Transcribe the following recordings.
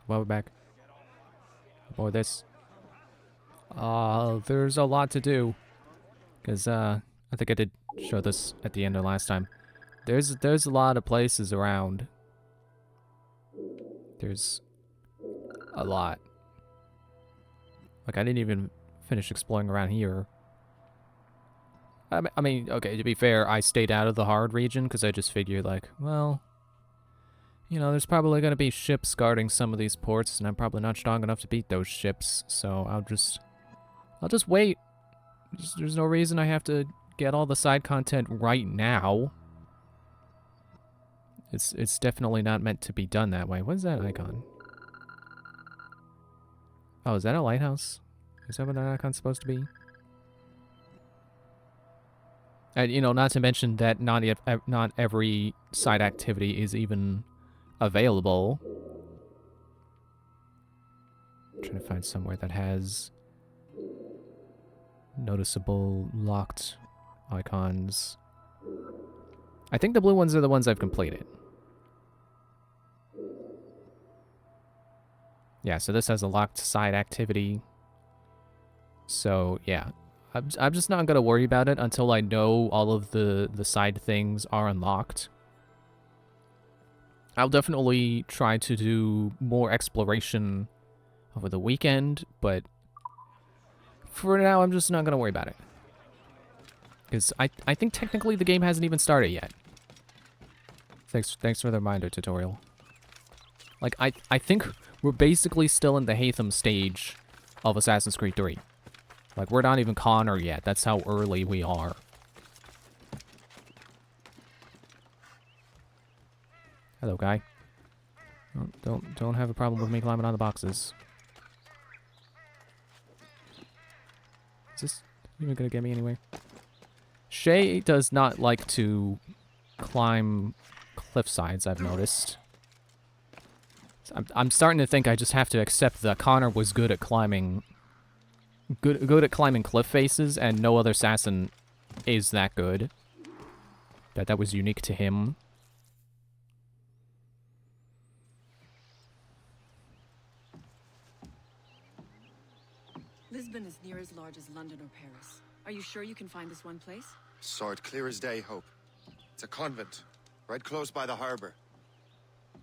Well, we're back. Or this. There's a lot to do. Because, I think I did show this at the end of last time. There's a lot of places around. There's a lot. Like, I didn't even finish exploring around here. I mean, okay, to be fair, I stayed out of the hard region because I just figured, like, well, you know, there's probably going to be ships guarding some of these ports, and I'm probably not strong enough to beat those ships, so I'll just wait. There's no reason I have to get all the side content right now. It's definitely not meant to be done that way. What is that icon? Oh, is that a lighthouse? Is that what that icon's supposed to be? And, you know, not to mention that not every side activity is even available. I'm trying to find somewhere that has noticeable locked icons. I think the blue ones are the ones I've completed. Yeah, so this has a locked side activity. So, yeah. I'm just not going to worry about it until I know all of the side things are unlocked. I'll definitely try to do more exploration over the weekend, but for now, I'm just not going to worry about it. Because I think technically the game hasn't even started yet. Thanks for the reminder, tutorial. Like, I think we're basically still in the Hatham stage of Assassin's Creed 3. Like, we're not even Connor yet. That's how early we are. Hello, guy. Don't have a problem with me climbing on the boxes. Is this even gonna get me anywhere? Shay does not like to climb cliff sides, I've noticed. I'm starting to think I just have to accept that Connor was good at climbing... Good at climbing cliff faces, and no other assassin is that good. That was unique to him. Lisbon is near as large as London or Paris. Are you sure you can find this one place? Saw it clear as day, Hope. It's a convent, right close by the harbor.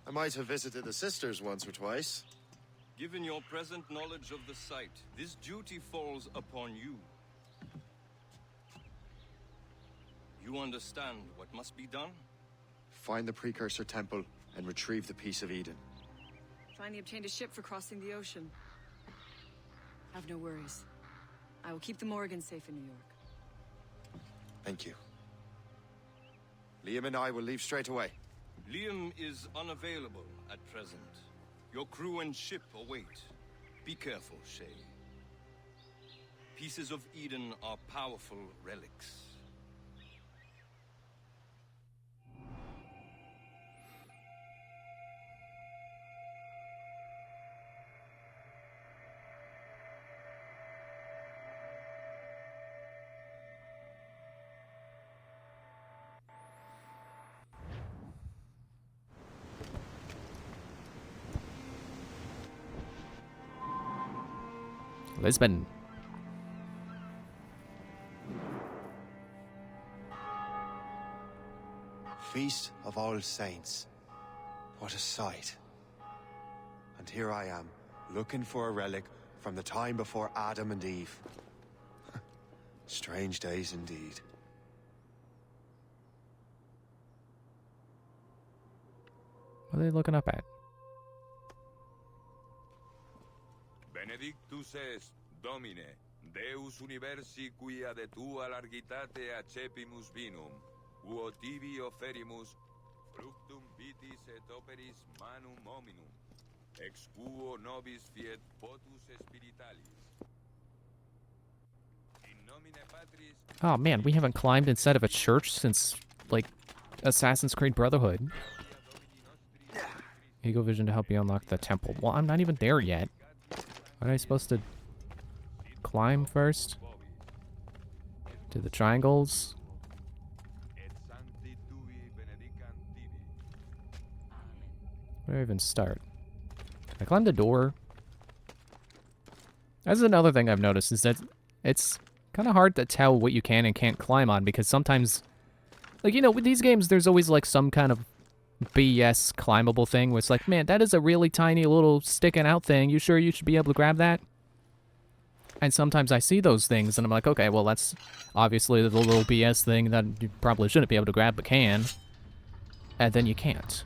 I might have visited the sisters once or twice. Given your present knowledge of the site, this duty falls upon you. You understand what must be done? Find the precursor temple and retrieve the Piece of Eden. Finally obtained a ship for crossing the ocean. Have no worries. I will keep the Morgans safe in New York. Thank you. Liam and I will leave straight away. Liam is unavailable at present. Your crew and ship await. Be careful, Shay. Pieces of Eden are powerful relics. Lisbon. Feast of All Saints. What a sight. And here I am, looking for a relic from the time before Adam and Eve. Strange days indeed. What are they looking up at? Benedictus est, Domine, Deus universi quia de tua largitate accepimus vinum, uo tibi offerimus, fructum vitis et operis manum hominum, ex quo nobis fiet potus spiritualis. In nomine Patris... Oh man, we haven't climbed inside of a church since, like, Assassin's Creed Brotherhood. Eagle Vision to help you unlock the temple. Well, I'm not even there yet. Aren't I supposed to climb first? To the triangles? Where do I even start? I climbed the door. That's another thing I've noticed, is that it's kind of hard to tell what you can and can't climb on, because sometimes, like, you know, with these games, there's always, like, some kind of BS climbable thing where it's like, man, that is a really tiny little sticking out thing. You sure you should be able to grab that? And sometimes I see those things, and I'm like, okay, well, that's obviously the little BS thing that you probably shouldn't be able to grab, but can. And then you can't.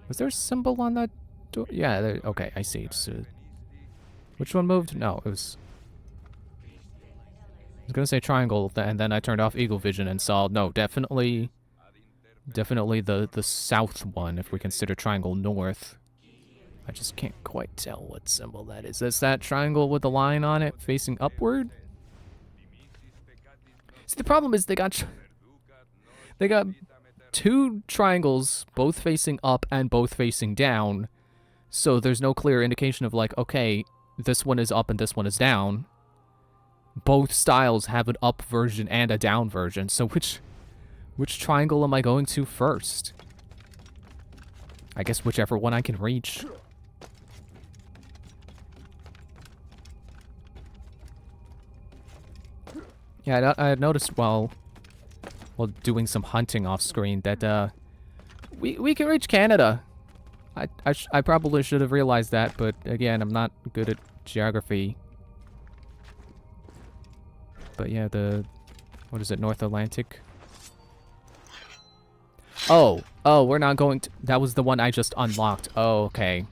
Was there a symbol on that door? Yeah, there, okay, I see. It's, which one moved? No, it was... I was gonna say triangle, and then I turned off Eagle Vision and saw, no, definitely the south one, if we consider triangle north. I just can't quite tell what symbol that is. Is that triangle with the line on it facing upward? See, the problem is they got two triangles, both facing up and both facing down, so there's no clear indication of, like, okay, this one is up and this one is down. Both styles have an up version and a down version, so which triangle am I going to first? I guess whichever one I can reach. Yeah, I had noticed while doing some hunting off screen that we can reach Canada. I probably should have realized that, but again, I'm not good at geography. But yeah, what is it, North Atlantic? Oh, we're not going to... That was the one I just unlocked. Oh, okay.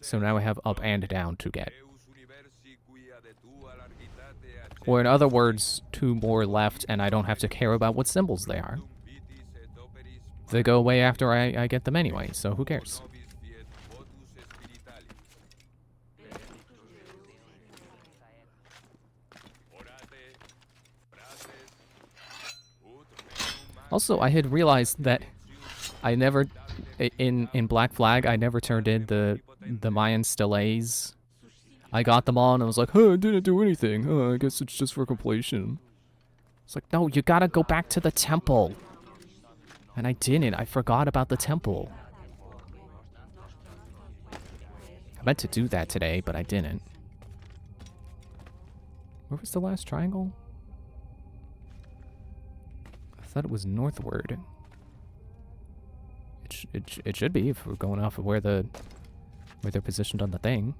So now we have up and down to get. Or in other words, two more left, and I don't have to care about what symbols they are. They go away after I get them anyway, so who cares? Also, I had realized that I never, in Black Flag, I never turned in the Mayan steles. I got them all and I was like, huh, I didn't do anything. I guess it's just for completion. It's like, no, you gotta go back to the temple. And I didn't. I forgot about the temple. I meant to do that today, but I didn't. Where was the last triangle? I thought it was northward. It should be if we're going off of where they're positioned on the thing.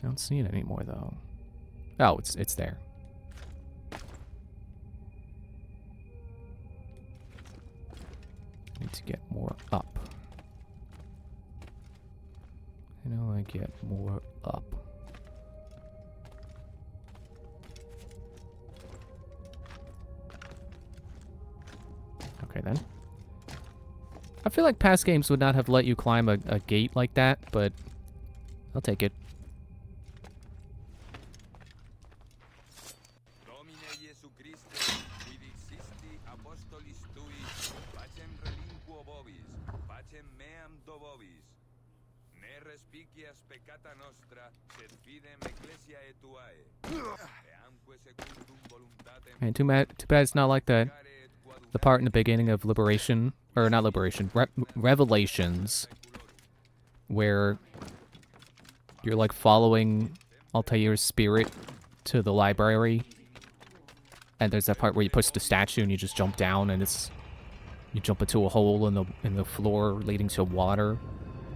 I don't see it anymore though. Oh, it's there. Need to get more up. You know, I get more up. Okay then. I feel like past games would not have let you climb a gate like that, but I'll take it. And too bad it's not like the part in the beginning of Liberation, or not Liberation, Revelations, where you're like following Altair's spirit to the library, and there's that part where you push the statue and you just jump down, and you jump into a hole in the floor leading to water.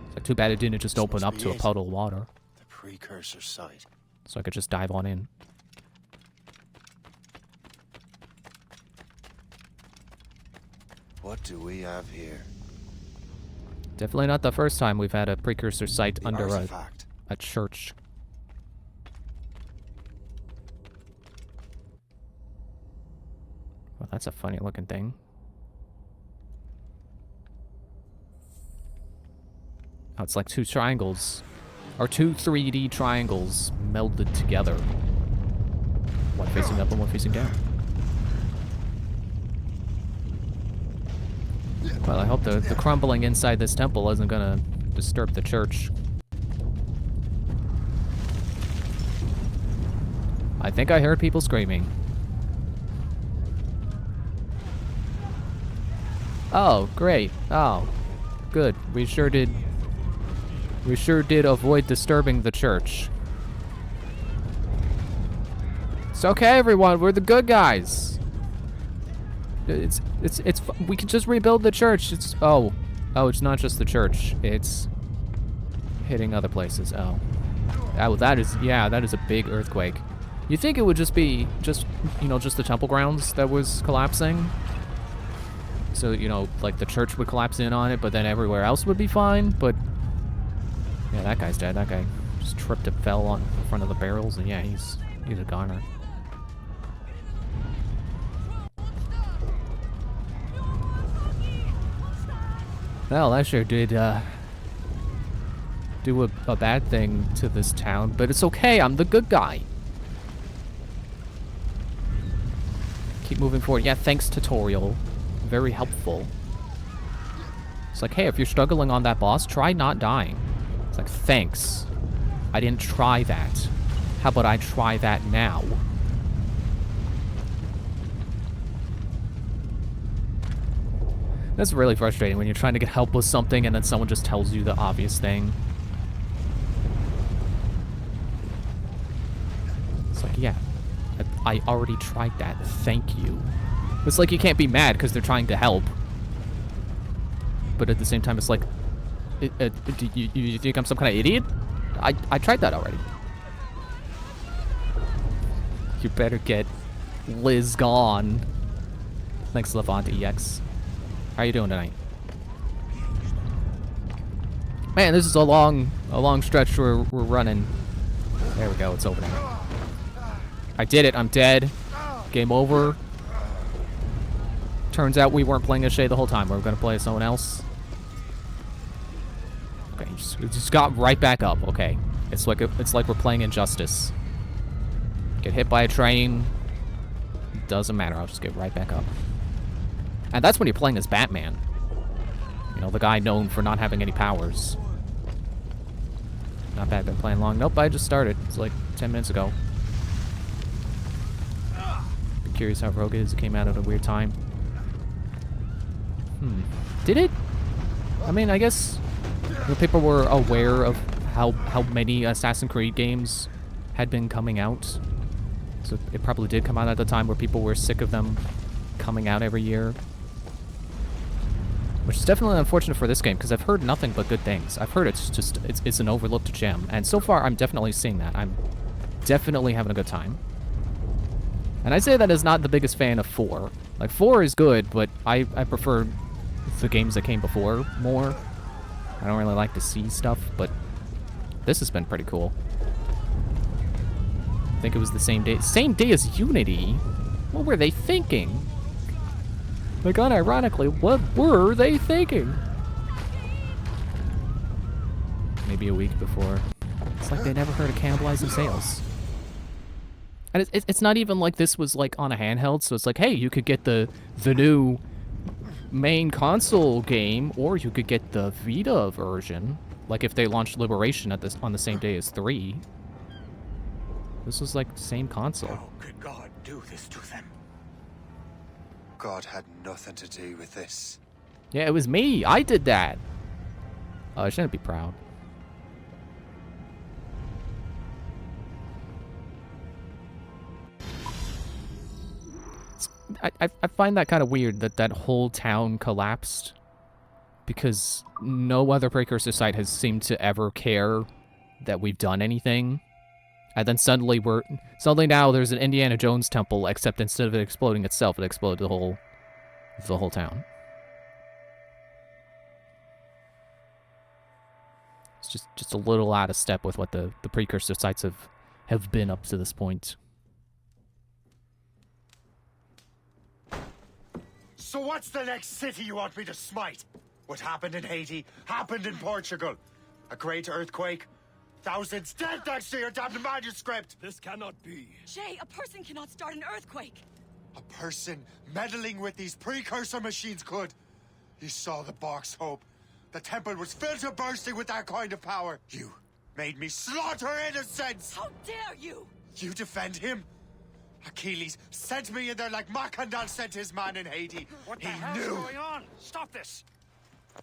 It's like, too bad it didn't just open up to a puddle of water. The precursor site. So I could just dive on in. What do we have here? Definitely not the first time we've had a precursor site The under artifact. a church. Well, that's a funny looking thing. Oh, it's like two triangles. Or two 3D triangles melded together. One facing up and one facing down. Well, I hope the crumbling inside this temple isn't gonna disturb the church. I think I heard people screaming. Oh, great. Oh, good. We sure did avoid disturbing the church. It's okay, everyone. We're the good guys. It's we can just rebuild the church. It's it's not just the church. It's hitting other places. Oh, that is a big earthquake. You think it would just be just the temple grounds that was collapsing? So, like the church would collapse in on it, but then everywhere else would be fine. But yeah, that guy's dead. That guy just tripped and fell on in front of the barrels, and yeah, he's a goner. Well, that sure did do a bad thing to this town, but it's okay. I'm the good guy. Keep moving forward. Yeah, thanks, tutorial. Very helpful. It's like, hey, if you're struggling on that boss, try not dying. It's like, thanks. I didn't try that. How about I try that now? That's really frustrating when you're trying to get help with something and then someone just tells you the obvious thing. It's like, yeah, I already tried that. Thank you. It's like you can't be mad because they're trying to help. But at the same time, it's like, do you think I'm some kind of idiot? I tried that already. You better get Liz gone. Thanks, Levant EX. How you doing tonight? Man, this is a long stretch we're running. There we go, it's over now. I did it, I'm dead. Game over. Turns out we weren't playing as Shay the whole time. We were gonna play as someone else. Okay, just got right back up. Okay, it's like we're playing Injustice. Get hit by a train. Doesn't matter. I'll just get right back up. And that's when you're playing as Batman. You know, the guy known for not having any powers. Not bad. Been playing long. Nope, I just started. It's like 10 minutes ago. Be curious how Rogue is. It came out at a weird time. Did it? I mean, I guess people were aware of how many Assassin's Creed games had been coming out. So it probably did come out at the time where people were sick of them coming out every year. Which is definitely unfortunate for this game, because I've heard nothing but good things. I've heard it's an overlooked gem. And so far, I'm definitely seeing that. I'm definitely having a good time. And I say that as not the biggest fan of 4. Like, 4 is good, but I prefer the games that came before more. I don't really like to see stuff, but this has been pretty cool. I think it was the same day as Unity. What were they thinking? Like, unironically, what were they thinking? Maybe a week before. It's like they never heard of cannibalizing sales. And it's not even like this was like on a handheld, so it's like, hey, you could get the new main console game, or you could get the Vita version. Like if they launched Liberation on the same day as 3. This was like the same console. How could God do this to them? God had nothing to do with this. Yeah, it was me. I did that. Oh, I shouldn't be proud. I find that kind of weird that whole town collapsed, because no other Precursor site has seemed to ever care that we've done anything. And then suddenly now there's an Indiana Jones temple, except instead of it exploding itself, it exploded the whole town. It's just a little out of step with what the Precursor sites have been up to this point. So what's the next city you want me to smite? What happened in Haiti happened in Portugal. A great earthquake. Thousands dead thanks to your damned manuscript. This cannot be. Shay, a person cannot start an earthquake. A person meddling with these precursor machines could. You saw the box, Hope. The temple was filled to bursting with that kind of power. You made me slaughter innocents! How dare you! You defend him? Achilles sent me in there like Makandal sent his man in Haiti. What the He hell's knew. going on? Stop this!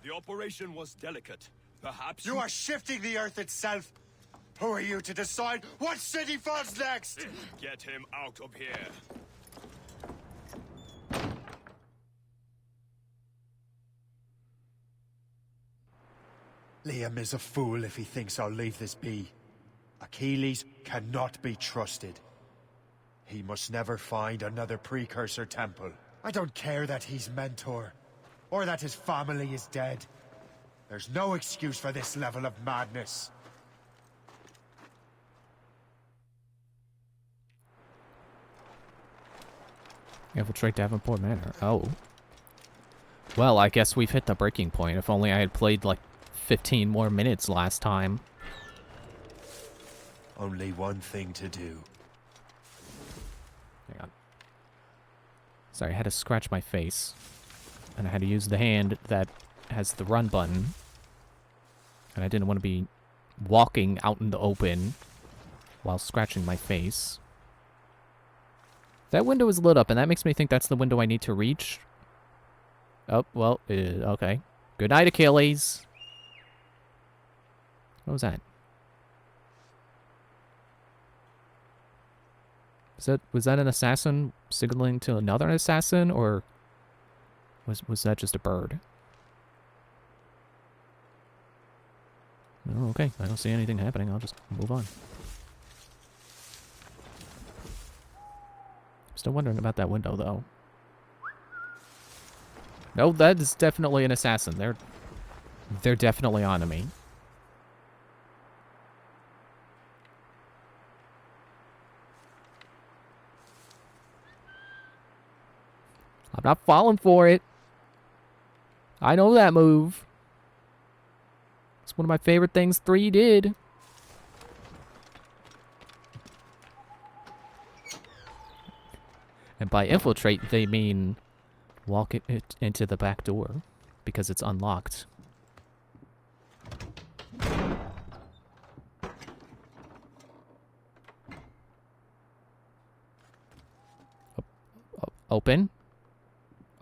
The operation was delicate. Perhaps You are shifting the earth itself. Who are you to decide what city falls next? Get him out of here. Liam is a fool if he thinks I'll leave this be. Achilles cannot be trusted. He must never find another precursor temple. I don't care that he's mentor, or that his family is dead. There's no excuse for this level of madness. Infiltrate Davenport Manor. Oh. Well, I guess we've hit the breaking point. If only I had played like 15 more minutes last time. Only one thing to do. Hang on. Sorry, I had to scratch my face. And I had to use the hand that has the run button. And I didn't want to be walking out in the open while scratching my face. That window is lit up, and that makes me think that's the window I need to reach. Oh, well, okay. Good night, Achilles. What was that? Was that an assassin signaling to another assassin, or was that just a bird? Oh, okay. I don't see anything happening. I'll just move on. I'm still wondering about that window, though. No, that is definitely an assassin. They're definitely onto me. I'm not falling for it. I know that move. It's one of my favorite things 3 did. And by infiltrate, they mean walk it into the back door because it's unlocked. Open?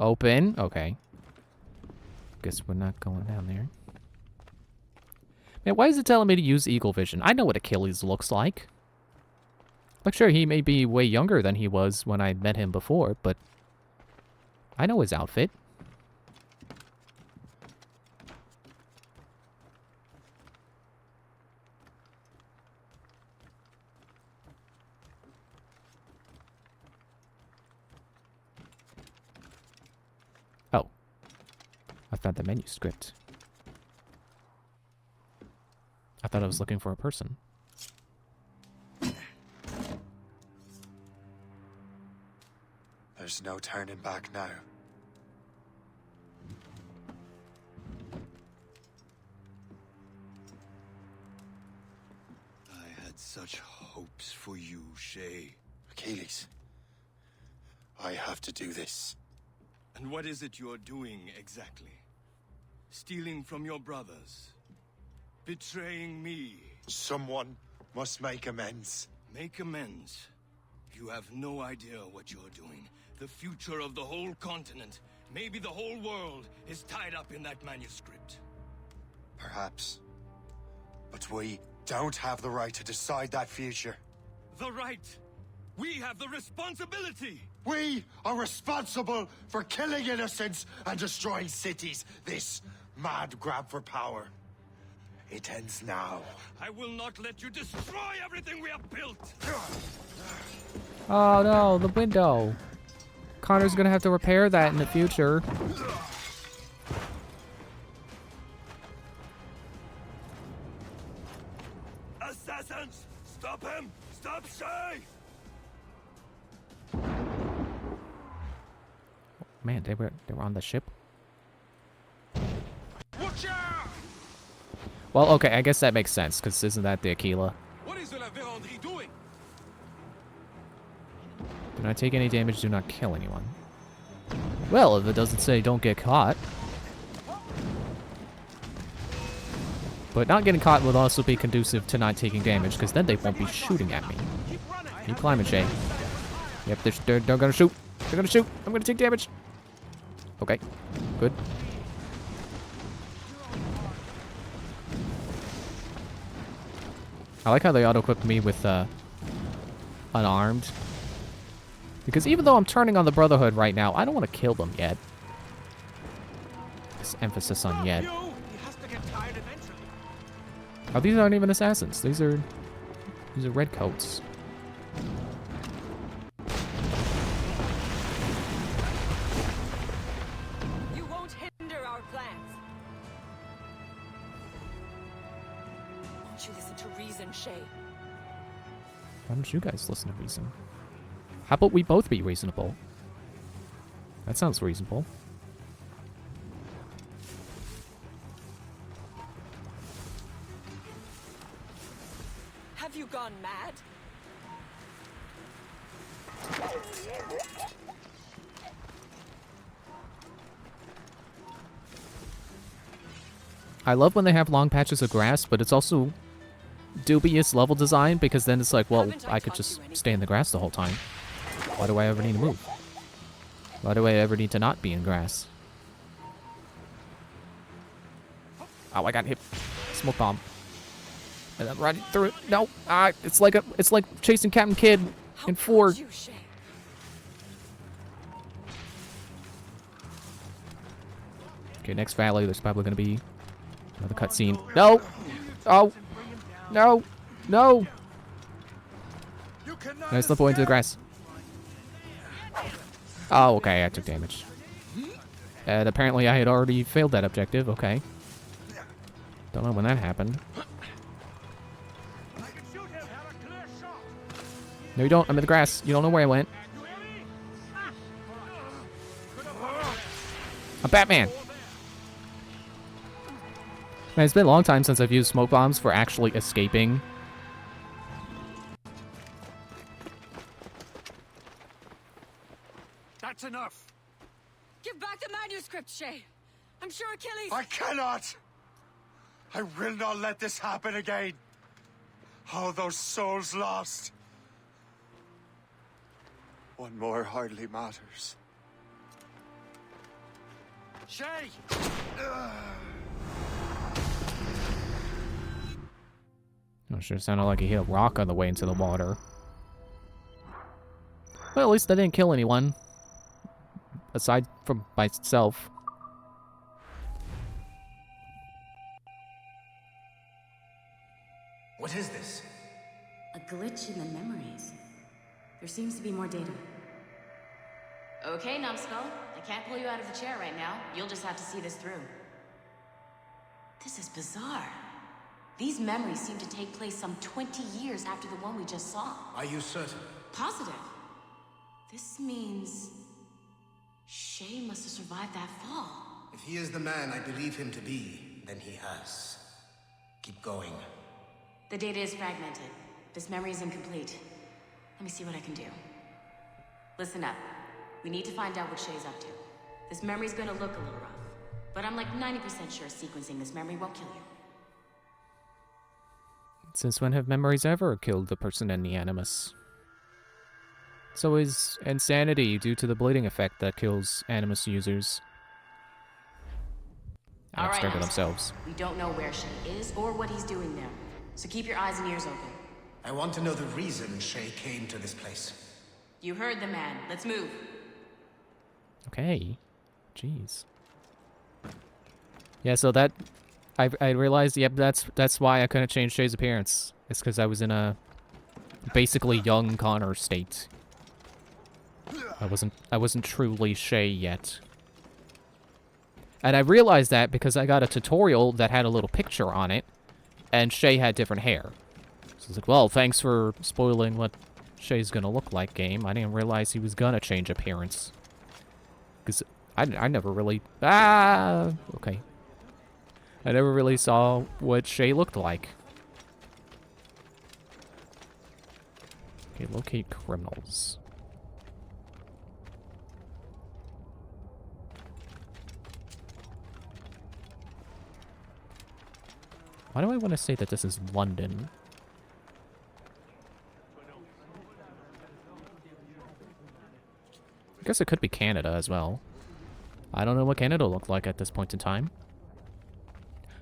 Open? Okay. Guess we're not going down there. Man, why is it telling me to use Eagle Vision? I know what Achilles looks like. Like, sure, he may be way younger than he was when I met him before, but I know his outfit. Oh. I found the manuscript. I thought I was looking for a person. There's no turning back now. I had such hopes for you, Shay. Achilles, I have to do this. And what is it you're doing exactly? Stealing from your brothers? Betraying me? Someone must make amends. Make amends? You have no idea what you're doing. The future of the whole continent, maybe the whole world, is tied up in that manuscript. Perhaps. But we don't have the right to decide that future. The right! We have the responsibility! We are responsible for killing innocents and destroying cities. This mad grab for power. It ends now. I will not let you destroy everything we have built! Oh no, the window. Connor's gonna have to repair that in the future. Assassins! Stop him! Stop Shay! Man, they were on the ship. Watch out! Well, okay, I guess that makes sense, because isn't that the Aquila? What is La Vérendrye doing? Do not take any damage, do not kill anyone. Well, if it doesn't say don't get caught. But not getting caught would also be conducive to not taking damage, because then they won't be shooting at me. Keep climbing, Shay. Yep, they're gonna shoot. They're gonna shoot. I'm gonna take damage. Okay, good. I like how they auto-equipped me with unarmed. Because even though I'm turning on the Brotherhood right now, I don't want to kill them yet. This emphasis on yet. He has to get tired eventually. Oh, these aren't even assassins. These are redcoats. You won't hinder our plans. Won't you listen to reason, Shay? Why don't you guys listen to reason? How about we both be reasonable? That sounds reasonable. Have you gone mad? I love when they have long patches of grass, but it's also dubious level design, because then it's like, well, Haven't I I could taught just you anything? stay in the grass the whole time. Why do I ever need to move? Why do I ever need to not be in grass? Oh, I got hit. Smoke bomb. And I'm running through it. No, it's like chasing Captain Kidd How in 4. could you, Shay? Okay, next valley, there's probably gonna be another cutscene. No! Oh! No! No! You cannot No, I slipped away into the grass. Oh, okay, I took damage. And apparently I had already failed that objective, okay. Don't know when that happened. I can shoot him. Have a clear shot. No, you don't. I'm in the grass. You don't know where I went. You hear me? I'm Batman! Man, it's been a long time since I've used smoke bombs for actually escaping. That's enough. Give back the manuscript, Shay. I'm sure Achilles. I cannot! I will not let this happen again. All those souls lost. One more hardly matters. Shay! Oh, sure sounded like he hit a rock on the way into the water. Well, at least I didn't kill anyone. Aside from myself. What is this? A glitch in the memories. There seems to be more data. Okay, Numbskull. I can't pull you out of the chair right now. You'll just have to see this through. This is bizarre. These memories seem to take place some 20 years after the one we just saw. Are you certain? Positive. This means... Shay must have survived that fall. If he is the man I believe him to be, then he has. Keep going. The data is fragmented. This memory is incomplete. Let me see what I can do. Listen up. We need to find out what Shay's up to. This memory's gonna look a little rough, but I'm like 90% sure sequencing this memory won't kill you. Since when have memories ever killed the person in the Animus? It's always insanity due to the bleeding effect that kills Animus users. And All right, Abstergo Numbskull. themselves. We don't know where Shay is or what he's doing there, so keep your eyes and ears open. I want to know the reason Shay came to this place. You heard the man. Let's move. Okay. Jeez. Yeah, so that... I realized, yep, that's why I couldn't change Shay's appearance. It's because I was in a basically young Connor state. I wasn't truly Shay yet. And I realized that because I got a tutorial that had a little picture on it, and Shay had different hair. So I was like, well, thanks for spoiling what Shay's gonna look like, game. I didn't realize he was gonna change appearance. Because I never really... Okay. I never really saw what Shay looked like. Okay, locate criminals. Why do I want to say that this is London? I guess it could be Canada as well. I don't know what Canada looked like at this point in time.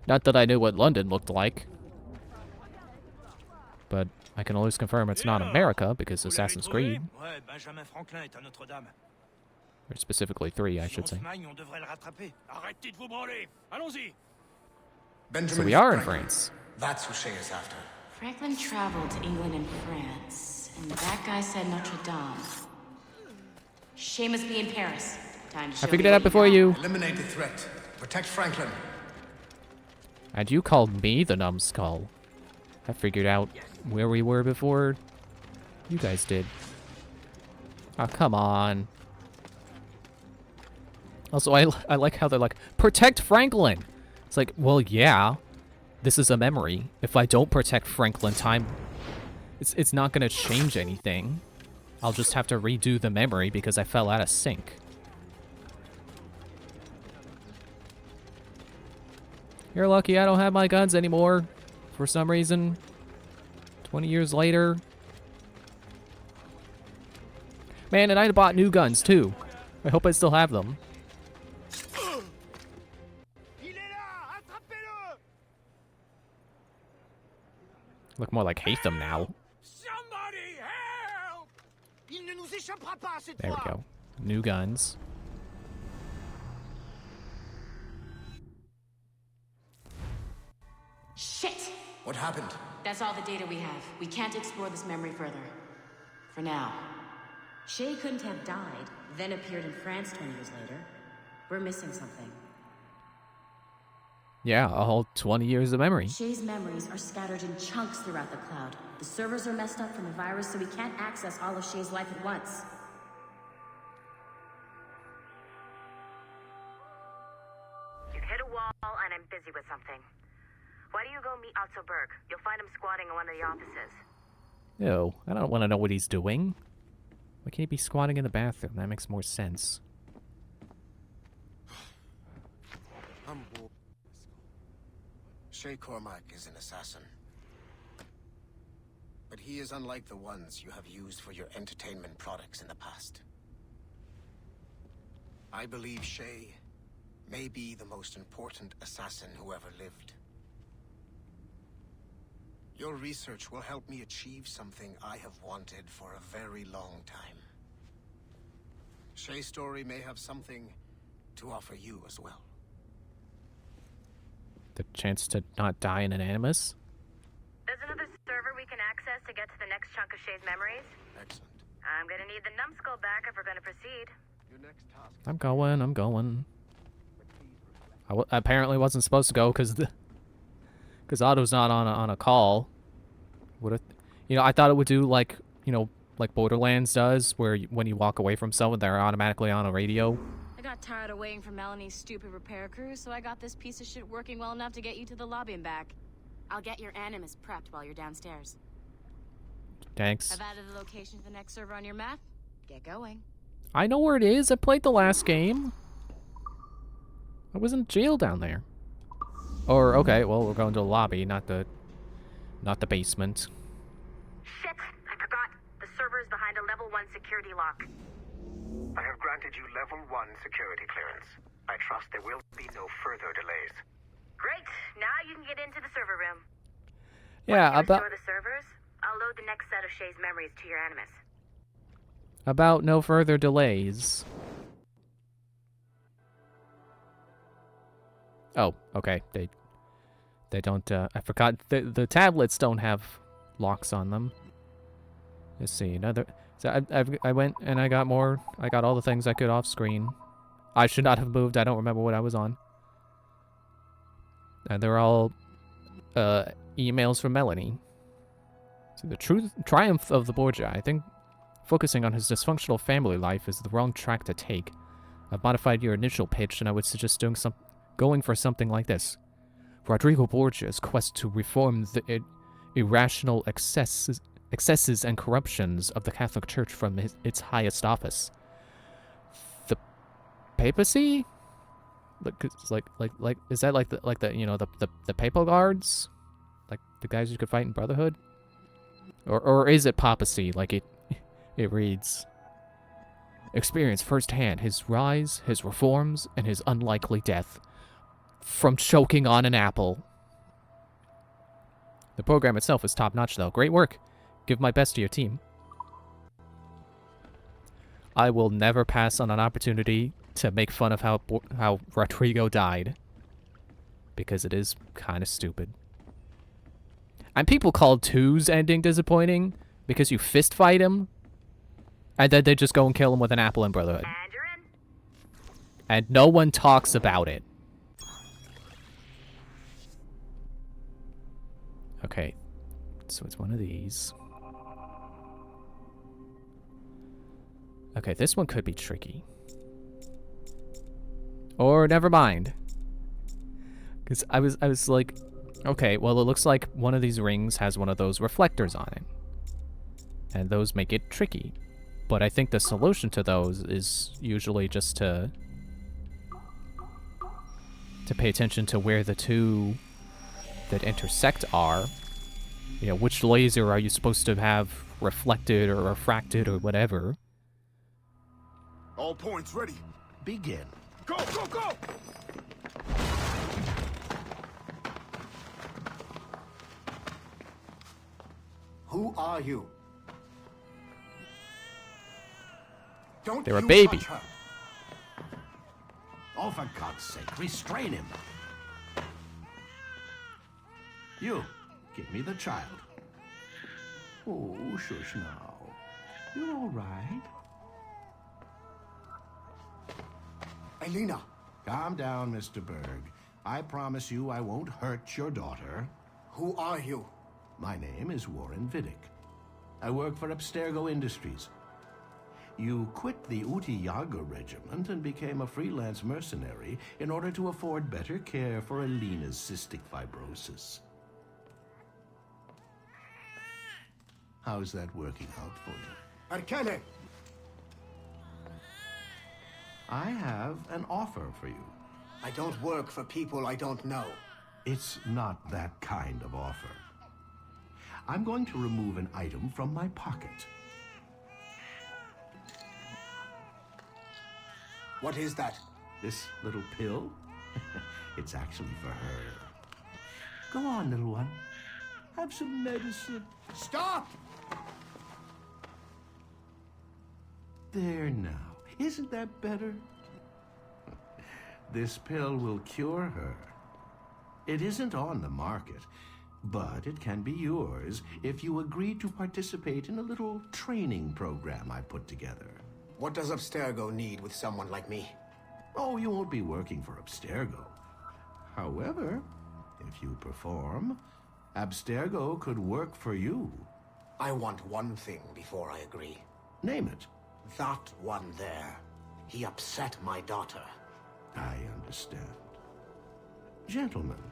Not that I knew what London looked like. But I can always confirm it's not America, because Assassin's Creed, Ouais, Benjamin Franklin est à Notre-Dame. or specifically 3, I should say. On devrait le rattraper. Arrêtez de vous branler. Allons-y. Benjamin So we are in Franklin. France. That's who Shay is after. Franklin traveled to England and France, and that guy said Notre Dame. Shay must be in Paris. Time to show I figured me it what out before got. you. Eliminate the threat. Protect Franklin. And you called me the numbskull. I figured out where we were before you guys did. Oh, come on. Also, I like how they're like, protect Franklin! It's like, well, yeah. This is a memory. If I don't protect Franklin, it's not gonna change anything. I'll just have to redo the memory because I fell out of sync. You're lucky I don't have my guns anymore. For some reason. 20 years later. Man, and I bought new guns too. I hope I still have them. Il est là. Attrapez-le. Look more like Hatham now. Somebody help. Il ne nous échappera pas cette There we fois. go. New guns. Shit! What happened? That's all the data we have. We can't explore this memory further. For now. Shay couldn't have died, then appeared in France 20 years later. We're missing something. Yeah, a whole 20 years of memory. Shay's memories are scattered in chunks throughout the cloud. The servers are messed up from the virus, so we can't access all of Shay's life at once. You've hit a wall, and I'm busy with something. Why don't you go meet Otto Berg? You'll find him squatting in one of the offices. Ew, I don't want to know what he's doing. Why can't he be squatting in the bathroom? That makes more sense. Shay Cormac is an assassin. But he is unlike the ones you have used for your entertainment products in the past. I believe Shay may be the most important assassin who ever lived. Your research will help me achieve something I have wanted for a very long time. Shay's story may have something to offer you as well. The chance to not die in an animus? There's another server we can access to get to the next chunk of Shay's memories. Excellent. I'm gonna need the numbskull back if we're gonna proceed. Your next task. I'm going. I apparently wasn't supposed to go because Otto's not on a call. I thought it would do like Borderlands does, where when you walk away from someone, they're automatically on a radio. I got tired of waiting for Melanie's stupid repair crew, so I got this piece of shit working well enough to get you to the lobby and back. I'll get your animus prepped while you're downstairs. Thanks. I've added the location to the next server on your map. Get going. I know where it is. I played the last game. I was in jail down there. Or okay, well we're going to the lobby, not the basement. Shit! I forgot. The server is behind a level 1 security lock. I have granted you level 1 security clearance. I trust there will be no further delays. Great! Now you can get into the server room. Yeah, Once you restore the servers, I'll load the next set of Shay's memories to your animus. about no further delays. Oh, okay. They don't. I forgot the tablets don't have locks on them. Let's see another. So I went and I got more. I got all the things I could off screen. I should not have moved. I don't remember what I was on. And they're all emails from Melanie. So the triumph of the Borgia. I think focusing on his dysfunctional family life is the wrong track to take. I've modified your initial pitch, and I would suggest going for something like this. Rodrigo Borgia's quest to reform the irrational excesses and corruptions of the Catholic Church from its highest office. The papacy? Like is that like the papal guards? The guys you could fight in Brotherhood? Or is it papacy, like it reads? Experience firsthand his rise, his reforms, and his unlikely death from choking on an apple. The program itself is top-notch, though. Great work. Give my best to your team. I will never pass on an opportunity to make fun of how Rodrigo died. Because it is kind of stupid. And people called 2's ending disappointing because you fist fight him. And then they just go and kill him with an apple in Brotherhood. And you're in. And no one talks about it. Okay, so it's one of these. Okay, this one could be tricky. Or never mind. Because I was like, okay, well it looks like one of these rings has one of those reflectors on it. And those make it tricky. But I think the solution to those is usually just to pay attention to where the two that intersect are. You know, which laser are you supposed to have reflected or refracted or whatever. All points ready. Begin. Go, go, go! Who are you? Don't They're a you baby. touch her. Oh, for God's sake, restrain him. You, give me the child. Oh, shush now. You're all right. Elena. Calm down, Mr. Berg. I promise you I won't hurt your daughter. Who are you? My name is Warren Vidic. I work for Abstergo Industries. You quit the Uti Yaga regiment and became a freelance mercenary in order to afford better care for Elena's cystic fibrosis. How's that working out for you? Arkele! I have an offer for you. I don't work for people I don't know. It's not that kind of offer. I'm going to remove an item from my pocket. What is that? This little pill? It's actually for her. Go on, little one. Have some medicine. Stop! There now. Isn't that better? This pill will cure her. It isn't on the market, but it can be yours if you agree to participate in a little training program I put together. What does Abstergo need with someone like me? Oh, you won't be working for Abstergo. However, if you perform, Abstergo could work for you. I want one thing before I agree. Name it. That one there. He upset my daughter. I understand. Gentlemen,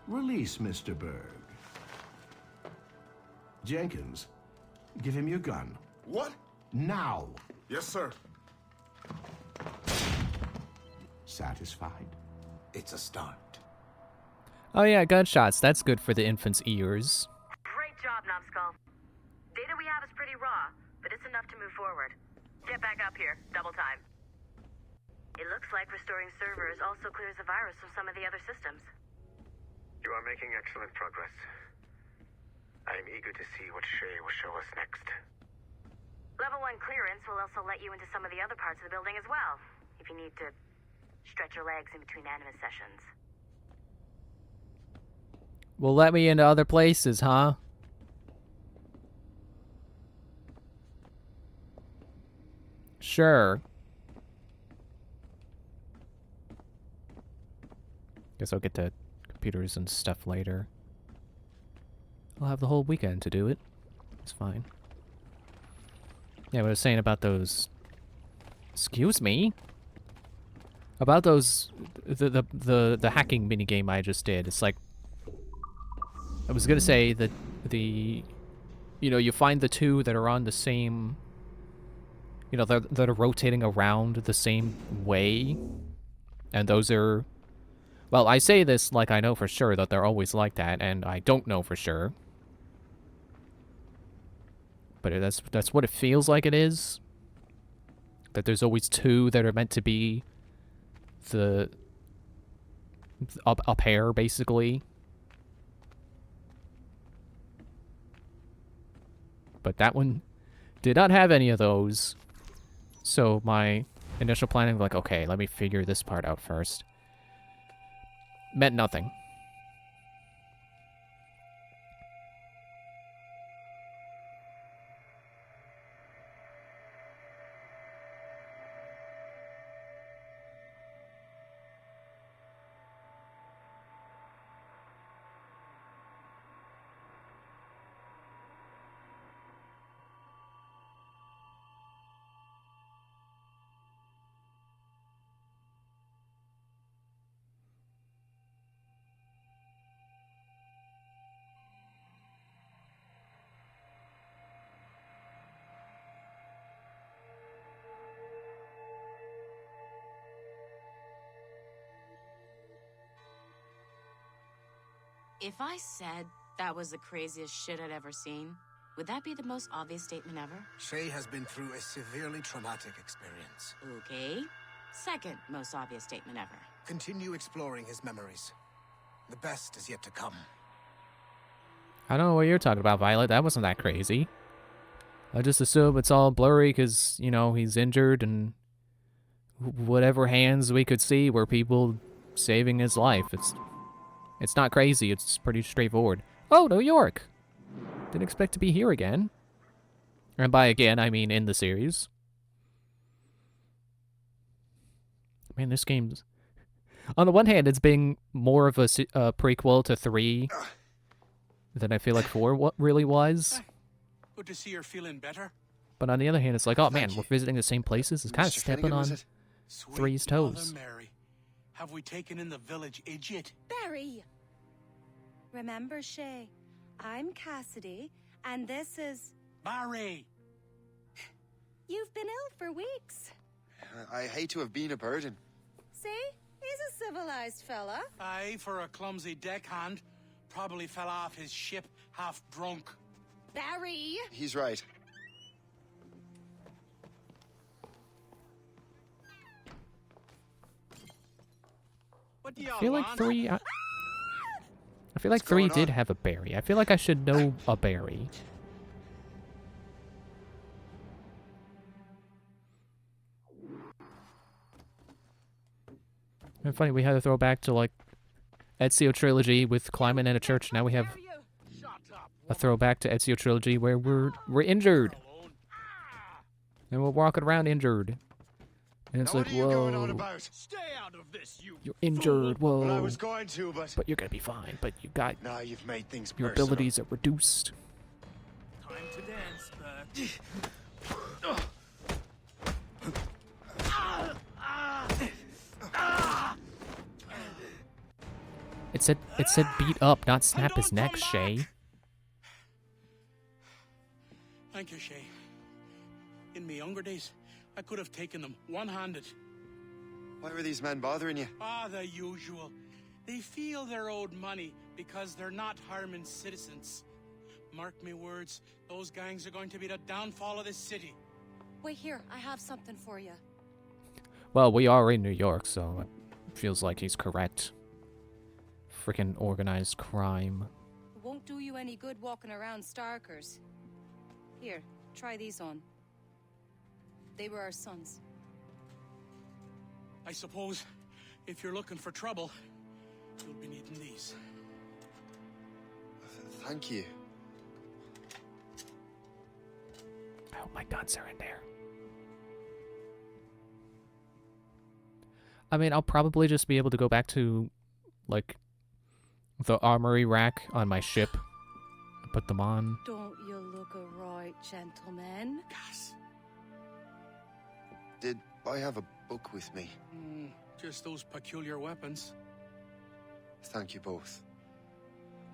release Mr. Berg. Jenkins, give him your gun. What? Now! Yes, sir. Satisfied? It's a start. Oh yeah, gunshots. That's good for the infant's ears. Great job, Numbskull. Data we have is pretty raw, but it's enough to move forward. Get back up here. Double time. It looks like restoring servers also clears the virus from some of the other systems. You are making excellent progress. I am eager to see what Shay will show us next. Level 1 clearance will also let you into some of the other parts of the building as well, if you need to stretch your legs in between Animus sessions. Well, let me into other places, huh? Sure. Guess I'll get to computers and stuff later. I'll have the whole weekend to do it. It's fine. Yeah, what I was saying about those... Excuse me? About those... The hacking minigame I just did. It's like... I was gonna say that the... You know, you find the two that are on the same... You know, that are rotating around the same way. And those are Well, I say this like I know for sure that they're always like that, and I don't know for sure. But that's what it feels like it is. That there's always two that are meant to be a pair, basically. But that one did not have any of those. So my initial planning, like, okay, let me figure this part out first, meant nothing. If I said that was the craziest shit I'd ever seen, would that be the most obvious statement ever? Shay has been through a severely traumatic experience. Okay. Second most obvious statement ever. Continue exploring his memories. The best is yet to come. I don't know what you're talking about, Violet. That wasn't that crazy. I just assume it's all blurry because, you know, he's injured and whatever hands we could see were people saving his life. It's not crazy. It's pretty straightforward. Oh, New York! Didn't expect to be here again. And by again, I mean in the series. Man, this game's... On the one hand, it's being more of a prequel to 3 than I feel like 4 really was. Good to see you're feeling better. But on the other hand, it's like, oh man, we're visiting the same places. It's kind of stepping on 3's toes. Mother Mary, have we taken in the village idiot? Barry! Remember, Shay, I'm Cassidy, and this is... Barry! You've been ill for weeks. I hate to have been a burden. See? He's a civilized fella. Aye, for a clumsy deckhand. Probably fell off his ship half drunk. Barry! He's right. I feel like 3... I feel like 3 did have a berry. I feel like I should know a berry. And funny, we had a throwback to, like, Ezio Trilogy with climbing in a church. Now we have a throwback to Ezio Trilogy where we're injured. And we're walking around injured. And it's like, whoa. You're injured, whoa. Well, I was going to, but you're gonna be fine. But you got... Now you've made things your personal. abilities are reduced. Time to dance, It said beat up, not snap his neck, Shay. Thank you, Shay. In my younger days, I could have taken them one-handed. Why were these men bothering you? Ah, the usual. They feel they're owed money because they're not harming citizens. Mark me words, those gangs are going to be the downfall of this city. Wait here, I have something for you. Well, we are in New York, so it feels like he's correct. Freaking organized crime. It won't do you any good walking around Starkers. Here, try these on. They were our sons. I suppose, if you're looking for trouble, you'll be needing these. Thank you. I hope my guns are in there. I mean, I'll probably just be able to go back to, like, the armory rack on my ship and put them on. Don't you look a right gentleman? Gas. Did I have a book with me? Just those peculiar weapons. Thank you both.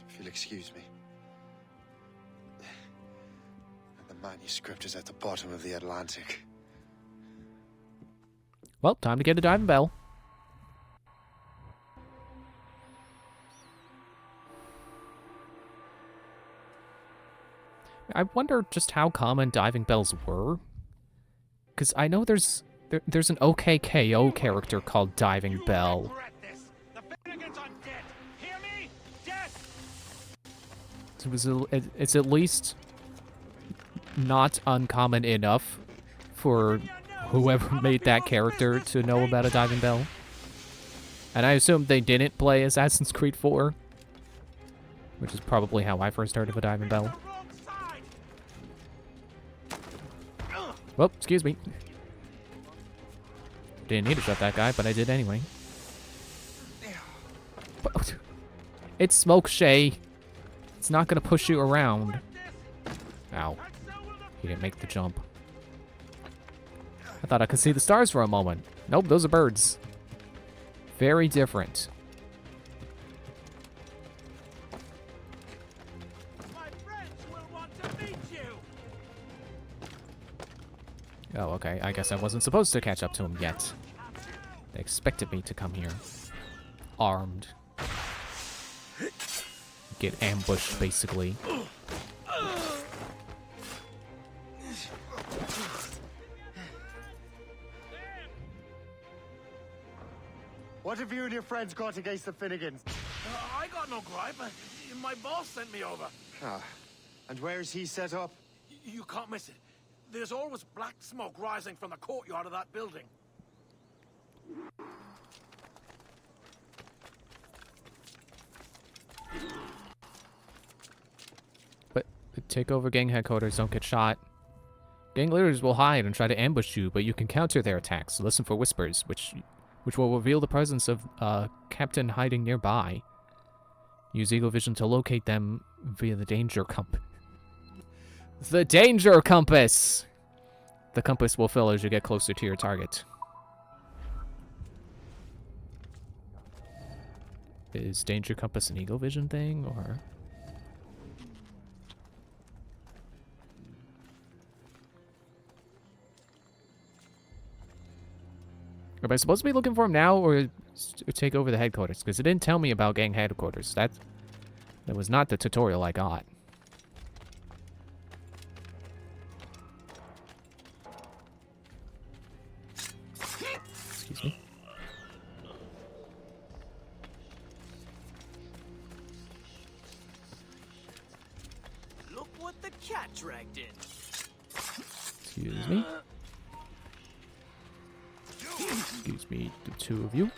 If you'll excuse me. The manuscript is at the bottom of the Atlantic. Well, time to get a diving bell. I wonder just how common diving bells were. Because I know there's an OKKO character called Diving Bell. It's at least not uncommon enough for whoever made that character to know about a diving bell. And I assume they didn't play Assassin's Creed 4, which is probably how I first heard of a diving bell. Whoop, excuse me. Didn't need to shut that guy, but I did anyway. It's smoke, Shay. It's not gonna push you around. Ow. He didn't make the jump. I thought I could see the stars for a moment. Nope, those are birds. Very different. Oh, okay. I guess I wasn't supposed to catch up to him yet. They expected me to come here. Armed. Get ambushed, basically. What have you and your friends got against the Finnegans? I got no gripe. My boss sent me over. Ah, and where's he set up? You can't miss it. There's always black smoke rising from the courtyard of that building. But take over gang headquarters, don't get shot. Gang leaders will hide and try to ambush you, but you can counter their attacks. Listen for whispers, which will reveal the presence of a captain hiding nearby. Use Eagle Vision to locate them via the danger compass. The danger compass! The compass will fill as you get closer to your target. Is danger compass an Eagle Vision thing, or...? Am I supposed to be looking for him now, or take over the headquarters? Because it didn't tell me about gang headquarters. That was not the tutorial I got. Excuse me. Look what the cat dragged in. Excuse me. Excuse me, the two of you.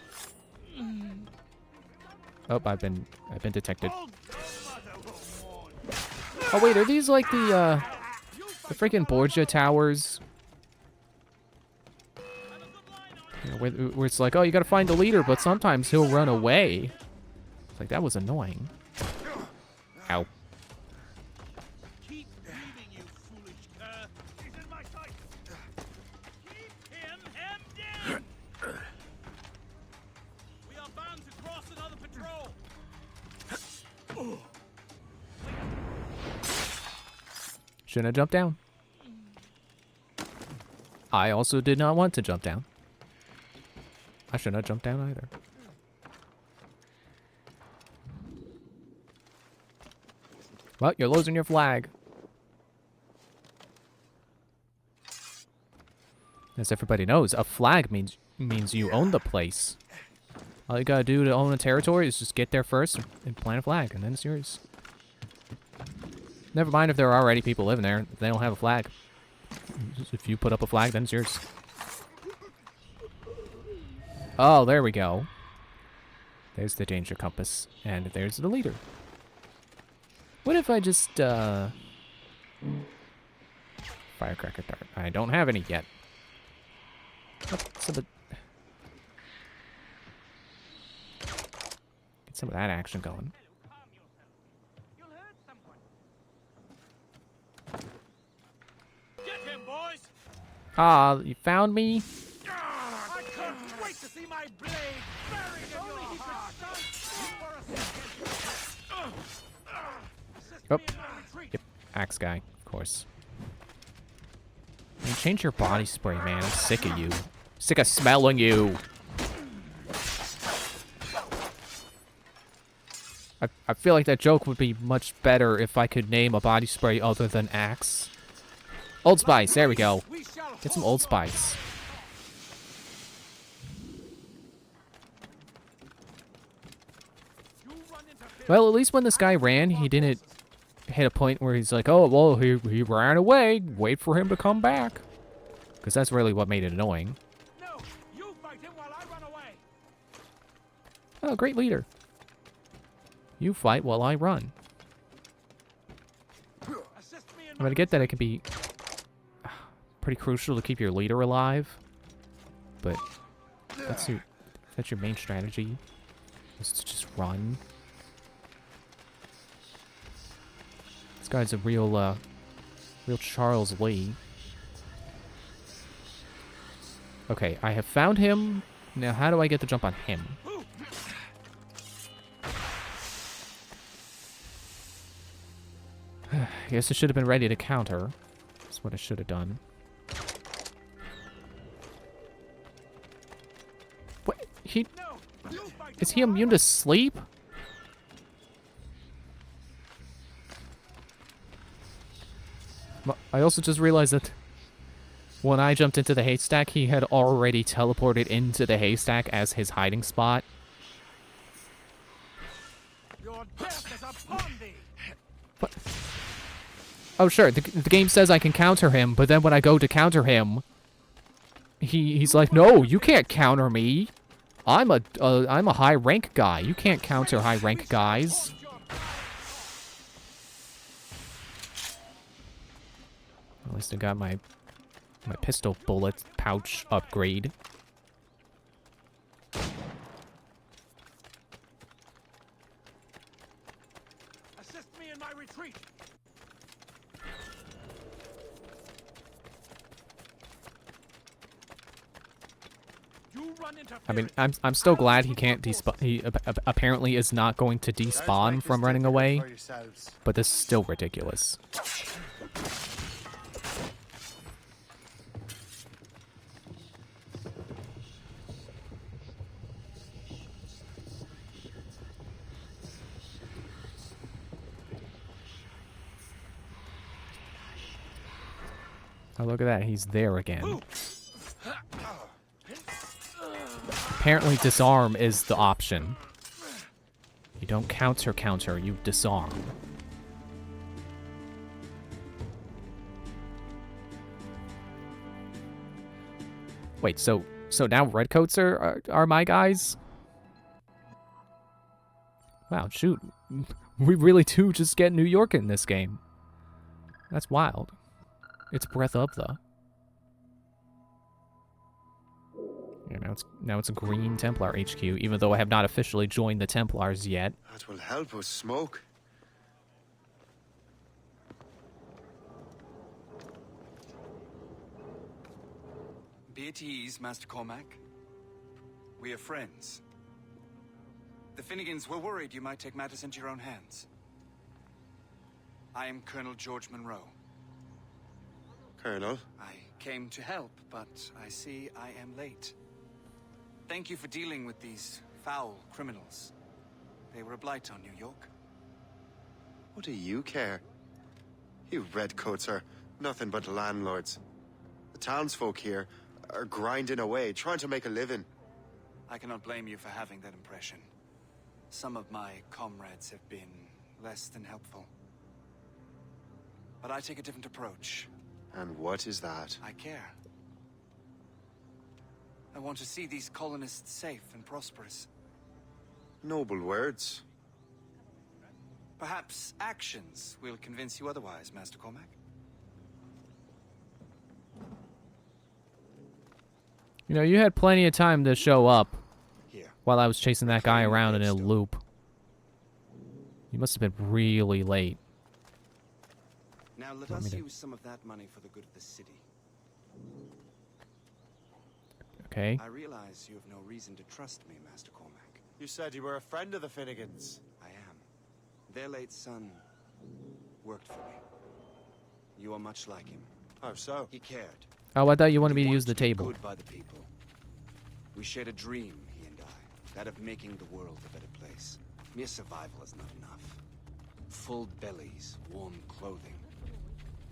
Oh, I've been detected. Oh wait, are these like the freaking Borgia towers? You know, where it's like, oh, you gotta find the leader, but sometimes he'll run away. It's like, that was annoying. Ow. Shouldn't have jumped down. I also did not want to jump down. I shouldn't have jumped down either. Well, you're losing your flag. As everybody knows, a flag means you own the place. All you gotta do to own a territory is just get there first and plant a flag, and then it's yours. Never mind if there are already people living there. If they don't have a flag. If you put up a flag, then it's yours. Oh, there we go. There's the danger compass. And there's the leader. What if I just, firecracker dart. I don't have any yet. Get some of that action going. Ah, you found me? I can't wait to see my blade buried in your heart. Oh. Yep, axe guy, of course. You change your body spray, man. I'm sick of you. Sick of smelling you. I feel like that joke would be much better if I could name a body spray other than Axe. Old Spice, there we go. Get some Old Spice. Well, at least when this guy ran, he didn't hit a point where he's like, oh, well, he ran away. Wait for him to come back. Because that's really what made it annoying. No, you fight him while I run away. Oh, great leader. You fight while I run. I mean, I get that it can be pretty crucial to keep your leader alive, but that's your main strategy, is to just run. This guy's a real Charles Lee. Okay, I have found him. Now, how do I get the jump on him? I guess I should have been ready to counter. That's what I should have done. What? Is he immune to sleep? I also just realized that when I jumped into the haystack, he had already teleported into the haystack as his hiding spot. Your death is upon thee. What? Oh, sure. The game says I can counter him, but then when I go to counter him, he's like, "No, you can't counter me. I'm a high rank guy. You can't counter high rank guys." At least I got my pistol bullet pouch upgrade. Assist me in my retreat. I mean, I'm still glad he can't despawn. He apparently is not going to despawn from running away, but this is still ridiculous. Oh, look at that. He's there again. Apparently disarm is the option. You don't counter, you disarm. Wait, so now redcoats are my guys? Wow, shoot. We really do just get New York in this game. That's wild. It's Breath of the. Yeah, now it's a Green Templar HQ, even though I have not officially joined the Templars yet. That will help us smoke. Be at ease, Master Cormac. We are friends. The Finnegans were worried you might take matters into your own hands. I am Colonel George Monroe. Colonel? I came to help, but I see I am late. Thank you for dealing with these foul criminals. They were a blight on New York. What do you care? You redcoats are nothing but landlords. The townsfolk here are grinding away, trying to make a living. I cannot blame you for having that impression. Some of my comrades have been less than helpful. But I take a different approach. And what is that? I care. I want to see these colonists safe and prosperous. Noble words. Perhaps actions will convince you otherwise, Master Cormac. You know, you had plenty of time to show up while I was chasing that guy around in a loop. You must have been really late. Now let us use some of that money for the good of the city. Okay. I realize you have no reason to trust me, Master Cormac. You said you were a friend of the Finnegans. I am. Their late son worked for me. You are much like him. How so? He cared. Oh, I thought you wanted me to use the to be table. Good by the people. We shared a dream, he and I, that of making the world a better place. Mere survival is not enough. Full bellies, warm clothing.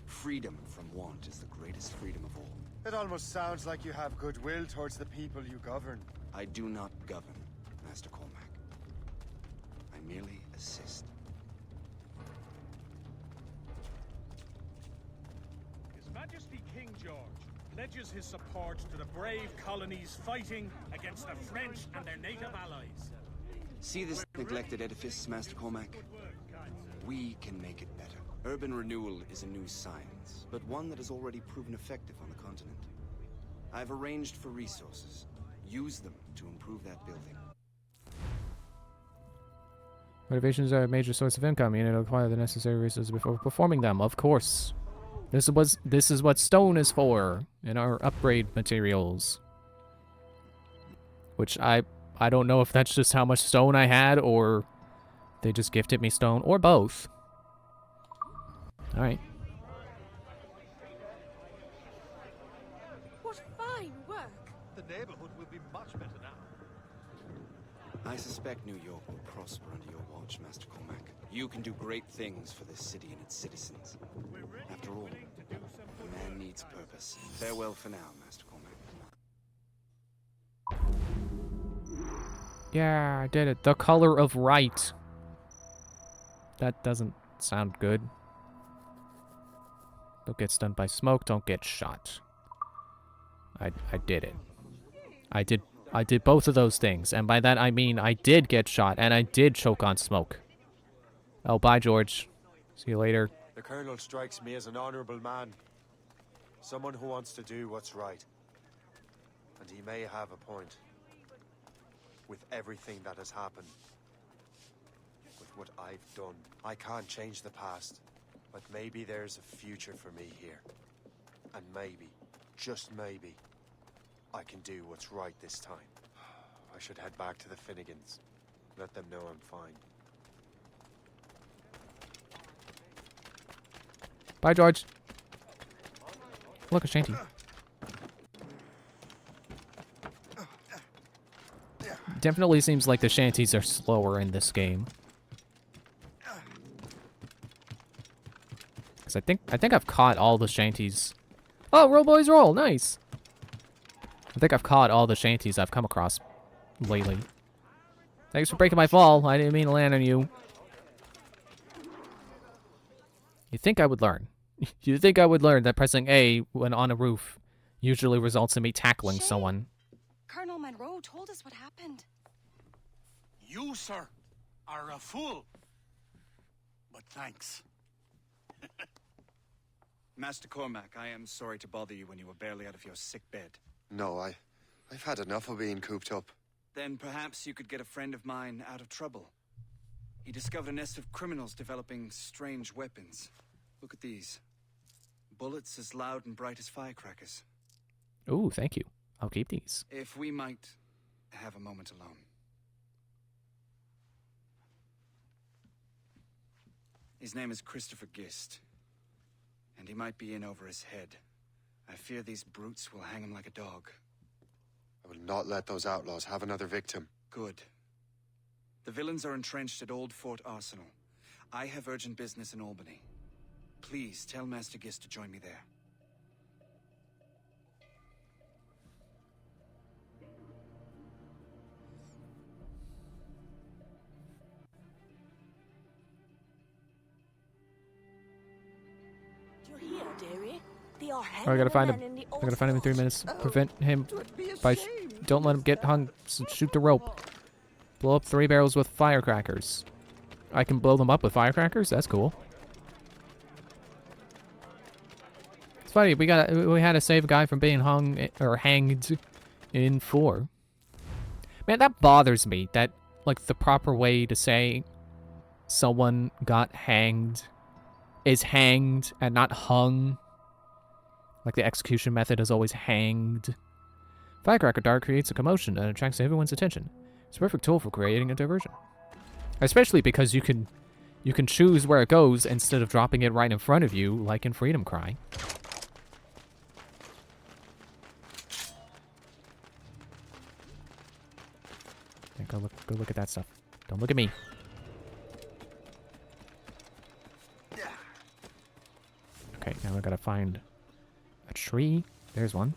Freedom from want is the greatest freedom of all. It almost sounds like you have goodwill towards the people you govern. I do not govern, Master Cormac. I merely assist. His Majesty King George pledges his support to the brave colonies fighting against the French and their native allies. See this neglected edifice, Master Cormac? We can make it better. Urban renewal is a new science, but one that has already proven effective on the continent. I've arranged for resources. Use them to improve that building. Motivations are a major source of income. You need to acquire the necessary resources before performing them, of course. This is what stone is for in our upgrade materials. Which I don't know if that's just how much stone I had, or they just gifted me stone, or both. Alright. What fine work! The neighborhood will be much better now. I suspect New York will prosper under your watch, Master Cormac. You can do great things for this city and its citizens. After all, a man needs purpose. Farewell for now, Master Cormac. Yeah, I did it. The color of right. That doesn't sound good. Don't get stunned by smoke, don't get shot. I did it. I did both of those things, and by that I mean I did get shot, and I did choke on smoke. Oh, bye, George. See you later. The Colonel strikes me as an honorable man. Someone who wants to do what's right. And he may have a point. With everything that has happened. With what I've done. I can't change the past. But maybe there's a future for me here. And maybe, just maybe, I can do what's right this time. I should head back to the Finnegans. Let them know I'm fine. Bye, George. Look, a shanty. Definitely seems like the shanties are slower in this game. Because I think I've caught all the shanties. Oh, roll boys roll, nice. I think I've caught all the shanties I've come across lately. Thanks for breaking my fall. I didn't mean to land on you. You think I would learn? You think I would learn that pressing A when on a roof usually results in me tackling someone? Colonel Monroe told us what happened. You, sir, are a fool. But thanks. Master Cormac, I am sorry to bother you when you were barely out of your sick bed. No, I've had enough of being cooped up. Then perhaps you could get a friend of mine out of trouble. He discovered a nest of criminals developing strange weapons. Look at these. Bullets as loud and bright as firecrackers. Ooh, thank you. I'll keep these. If we might have a moment alone. His name is Christopher Gist. And he might be in over his head. I fear these brutes will hang him like a dog. I will not let those outlaws have another victim. Good. The villains are entrenched at Old Fort Arsenal. I have urgent business in Albany. Please tell Master Gist to join me there. You're here, dearie. They are Oh, I gotta find him. I gotta find him in 3 minutes. Prevent him by... Don't let him get hung. Shoot the rope. Blow up 3 barrels with firecrackers. I can blow them up with firecrackers? That's cool. It's funny, we had to save a guy from being hung or hanged in 4. Man, that bothers me. That, like, the proper way to say someone got hanged is hanged and not hung. Like the execution method is always hanged. Firecracker dart creates a commotion and attracts everyone's attention. It's a perfect tool for creating a diversion. Especially because you can choose where it goes instead of dropping it right in front of you, like in Freedom Cry. Okay, go look at that stuff. Don't look at me. Okay, now I gotta find a tree. There's one.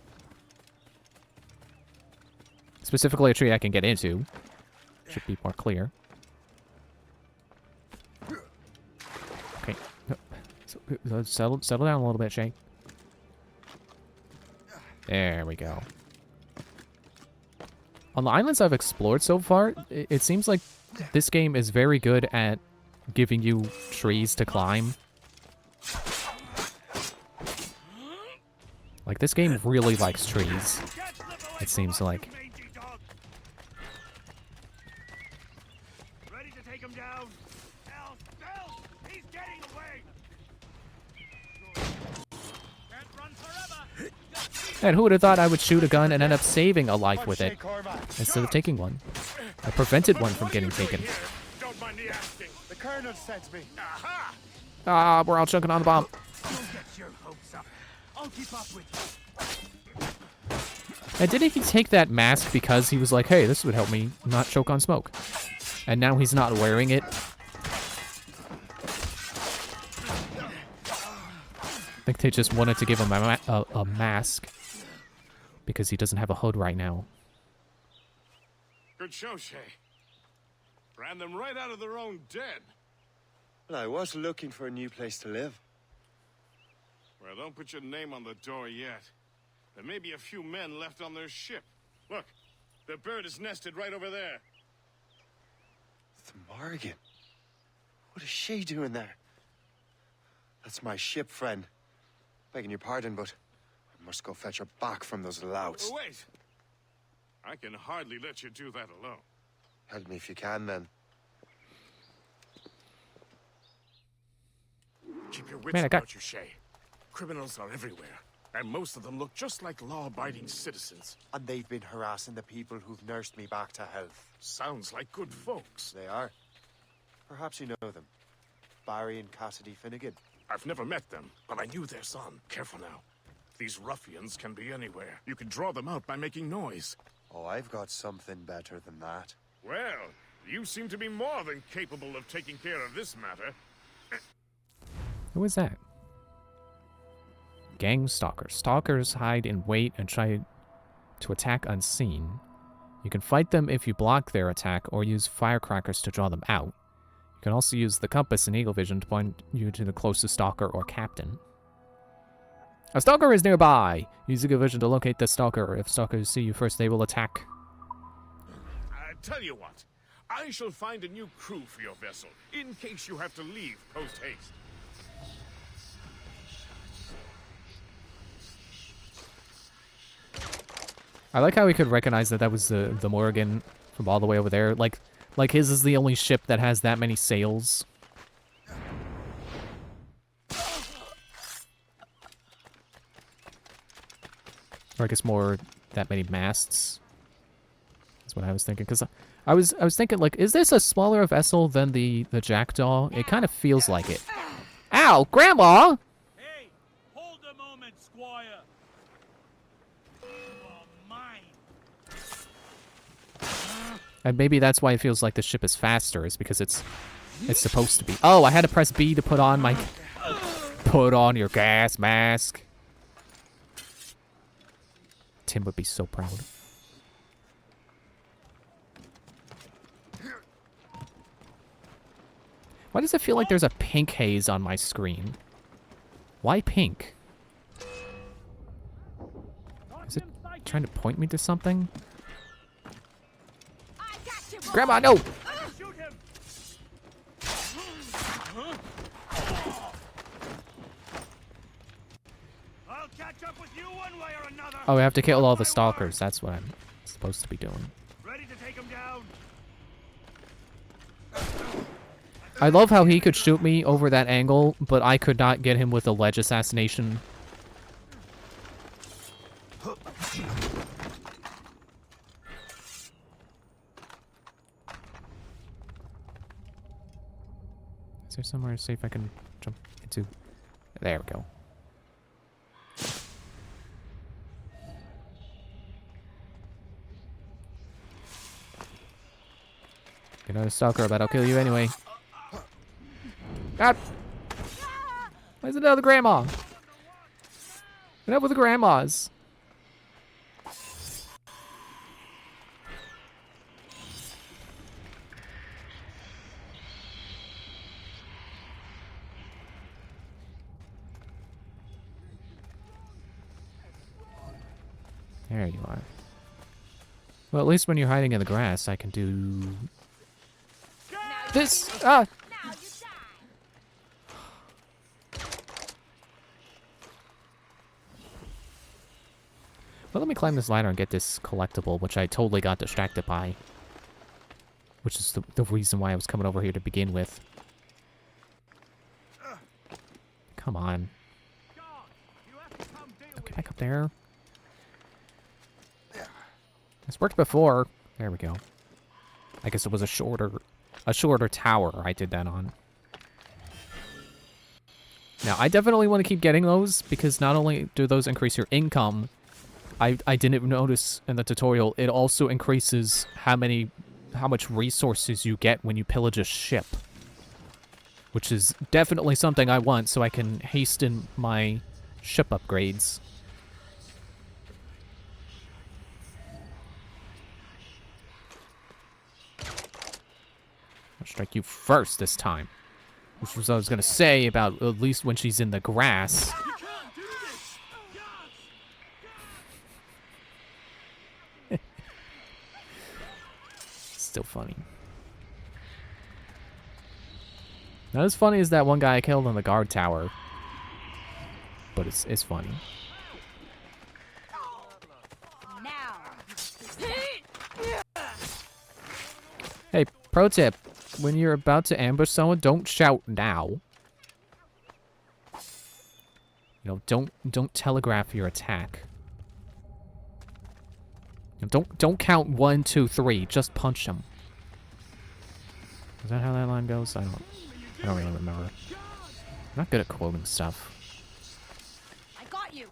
Specifically a tree I can get into. Should be more clear. Okay. So, settle down a little bit, Shay. There we go. On the islands I've explored so far, it seems like this game is very good at giving you trees to climb. Like, this game really likes trees, it seems like. Ready to take him down? Help! Help! He's getting away! Can't run forever! And who would have thought I would shoot a gun and end up saving a life with it, instead of taking one? I prevented one from getting taken. Don't mind me asking. The Colonel sent me. Aha! Ah, we're all choking on the bomb. Don't get your hopes up. I'll keep up with you. And didn't he take that mask because he was like, hey, this would help me not choke on smoke? And now he's not wearing it? I think they just wanted to give him a mask because he doesn't have a hood right now. Good show, Shay. Ran them right out of their own den. Well, I was looking for a new place to live. Well, don't put your name on the door yet. There may be a few men left on their ship. Look, the bird is nested right over there. The Morrigan. What is she doing there? That's my ship, friend. Begging your pardon, but I must go fetch her back from those louts. Wait! I can hardly let you do that alone. Help me if you can, then. Keep your wits Man, I got- about you, Shay. Criminals are everywhere, and most of them look just like law-abiding citizens. And they've been harassing the people who've nursed me back to health. Sounds like good folks. They are. Perhaps you know them. Barry and Cassidy Finnegan. I've never met them, but I knew their son. Careful now. These ruffians can be anywhere. You can draw them out by making noise. Oh, I've got something better than that. Well, you seem to be more than capable of taking care of this matter. Who is that? Gang stalkers. Stalkers hide in wait and try to attack unseen. You can fight them if you block their attack or use firecrackers to draw them out. You can also use the compass and eagle vision to point you to the closest stalker or captain. A stalker is nearby! Use eagle vision to locate the stalker. If stalkers see you first, they will attack. Tell you what, I shall find a new crew for your vessel, in case you have to leave post-haste. I like how we could recognize that that was the Morrigan from all the way over there. Like his is the only ship that has that many sails. Or I guess more that many masts. That's what I was thinking. Because I was thinking, like, is this a smaller vessel than the Jackdaw? It kind of feels like it. Ow, Grandma! Hey, hold a moment, Squire. You are mine. And maybe that's why it feels like the ship is faster, is because it's supposed to be. Oh, I had to press B to put on my... Put on your gas mask. Tim would be so proud. Why does it feel like there's a pink haze on my screen? Why pink? Is it trying to point me to something? Grandma, no! Shoot him! I'll catch up with you one way or another. Oh, we have to kill all the stalkers. That's what I'm supposed to be doing. Ready to take him down? I love how he could shoot me over that angle, but I could not get him with a ledge assassination. Is there somewhere safe I can jump into? There we go. You're not a stalker, but I'll kill you anyway. God! Where's another grandma? What up with the grandmas? There you are. Well, at least when you're hiding in the grass, I can do this. Ah! Well, let me climb this ladder and get this collectible, which I totally got distracted by. Which is the reason why I was coming over here to begin with. Come on. Okay, back up there. This worked before. There we go. I guess it was a shorter tower I did that on. Now, I definitely want to keep getting those, because not only do those increase your income, I didn't notice in the tutorial, it also increases how much resources you get when you pillage a ship. Which is definitely something I want, so I can hasten my ship upgrades. I'll strike you first this time. Which was what I was gonna say about at least when she's in the grass. Still funny. Not as funny as that one guy I killed on the guard tower. But it's funny. Hey, pro tip. When you're about to ambush someone, don't shout now. You know, don't telegraph your attack. Don't count 1, 2, 3. Just punch them. Is that how that line goes? I don't really remember. I'm not good at quoting stuff. I got you.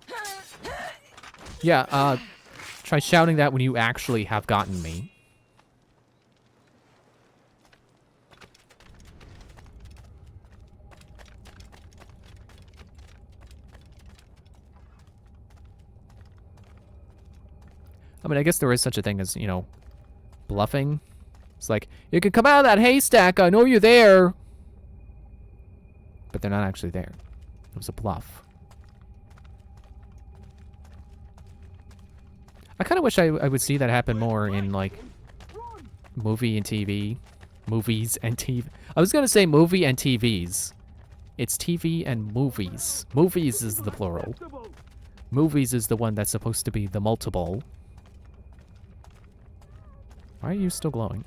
Yeah, try shouting that when you actually have gotten me. I mean, I guess there is such a thing as, you know, bluffing. It's like, you can come out of that haystack, I know you're there. But they're not actually there. It was a bluff. I kind of wish I would see that happen more in, like, movie and TV. Movies and TV. I was going to say movie and TVs. It's TV and movies. Movies is the plural. Movies is the one that's supposed to be the multiple. Why are you still glowing?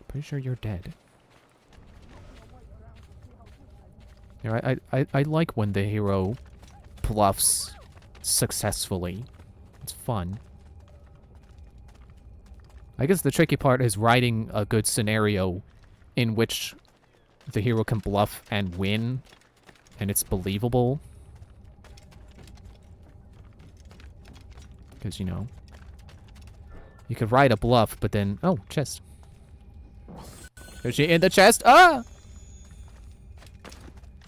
Pretty sure you're dead. Yeah, I like when the hero bluffs successfully. It's fun. I guess the tricky part is writing a good scenario in which the hero can bluff and win, and it's believable. Because, you know, you could write a bluff, but then... Oh, chest. Is she in the chest? Ah!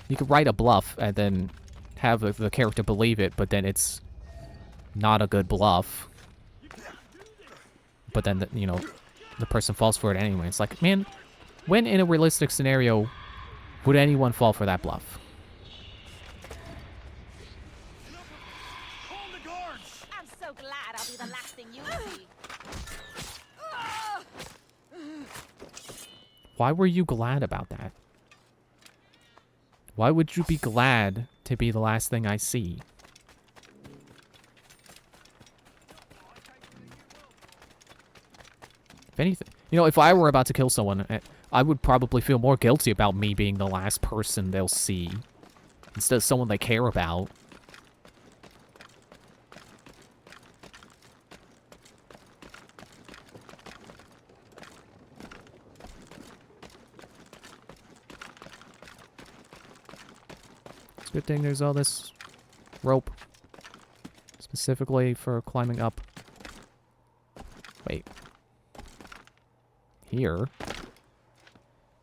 You could write a bluff and then have the character believe it, but then it's not a good bluff. But then, you know, the person falls for it anyway. It's like, man, when in a realistic scenario would anyone fall for that bluff? I'm so glad I'll be the last thing you see. Why were you glad about that? Why would you be glad to be the last thing I see? If anything, you know, if I were about to kill someone, I would probably feel more guilty about me being the last person they'll see instead of someone they care about. It's a good thing there's all this rope specifically for climbing up. Wait. Here.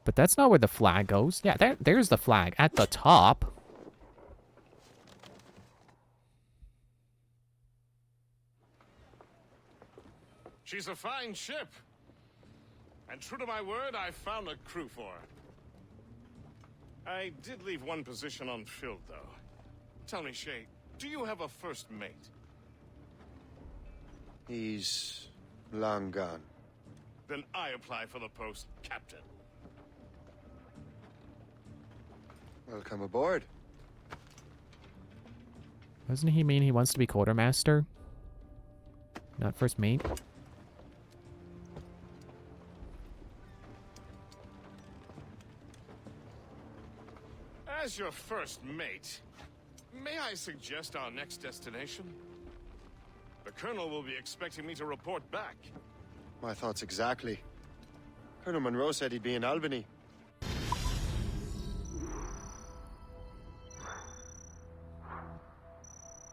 But that's not where the flag goes. Yeah, there's the flag at the top. She's a fine ship. And true to my word, I found a crew for her. I did leave one position unfilled, though. Tell me, Shay, do you have a first mate? He's long gone. Then I apply for the post, Captain. Welcome aboard. Doesn't he mean he wants to be quartermaster? Not first mate? As your first mate, may I suggest our next destination? The Colonel will be expecting me to report back. My thoughts exactly. Colonel Monroe said he'd be in Albany.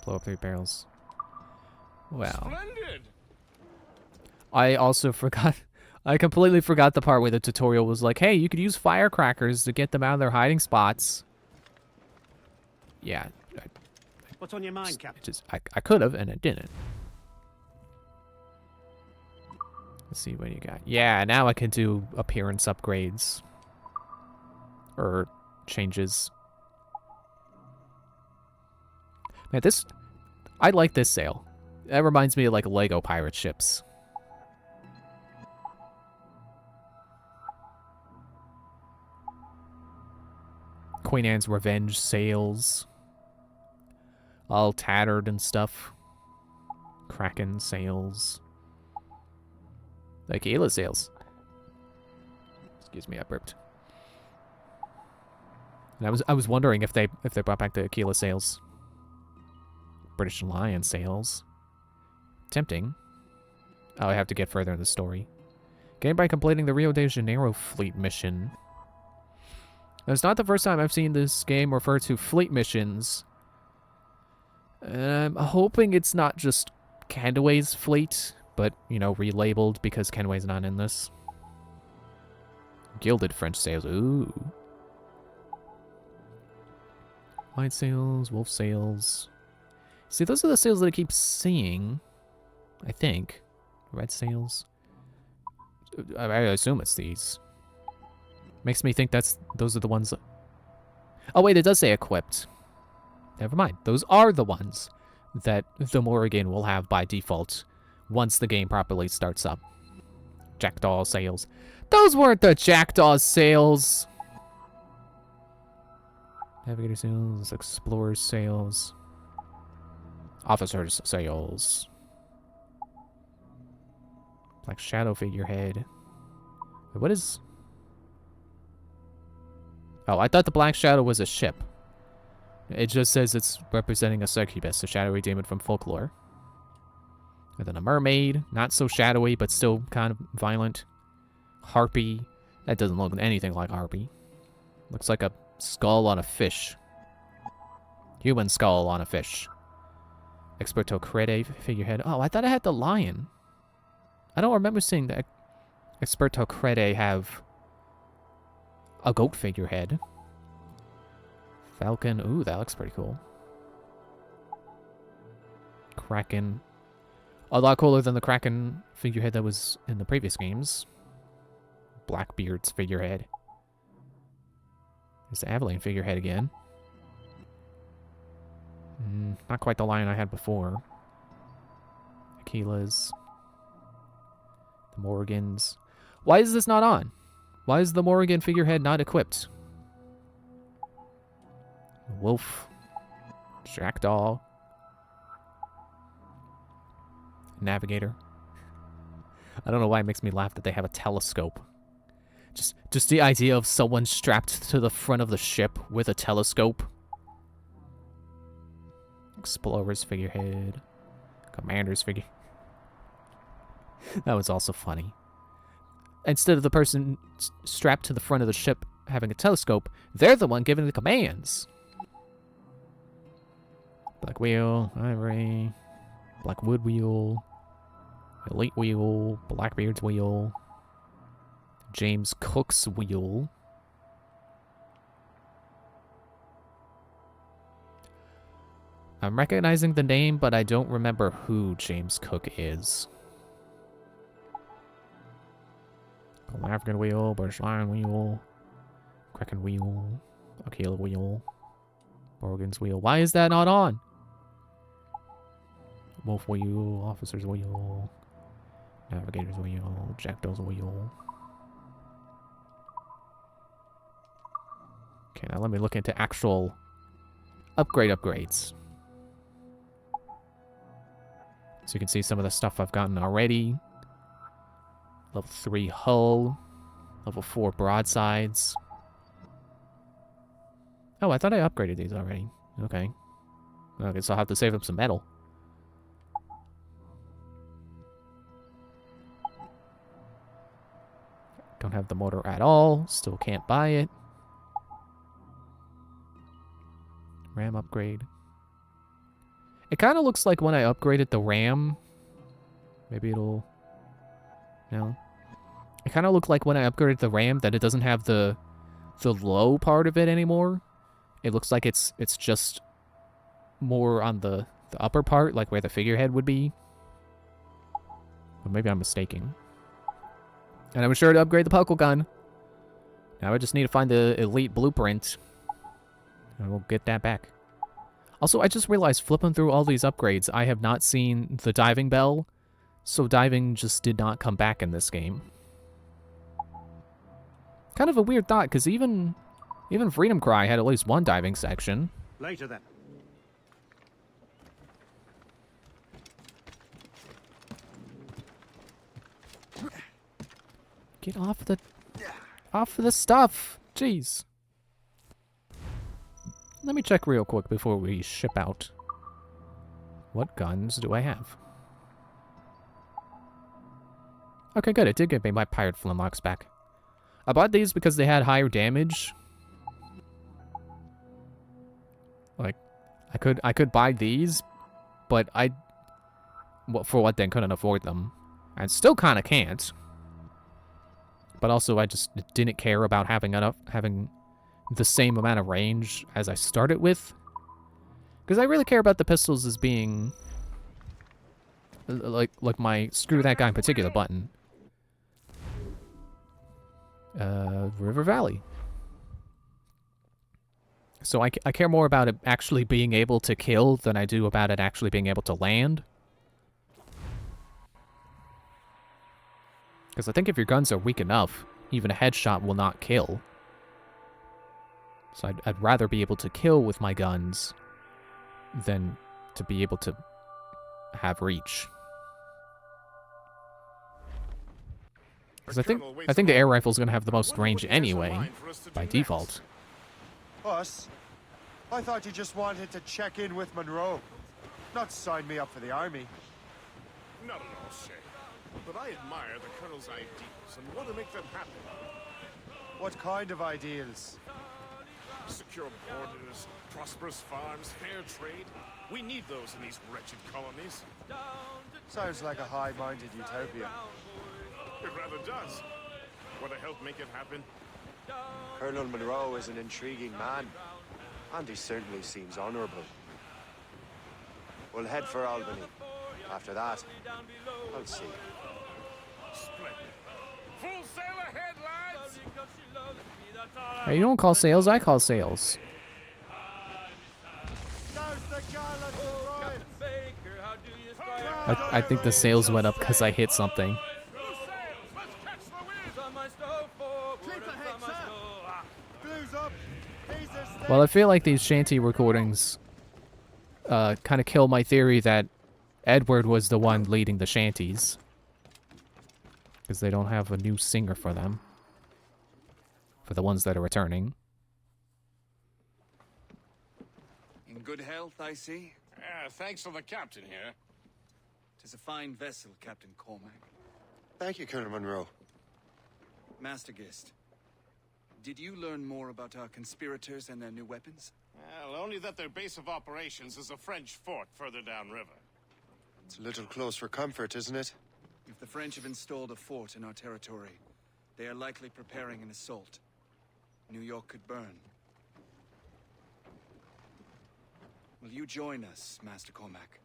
Blow up 3 barrels. Wow. Splendid! I also forgot. I completely forgot the part where the tutorial was like, hey, you could use firecrackers to get them out of their hiding spots. Yeah. What's on your mind, Captain? I could have, and I didn't. Let's see what you got. Yeah, now I can do appearance upgrades. Or changes. Man, I like this sail. That reminds me of like Lego pirate ships. Queen Anne's Revenge sails. All tattered and stuff. Kraken sails. The Aquila sails. Excuse me, I burped. And I was wondering if they brought back the Aquila sails. British Lion sails. Tempting. Oh, I have to get further in the story. Gained by completing the Rio de Janeiro fleet mission. It's not the first time I've seen this game refer to fleet missions. I'm hoping it's not just Kenway's fleet, but, you know, relabeled because Kenway's not in this. Gilded French sails. Ooh. White sails, wolf sails. See, those are the sails that I keep seeing. I think. Red sails. I assume it's these. Makes me think those are the ones that... Oh wait, it does say equipped. Never mind. Those are the ones that the Morrigan will have by default once the game properly starts up. Jackdaw sails. Those weren't the Jackdaw sails! Navigator sails, Explorer sails. Officer's sails. Black Shadow figurehead. Wait, what is... Oh, I thought the Black Shadow was a ship. It just says it's representing a succubus, a shadowy demon from folklore. And then a mermaid, not so shadowy, but still kind of violent. Harpy. That doesn't look anything like Harpy. Looks like a skull on a fish. Human skull on a fish. Experto Crede figurehead. Oh, I thought I had the lion. I don't remember seeing the Experto Crede have a goat figurehead. Falcon. Ooh, that looks pretty cool. Kraken. A lot cooler than the Kraken figurehead that was in the previous games. Blackbeard's figurehead. There's the Aveline figurehead again. Not quite the lion I had before. Aquila's. The Morrigans. Why is this not on? Why is the Morrigan figurehead not equipped? Wolf. Jackdaw. Navigator. I don't know why it makes me laugh that they have a telescope. Just the idea of someone strapped to the front of the ship with a telescope. Explorer's figurehead. Commander's figure. That was also funny. Instead of the person strapped to the front of the ship having a telescope, they're the one giving the commands. Black Wheel, Ivory, Blackwood Wheel, Elite Wheel, Blackbeard's Wheel, James Cook's Wheel. I'm recognizing the name, but I don't remember who James Cook is. Golden African wheel, British Lion wheel, Kraken wheel, Aquila wheel, Morgan's wheel. Why is that not on? Wolf wheel, Officer's wheel, Navigator's wheel, Jackdaw's wheel. Okay, now let me look into actual upgrades. So you can see some of the stuff I've gotten already. Level 3 hull. Level 4 broadsides. Oh, I thought I upgraded these already. Okay. Okay, so I'll have to save up some metal. Don't have the motor at all. Still can't buy it. RAM upgrade. It kind of looks like when I upgraded the RAM. Maybe it'll... No. It kind of looked like when I upgraded the RAM that it doesn't have the low part of it anymore. It looks like it's just more on the upper part, like where the figurehead would be. But maybe I'm mistaken. And I'm sure to upgrade the Puckle gun. Now I just need to find the elite blueprint. And we'll get that back. Also, I just realized flipping through all these upgrades, I have not seen the diving bell. So diving just did not come back in this game. Kind of a weird thought, because even Freedom Cry had at least one diving section. Later then. Get off the stuff. Jeez. Let me check real quick before we ship out. What guns do I have? Okay, good. It did get me my pirate flintlocks back. I bought these because they had higher damage. Like, I could buy these, but for what then, couldn't afford them. I still kind of can't. But also, I just didn't care about having the same amount of range as I started with. Because I really care about the pistols as being like my screw that guy in particular button. River Valley. So I care more about it actually being able to kill than I do about it actually being able to land. Because I think if your guns are weak enough, even a headshot will not kill. So I'd rather be able to kill with my guns than to be able to have reach. Because I think the air rifle is going to have the most range anyway, by default. Us? I thought you just wanted to check in with Monroe, not sign me up for the army. Not at all, Shay. But I admire the Colonel's ideals and want to make them happen. What kind of ideals? Secure borders, prosperous farms, fair trade. We need those in these wretched colonies. Sounds like a high-minded utopia. It rather does. Want to help make it happen? Colonel Monroe is an intriguing man, and he certainly seems honorable. We'll head for Albany. After that, I'll see. Splendid. Full sail ahead, lads! Hey, you don't call sales, I call sales. I think the sales went up because I hit something. Well, I feel like these shanty recordings kind of kill my theory that Edward was the one leading the shanties. Because they don't have a new singer for them. For the ones that are returning. In good health, I see. Thanks to the captain here. 'Tis a fine vessel, Captain Cormac. Thank you, Colonel Monroe. Master Gist, did you learn more about our conspirators and their new weapons? Well, only that their base of operations is a French fort further downriver. It's a little close for comfort, isn't it? If the French have installed a fort in our territory, they are likely preparing an assault. New York could burn. Will you join us, Master Cormac?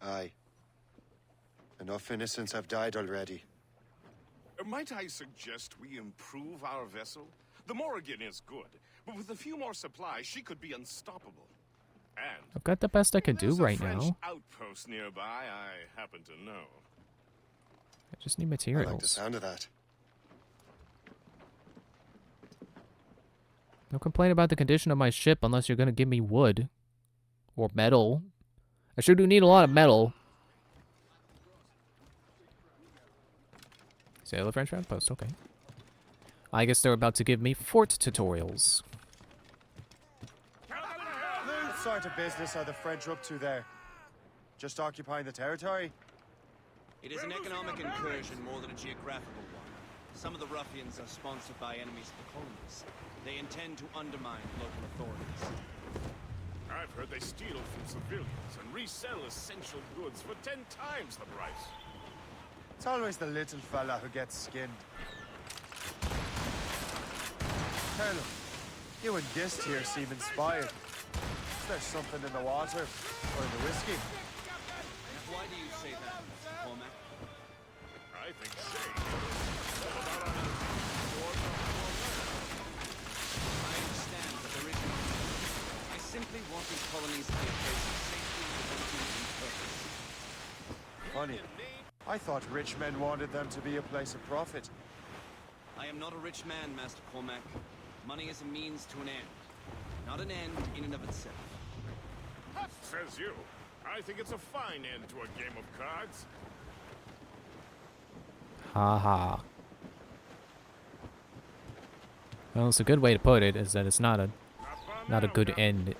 Aye. Enough innocents have died already. Might I suggest we improve our vessel? The Morrigan is good, but with a few more supplies, she could be unstoppable. And I've got the best I can do there's a right French now. outpost nearby, I happen to know. I just need I materials. like the sound of that. No complaint about the condition of my ship unless you're gonna give me wood. Or metal. I sure do need a lot of metal. Sail the French outpost, okay. I guess they're about to give me fort tutorials. What sort of business are the French up to there? Just occupying the territory? It is an economic incursion more than a geographical one. Some of the ruffians are sponsored by enemies of the colonies. They intend to undermine local authorities. I've heard they steal from civilians and resell essential goods for 10 times the price. It's always the little fella who gets skinned. Colonel, you and Gist here seem inspired. Is there something in the water? Or in the whiskey? Why do you say that, Mr. Cormac? I think I understand that there is no I simply want these colonies to be a place of safety, liberty, and purpose. Funny. I thought rich men wanted them to be a place of profit. I am not a rich man, Master Cormac. Money is a means to an end, not an end in and of itself. Says you. I think it's a fine end to a game of cards. Ha ha. Well, it's a good way to put it is that it's not a good end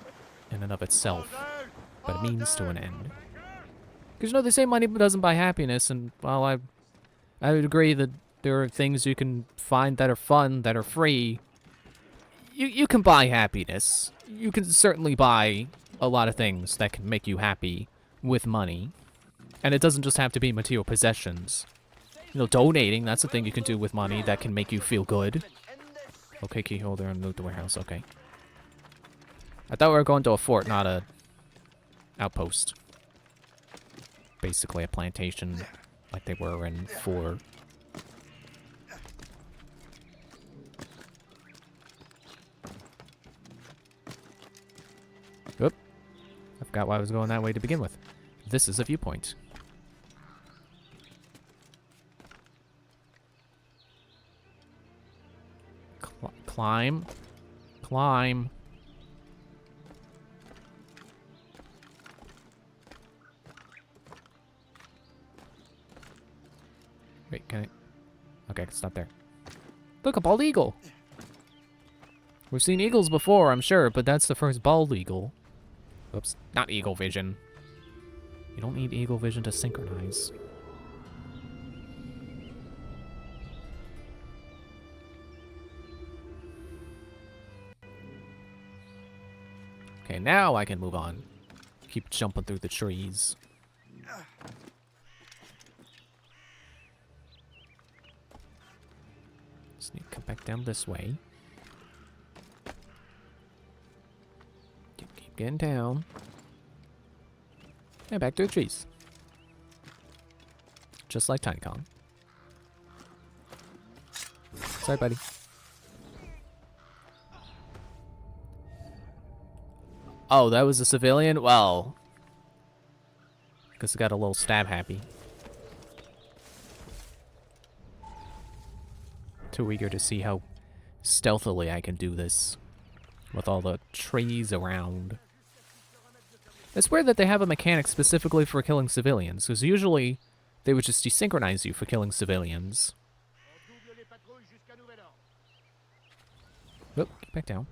in and of itself, but a means to an end. Because you know they say money doesn't buy happiness, and while I would agree that there are things you can find that are fun, that are free. You can buy happiness. You can certainly buy a lot of things that can make you happy with money. And it doesn't just have to be material possessions. You know, donating, that's a thing you can do with money that can make you feel good. Okay, key holder and loot the warehouse, okay. I thought we were going to a fort, not a outpost. Basically a plantation like they were in 4. Oop. I forgot why I was going that way to begin with. This is a viewpoint. Climb. Climb. Wait, can I? Okay, stop there. Look, a bald eagle! We've seen eagles before, I'm sure, but that's the first bald eagle. Oops, not eagle vision. You don't need eagle vision to synchronize. Okay, now I can move on. Keep jumping through the trees. Just need to come back down this way. Keep getting down. And back to the trees. Just like Tiny Kong. Sorry, buddy. Oh, that was a civilian? Well, I guess I got a little stab happy. Too eager to see how stealthily I can do this with all the trees around. It's weird that they have a mechanic specifically for killing civilians, because usually they would just desynchronize you for killing civilians. Oop, get back down.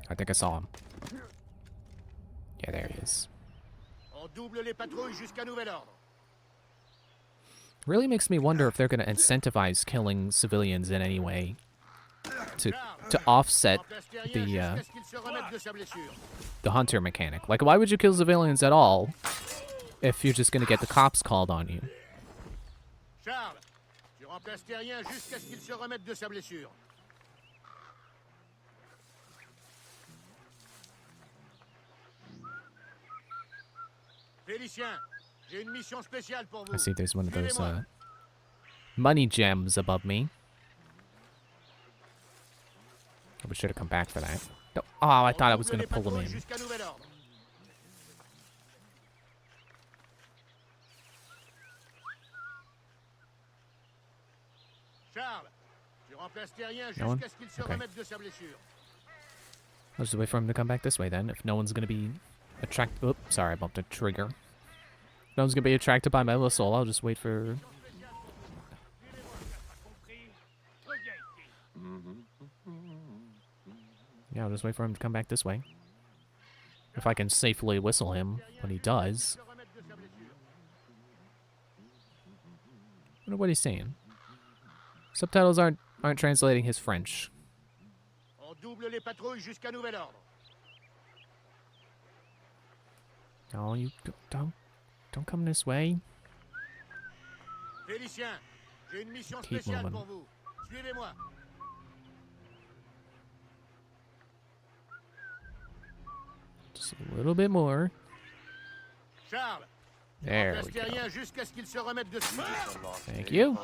I think I saw him. Yeah, there he is. Really makes me wonder if they're going to incentivize killing civilians in any way to offset the hunter mechanic. Like, why would you kill civilians at all if you're just going to get the cops called on you? Charles, tu remplaces Terrien jusqu'à ce qu'il se remette de sa blessure. Félicien, j'ai une mission spéciale pour vous. I see there's one of those money gems above me. We should have come back for that. Oh, I thought I was going to pull them in. Charles, tu remplaces Terrien No one? jusqu'à ce qu'il se Okay. remette de sa blessure. I'll just wait for him to come back this way then. If no one's going to be attracted... Oops, sorry, I bumped a trigger. If no one's going to be attracted by my whistle, I'll just wait for... Yeah, I'll just wait for him to come back this way. If I can safely whistle him when he does. I wonder what he's saying. Subtitles aren't translating his French. On double les patrouilles jusqu'à nouvel ordre. No, you don't come this way. Félicien, j'ai une mission Keep spéciale moving. pour vous. Suivez-moi. Just a little bit more. Charles, There remplace we go. Terrien jusqu'à ce qu'il se remette de sa Thank you.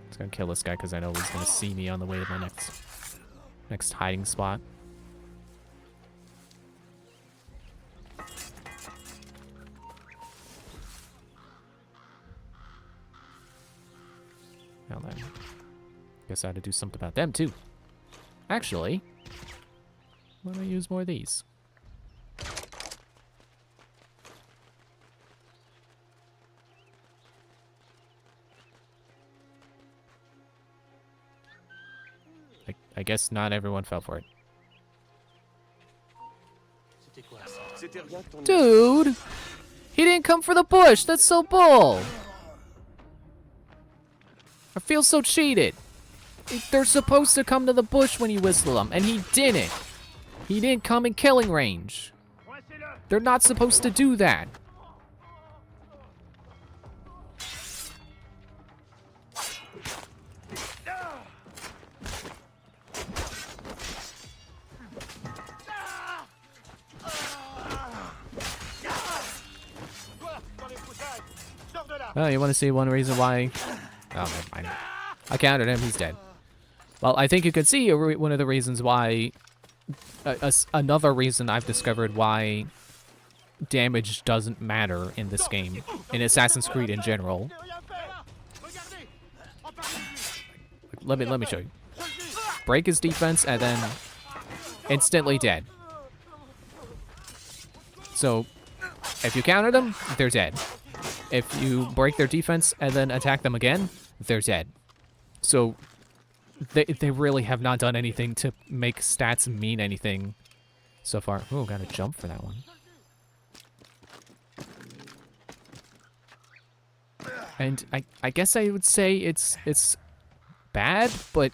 Just gonna kill this guy because I know he's gonna see me on the way to my next hiding spot. Now then, guess I had to do something about them too. Actually, why don't I use more of these? I guess not everyone fell for it. Dude! He didn't come for the bush! That's so bull! I feel so cheated. They're supposed to come to the bush when you whistle them, and he didn't. He didn't come in killing range. They're not supposed to do that. Oh, you want to see one reason why? Oh, never mind. I countered him. He's dead. Well, I think you could see one of the reasons why... another reason I've discovered why damage doesn't matter in this game. In Assassin's Creed in general. Let me show you. Break his defense and then instantly dead. So, if you counter them, they're dead. If you break their defense and then attack them again, they're dead. So, they really have not done anything to make stats mean anything so far. Oh, gotta jump for that one. And I guess I would say it's bad, but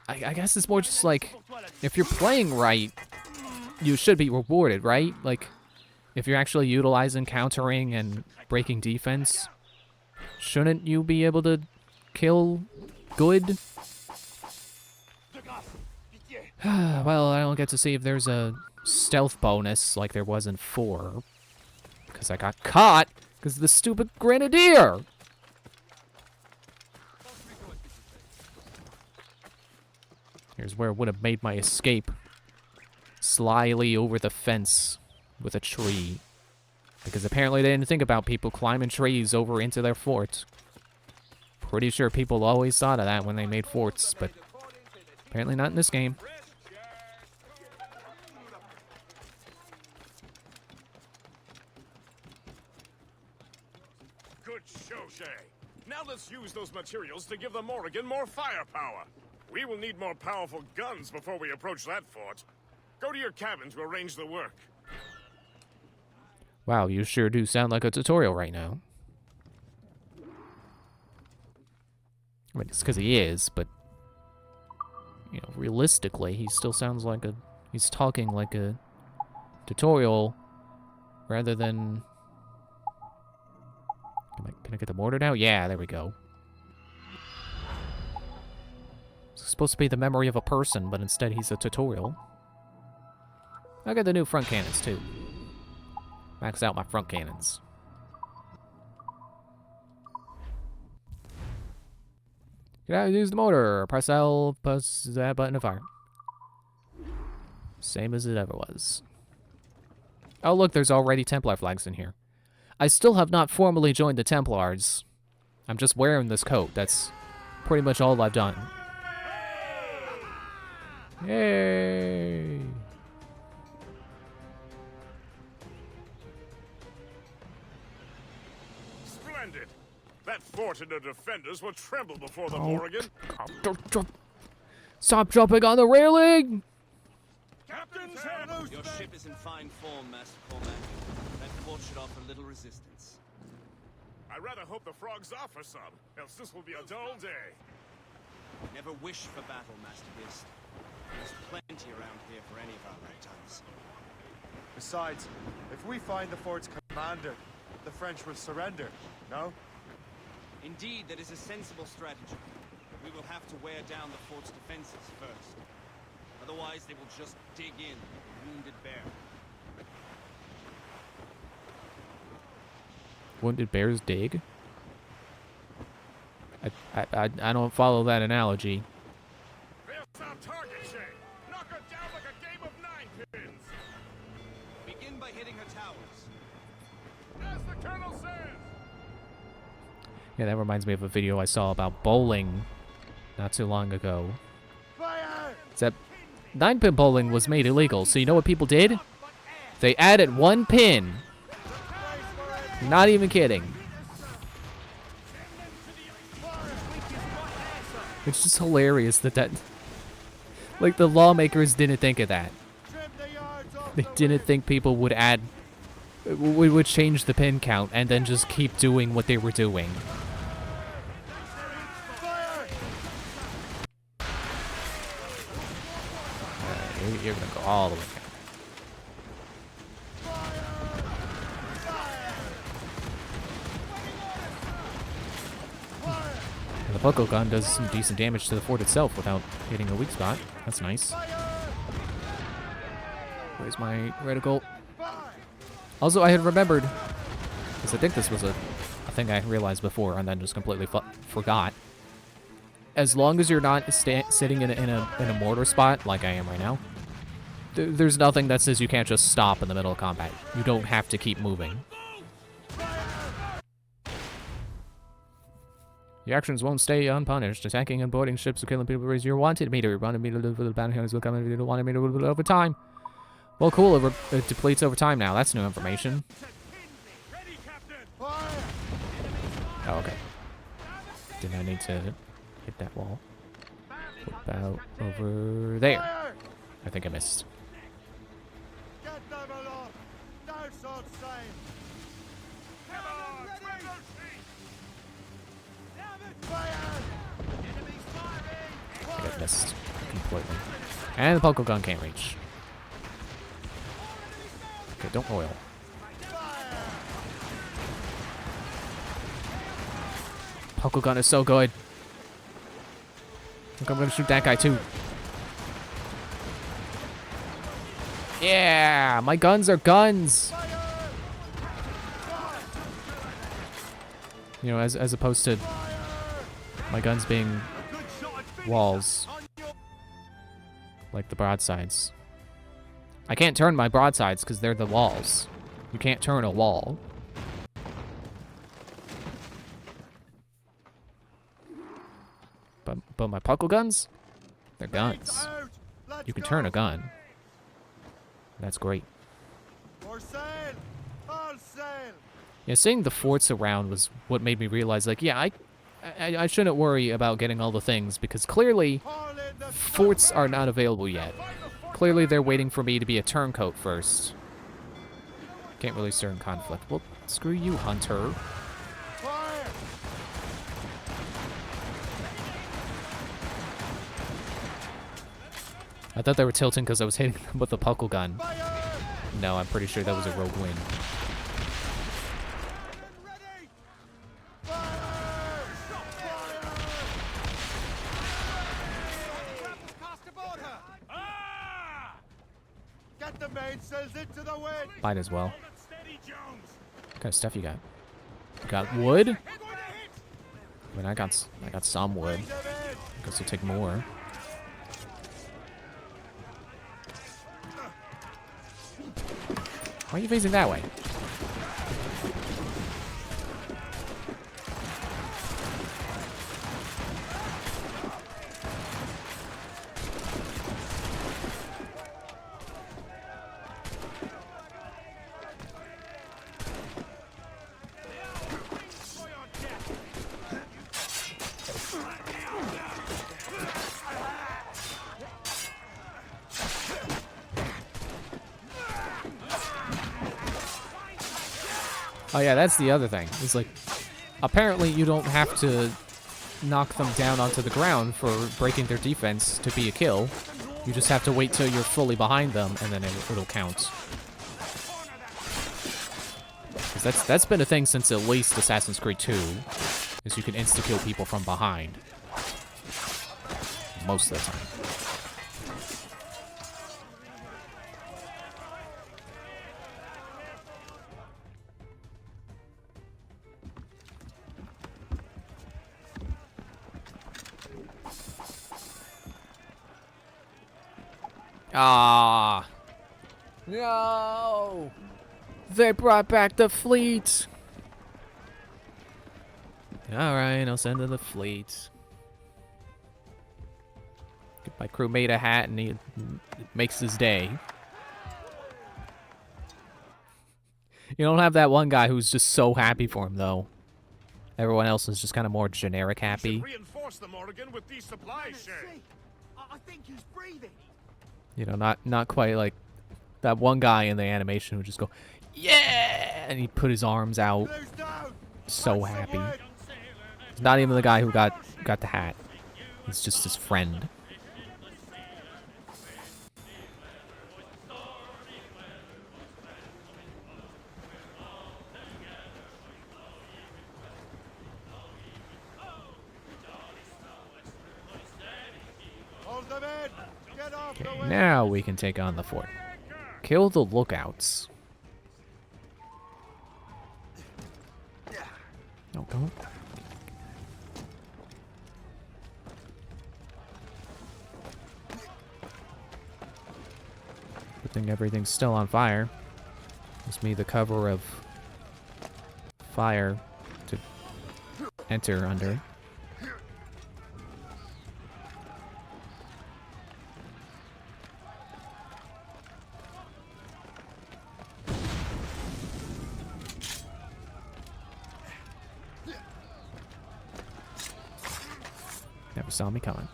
I guess it's more just like, if you're playing right, you should be rewarded, right? Like, if you're actually utilizing countering and breaking defense, shouldn't you be able to kill good? Well, I don't get to see if there's a stealth bonus like there was in 4. Because I got caught because of the stupid grenadier. Here's where I would have made my escape. Slyly over the fence with a tree. Because apparently they didn't think about people climbing trees over into their fort. Pretty sure people always thought of that when they made forts, but apparently not in this game. Good show, Shay. Now let's use those materials to give the Morrigan more firepower. We will need more powerful guns before we approach that fort. Go to your cabin to arrange the work. Wow, you sure do sound like a tutorial right now. I mean, it's because he is, but, you know, realistically, he still sounds like a... He's talking like a tutorial rather than... Can I get the mortar now? Yeah, there we go. It's supposed to be the memory of a person, but instead he's a tutorial. I got the new front cannons, too. Max out my front cannons. You gotta use the motor. Press L, press that button to fire. Same as it ever was. Oh, look, there's already Templar flags in here. I still have not formally joined the Templars. I'm just wearing this coat. That's pretty much all I've done. Yay! Splendid! That fort and the defenders will tremble before the Morrigan. Stop jumping on the railing! Your ship is in fine form, Master Cormac. That fort should offer little resistance. I rather hope the frogs offer some, else this will be a dull day. Never wish for battle, Master Beast. There's plenty around here for any of our lifetimes. Besides, if we find the fort's commander, the French will surrender, no? Indeed, that is a sensible strategy. We will have to wear down the fort's defenses first. Otherwise, they will just dig in like a wounded bear. Wounded bears dig? I don't follow that analogy. There's our target, Shay. Knock her down like a game of 9-pins. Begin by hitting her towers. As the Colonel says. Yeah, that reminds me of a video I saw about bowling not too long ago. Except 9-pin bowling was made illegal, so you know what people did? They added 1 pin. Not even kidding. It's just hilarious that like, the lawmakers didn't think of that. They didn't think people would would change the pin count and then just keep doing what they were doing. You're gonna go all the way down. And the buckle gun does some decent damage to the fort itself without hitting a weak spot. That's nice. Where's my reticle? Also, I had remembered, because I think this was a thing I realized before and then just completely forgot. As long as you're not sitting in a mortar spot like I am right now, there's nothing that says you can't just stop in the middle of combat. You don't have to keep moving. Your actions won't stay unpunished. Attacking and boarding ships or killing people is your wanted meter. You wanted me to live with the bounty hunters will come and you wanted me to live over time. Well, cool. It depletes over time now. That's new information. Oh, okay. Did I need to hit that wall? What about over there? I think I missed. I missed completely. And the poker gun can't reach. Okay, don't oil. Poker gun is so good. I think I'm gonna shoot that guy too. Yeah, my guns are guns. You know, as opposed to my guns being walls, like the broadsides. I can't turn my broadsides because they're the walls. You can't turn a wall. But my puckle guns? They're guns. You can turn a gun. That's great. Yeah, seeing the forts around was what made me realize, like, yeah, I shouldn't worry about getting all the things, because clearly forts are not available yet. Clearly they're waiting for me to be a turncoat first. Can't really stir in conflict. Well, screw you, Hunter. I thought they were tilting because I was hitting them with the puckle gun. No, I'm pretty sure that was a rogue win. Get the mainsails into the wind. Might as well. What kind of stuff you got? You got wood? I mean, I got some wood. I guess I'll take more. Why are you facing that way? Oh yeah, that's the other thing. It's like, apparently you don't have to knock them down onto the ground for breaking their defense to be a kill. You just have to wait till you're fully behind them, and then it'll count. 'Cause that's been a thing since at least Assassin's Creed 2, is you can insta-kill people from behind. Most of the time. Ah, no! They brought back the fleet! Alright, I'll send in the fleet. Get my crewmate a hat and he makes his day. You don't have that one guy who's just so happy for him, though. Everyone else is just kind of more generic happy. Reinforce the Morrigan with these supplies, Shay. I think he's breathing. You know, not quite like that one guy in the animation who just go, yeah, and he put his arms out, so happy. It's not even the guy who got the hat. It's just his friend. Okay, now we can take on the fort. Kill the lookouts. No, don't. Good thing everything's still on fire. Gives me the cover of fire to enter under. Never saw me coming.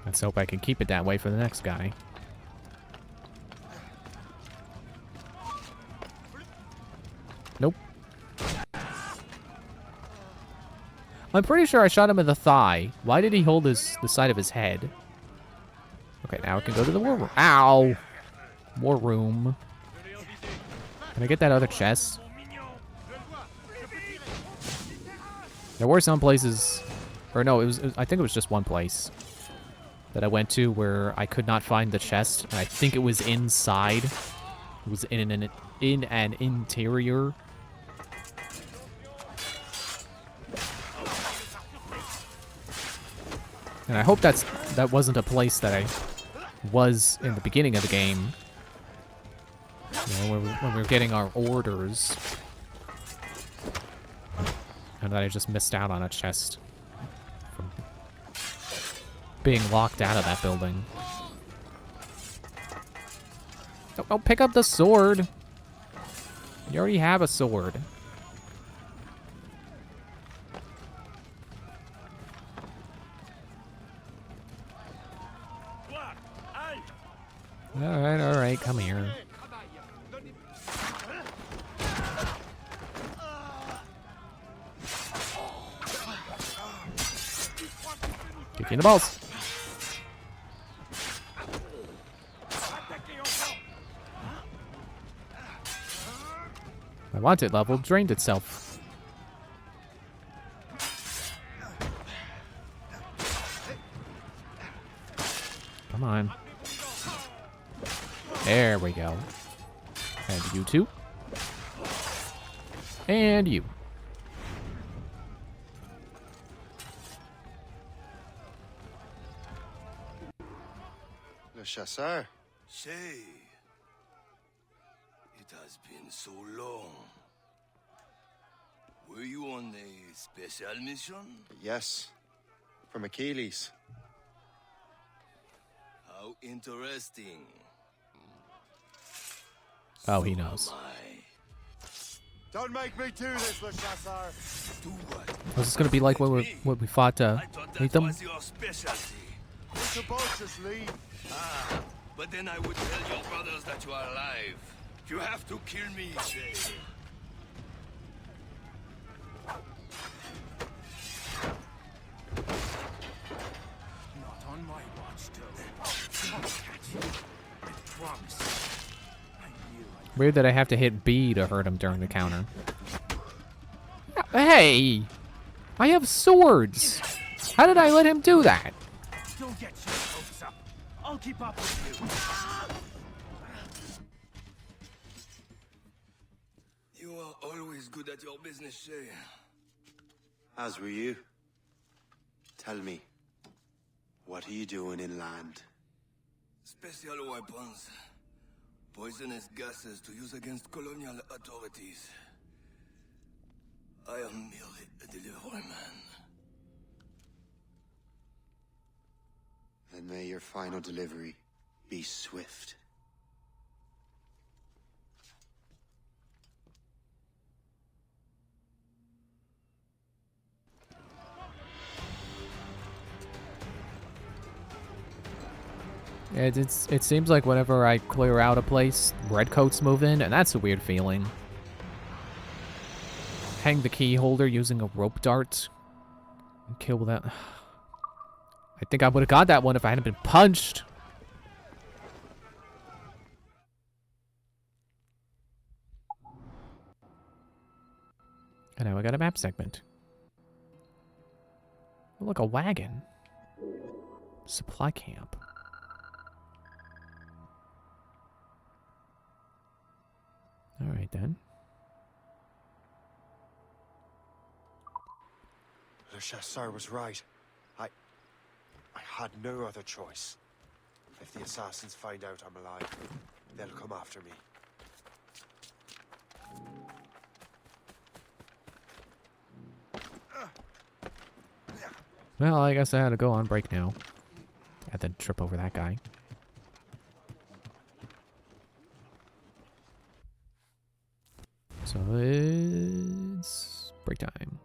Let's hope I can keep it that way for the next guy. Nope. I'm pretty sure I shot him in the thigh. Why did he hold the side of his head? Okay, now I can go to the war room. Ow! War room. Can I get that other chest? There were some places, or no, I think it was just one place that I went to where I could not find the chest, and I think it was inside. It was in an interior. And I hope that wasn't a place that I was in the beginning of the game. You know, when we were getting our orders. And that I just missed out on a chest from being locked out of that building. Oh, pick up the sword. You already have a sword. All right, come here. Kick you in the balls. My wanted level drained itself. Come on. There we go. And you too. And you. Le Chasseur. Shay. It has been so long. Were you on a special mission? Yes. From Achilles. How interesting. Oh, he knows. Don't make me do this, Le Chasseur. Do what? Was this gonna be like what we fought Nathan? Was your specialty. We should both just leave. Ah, but then I would tell your brothers that you are alive. You have to kill me, Shay. Not on my watch, Toad. I'll catch you. I promise. Weird that I have to hit B to hurt him during the counter. Hey! I have swords! How did I let him do that? Don't get your hopes up. I'll keep up with You are always good at your business, Shay. As were you. Tell me, what are you doing inland? Special weapons. Poisonous gases to use against colonial authorities. I am merely a delivery man. Then may your final delivery be swift. It seems like whenever I clear out a place, redcoats move in, and that's a weird feeling. Hang the key holder using a rope dart. And kill that. I think I would have got that one if I hadn't been punched. And now I got a map segment. Oh, look, a wagon. Supply camp. All right, then. Le Chasseur was right. I had no other choice. If the assassins find out I'm alive, they'll come after me. Well, I guess I had to go on break now. I had to trip over that guy. So it's break time.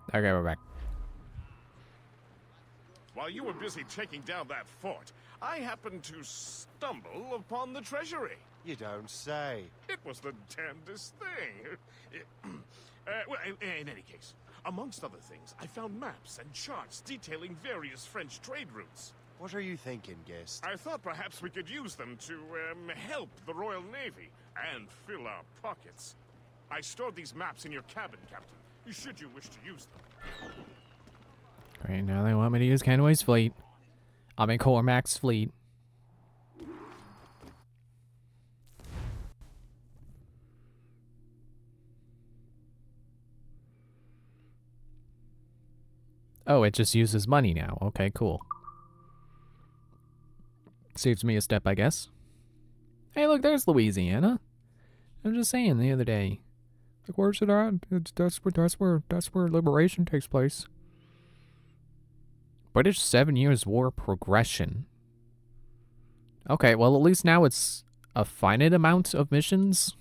Okay, we're back. While you were busy taking down that fort, I happened to stumble upon the treasury. You don't say. It was the damnedest thing. Well, in any case, amongst other things, I found maps and charts detailing various French trade routes. What are you thinking, Gist? I thought perhaps we could use them to help the Royal Navy and fill our pockets. I stored these maps in your cabin, Captain, should you wish to use them. Great, now they want me to use Kenway's fleet. I mean Cormac's fleet. Oh, it just uses money now. Okay, cool. Saves me a step, I guess. Hey, look, there's Louisiana. I was just saying the other day. Like, where's it at? That's where liberation takes place. British 7 Years' War progression. Okay, well, at least now it's a finite amount of missions.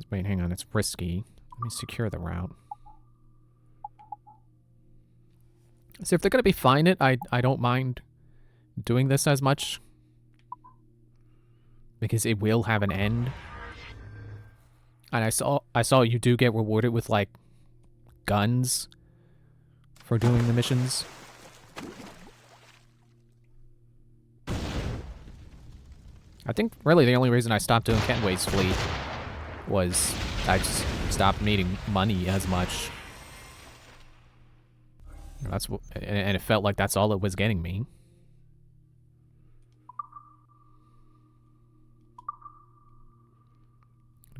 Wait, hang on, it's risky. Let me secure the route. So if they're gonna be finite, I don't mind doing this as much. Because it will have an end. And I saw you do get rewarded with, like, guns for doing the missions. I think really the only reason I stopped doing Kenway's fleet was I just stopped needing money as much. That's what, and it felt like that's all it was getting me.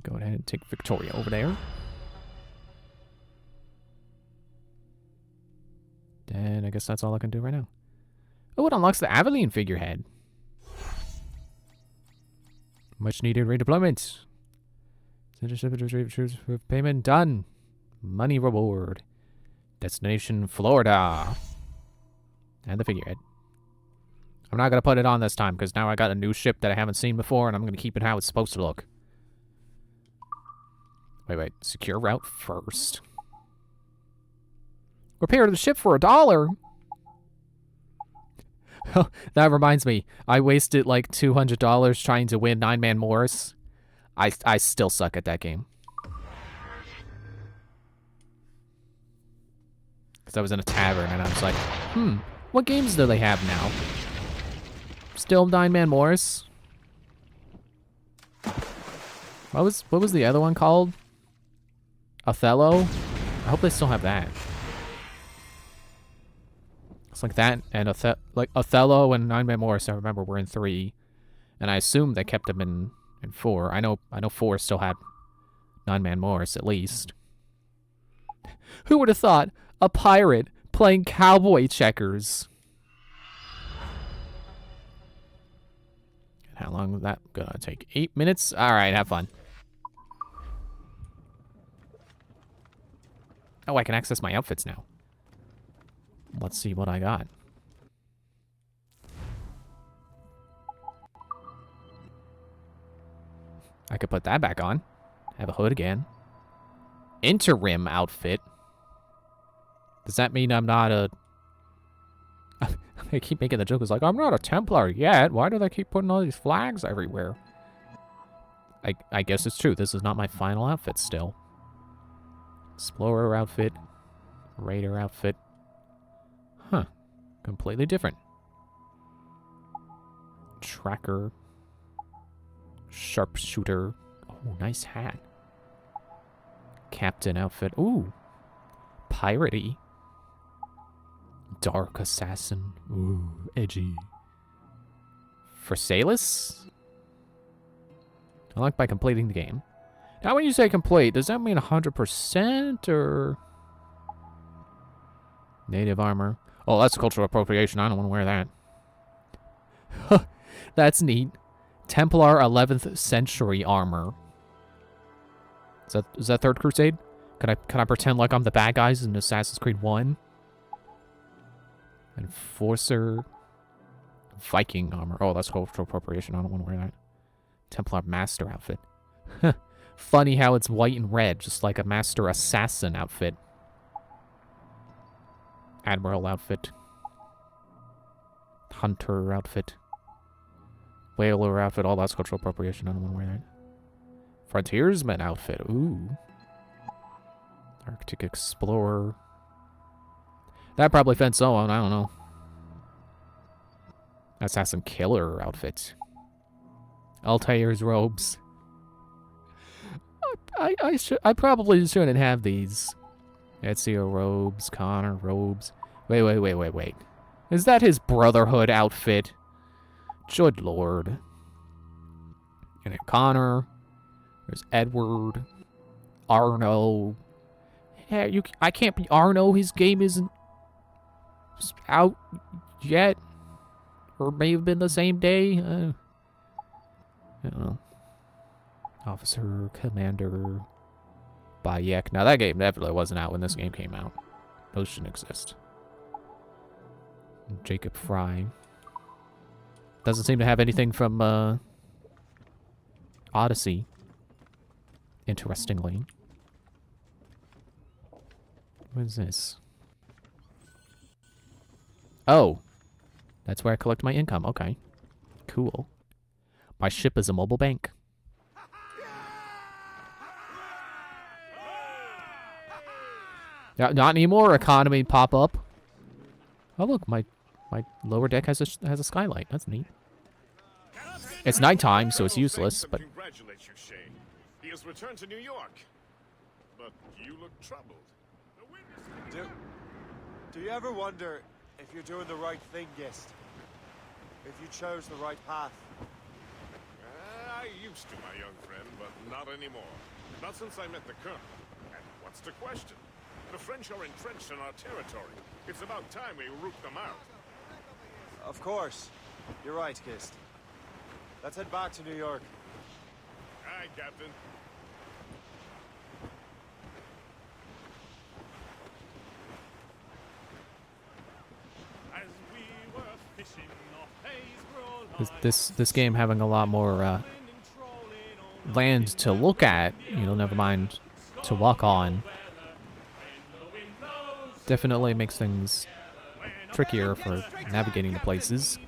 Go ahead and take Victoria over there. And I guess that's all I can do right now. Oh, it unlocks the Aveline figurehead. Much needed redeployment. Payment done. Money reward. Destination Florida. And the figurehead. I'm not going to put it on this time because now I got a new ship that I haven't seen before and I'm going to keep it how it's supposed to look. Wait. Secure route first. Repair the ship for $1. That reminds me. I wasted like $200 trying to win 9-Man Morris. I still suck at that game. Because I was in a tavern and I was like, what games do they have now? Still 9-Man Morris? What was the other one called? Othello? I hope they still have that. It's like that and Othello and 9-Man Morris, I remember, were in 3. And I assume they kept them in 4. I know 4 still had 9-Man Morris at least. Who would have thought a pirate playing cowboy checkers? How long is that gonna take? 8 minutes? Alright, have fun. Oh, I can access my outfits now. Let's see what I got. I could put that back on. Have a hood again. Interim outfit. Does that mean I'm not a... I keep making the joke. It's like, I'm not a Templar yet. Why do they keep putting all these flags everywhere? I guess it's true. This is not my final outfit still. Explorer outfit. Raider outfit. Huh. Completely different. Tracker. Sharpshooter. Oh, nice hat. Captain outfit. Ooh. Piratey. Dark assassin. Ooh, edgy. Pharsalis? Unlocked by completing the game. Now when you say complete, does that mean 100% or... Native armor. Oh, that's cultural appropriation. I don't want to wear that. That's neat. Templar 11th century armor. Is that Third Crusade? Can I pretend like I'm the bad guys in Assassin's Creed 1? Enforcer. Viking armor. Oh, that's cultural appropriation. I don't want to wear that. Templar master outfit. Funny how it's white and red, just like a Master Assassin outfit. Admiral outfit. Hunter outfit. Whaler outfit. All that's cultural appropriation. I don't want to wear that. Frontiersman outfit. Ooh. Arctic Explorer. That probably fits someone. I don't know. Assassin Killer outfit. Altair's robes. I probably shouldn't have these. Ezio robes, Connor robes. Wait. Is that his Brotherhood outfit? Good lord. And then Connor. There's Edward. Arno. Yeah, I can't be Arno. His game isn't out yet. Or may have been the same day. I don't know. Officer, Commander, Bayek. Now that game definitely wasn't out when this game came out. Those shouldn't exist. Jacob Fry. Doesn't seem to have anything from Odyssey. Interestingly. What is this? Oh. That's where I collect my income. Okay. Cool. My ship is a mobile bank. Not anymore. Economy pop up. Oh look, my lower deck has a skylight. That's neat. It's nighttime, so it's useless. But congratulate you, Shay. He has returned to New York. But you look troubled. Do you ever wonder if you're doing the right thing, Gist? If you chose the right path? I used to, my young friend, but not anymore. Not since I met the Colonel. And what's the question? The French are entrenched in our territory. It's about time we root them out. Of course. You're right, Gist. Let's head back to New York. Aye, Captain. As we were fishing off Haysboro, this game having a lot more land to look at, you know, never mind to walk on. Definitely makes things trickier for navigating the places.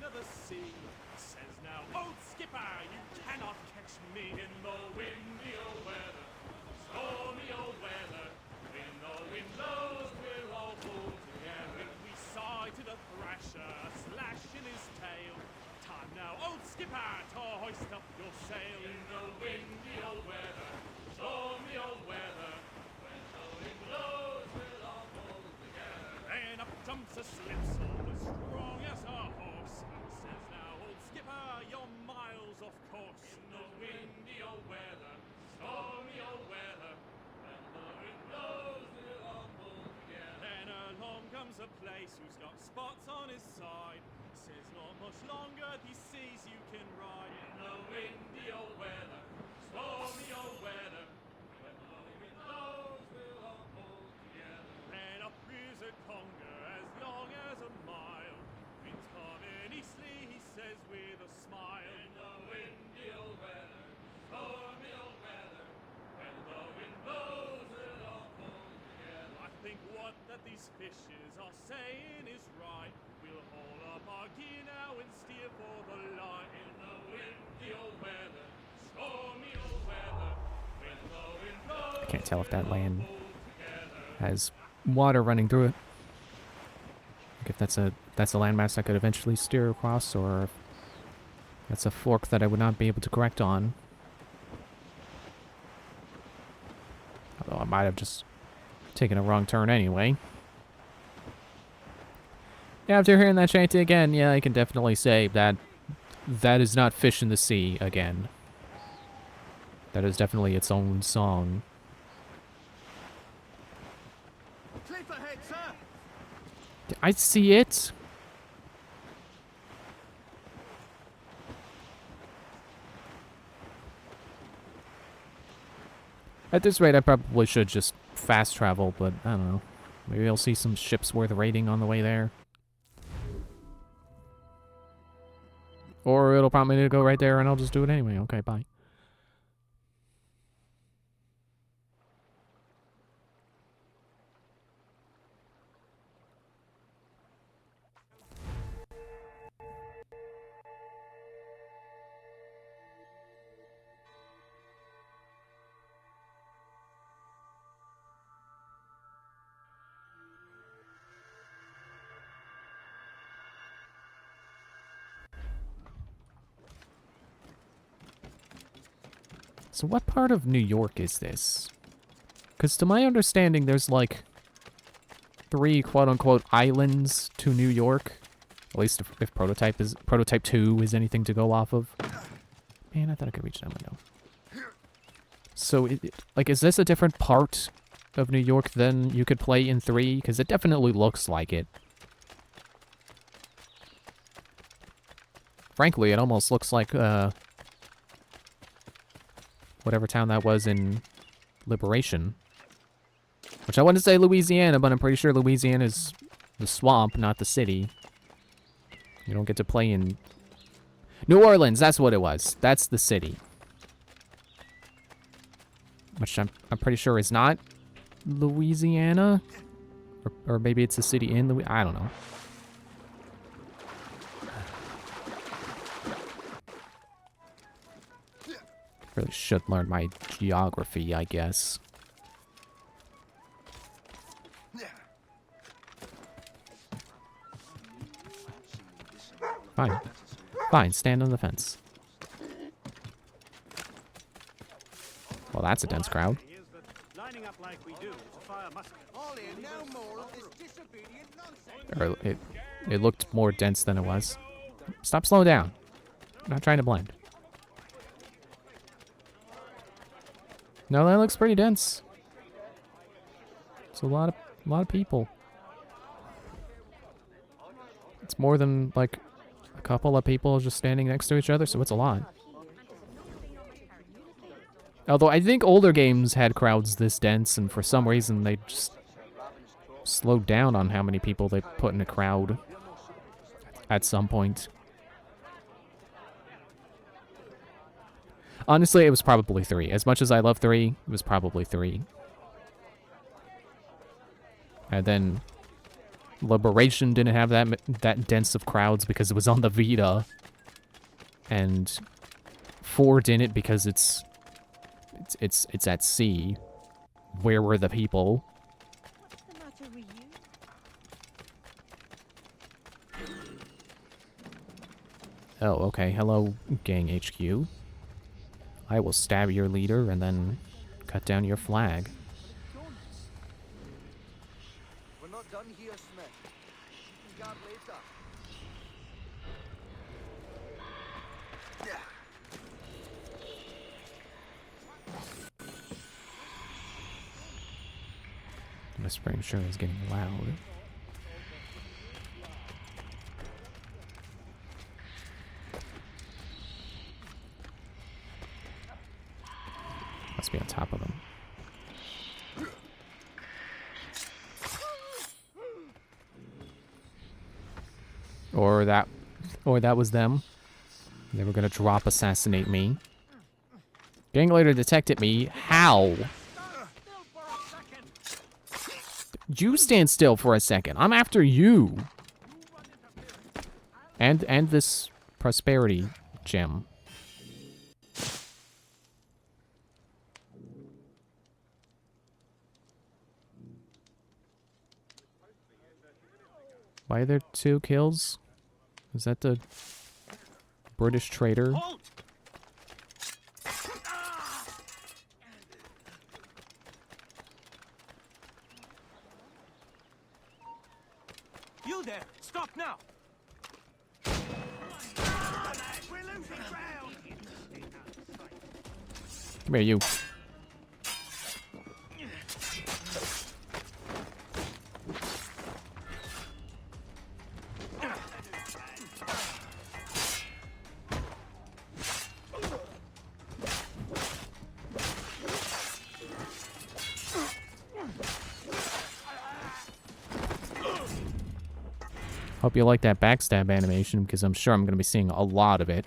I can't tell if that land has water running through it. Like if that's a landmass I could eventually steer across, or if that's a fork that I would not be able to correct on. Although I might have just taken a wrong turn anyway. Yeah, after hearing that shanty again, yeah, I can definitely say that that is not Fish in the Sea again. That is definitely its own song. Cliff ahead, sir. I see it. At this rate, I probably should just fast travel, but I don't know. Maybe I'll see some ships worth raiding on the way there. Or it'll prompt me to go right there and I'll just do it anyway. Okay, bye. So what part of New York is this? Because to my understanding, there's like 3 quote-unquote islands to New York. At least if Prototype 2 is anything to go off of. Man, I thought I could reach that window. So, like, is this a different part of New York than you could play in 3? Because it definitely looks like it. Frankly, it almost looks like, whatever town that was in Liberation. Which I want to say Louisiana, but I'm pretty sure Louisiana is the swamp, not the city. You don't get to play in... New Orleans, that's what it was. That's the city. Which I'm pretty sure is not Louisiana? Or maybe it's a city in Louisiana? I don't know. Really should learn my geography, I guess. Fine. Fine, stand on the fence. Well, that's a dense crowd. Or it looked more dense than it was. Stop slowing down. I'm not trying to blend. No, that looks pretty dense. It's a lot of people. It's more than like a couple of people just standing next to each other, so it's a lot. Although I think older games had crowds this dense, and for some reason they just slowed down on how many people they put in a crowd at some point. Honestly, it was probably 3. As much as I love 3, it was probably 3. And then Liberation didn't have that dense of crowds because it was on the Vita. And 4 didn't because it's at sea. Where were the people? Oh, okay. Hello, Gang HQ. I will stab your leader and then cut down your flag. We're not done here, Smith. You can guard later. Whispering sure is getting loud. Must be on top of them. Or that was them. They were gonna drop assassinate me. Gang leader detected me. How? You stand still for a second. I'm after you. And this prosperity gem. Why are there 2 kills? Is that the British traitor? Halt! You there! Stop now! We're losing ground! Come here, you. Hope you like that backstab animation, because I'm sure I'm going to be seeing a lot of it.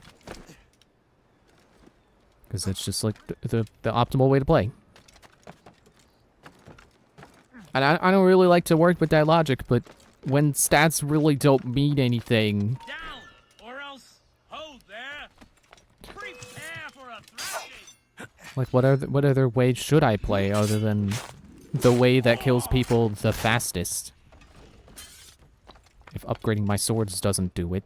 Because it's just like the optimal way to play. And I don't really like to work with that logic, but when stats really don't mean anything... Down, or else hold there. Prepare for a thrashing. Like, what other way should I play other than the way that kills people the fastest? If upgrading my swords doesn't do it.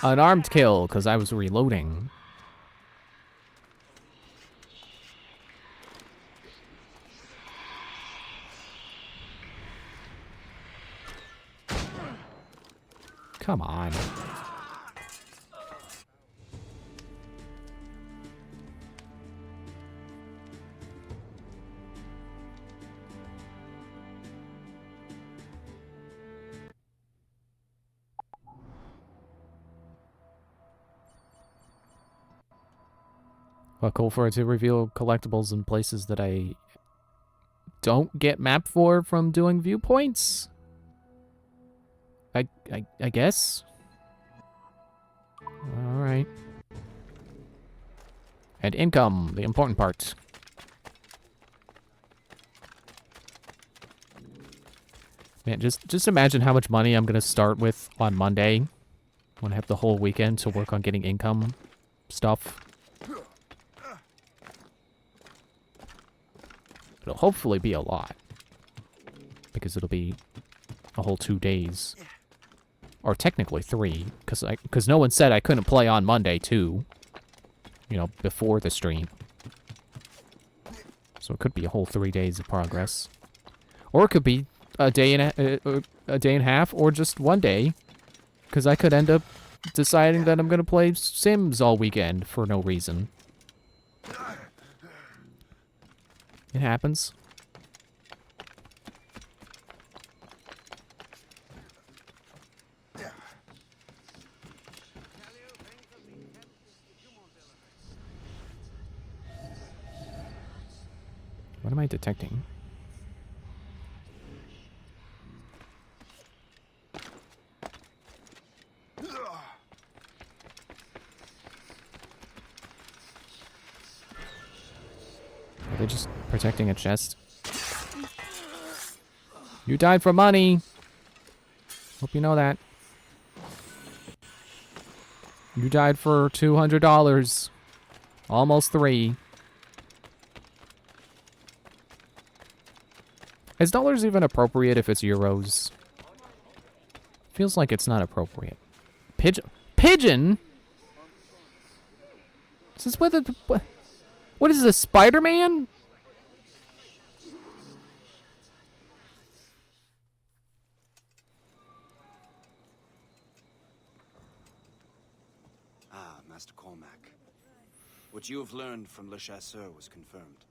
Unarmed kill, because I was reloading. Come on. Well, cool for it to reveal collectibles in places that I don't get map for from doing viewpoints. I guess. All right. And income, the important part. Man, just imagine how much money I'm gonna start with on Monday when I have the whole weekend to work on getting income stuff. It'll hopefully be a lot, because it'll be a whole 2 days. Or technically 3, because no one said I couldn't play on Monday too. You know, before the stream. So it could be a whole 3 days of progress. Or it could be a day and a half, or just 1 day. Because I could end up deciding that I'm going to play Sims all weekend for no reason. It happens. What am I detecting? Are they just protecting a chest? You died for money! Hope you know that. You died for $200. Almost 3. Is dollars even appropriate if it's euros? Feels like it's not appropriate. Pigeon? Is this what is this, Spider-Man? Ah, Master Cormac. What you have learned from Le Chasseur was confirmed.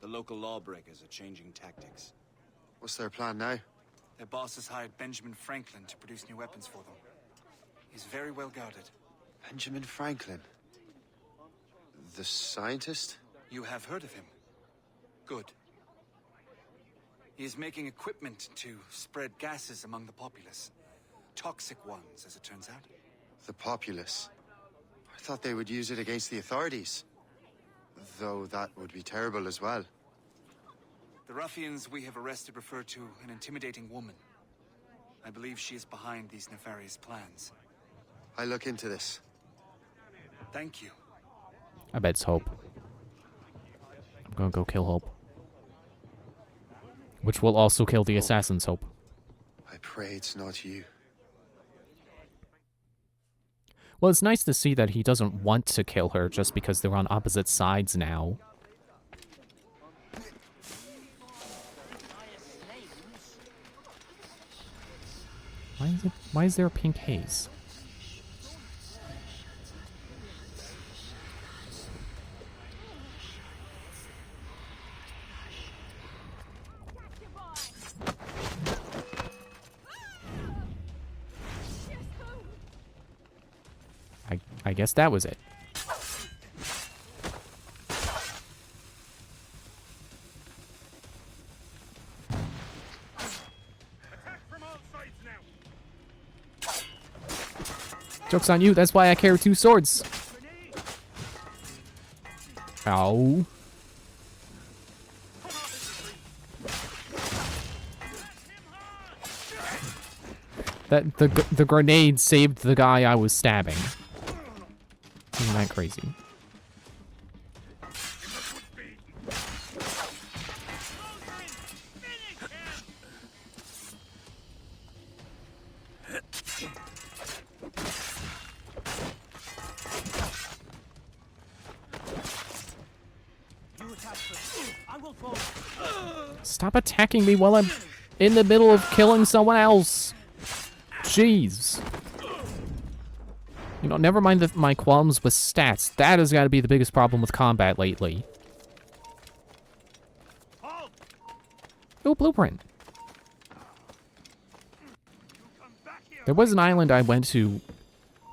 The local lawbreakers are changing tactics. What's their plan now? Their boss has hired Benjamin Franklin to produce new weapons for them. He's very well guarded. Benjamin Franklin? The scientist? You have heard of him? Good. He is making equipment to spread gases among the populace. Toxic ones, as it turns out. The populace? I thought they would use it against the authorities. Though that would be terrible as well. The ruffians we have arrested refer to an intimidating woman. I believe she is behind these nefarious plans. I look into this. Thank you. I bet it's Hope. I'm gonna go kill Hope. Which will also kill the assassin's Hope. I pray it's not you. Well, it's nice to see that he doesn't want to kill her just because they're on opposite sides now. Why is there a pink haze? I guess that was it. Joke's on you, that's why I carry 2 swords. Ow. The grenade saved the guy I was stabbing. Isn't that crazy? Stop attacking me while I'm in the middle of killing someone else. Jeez. You know, never mind my qualms with stats. That has got to be the biggest problem with combat lately. Oh, blueprint. There was an island I went to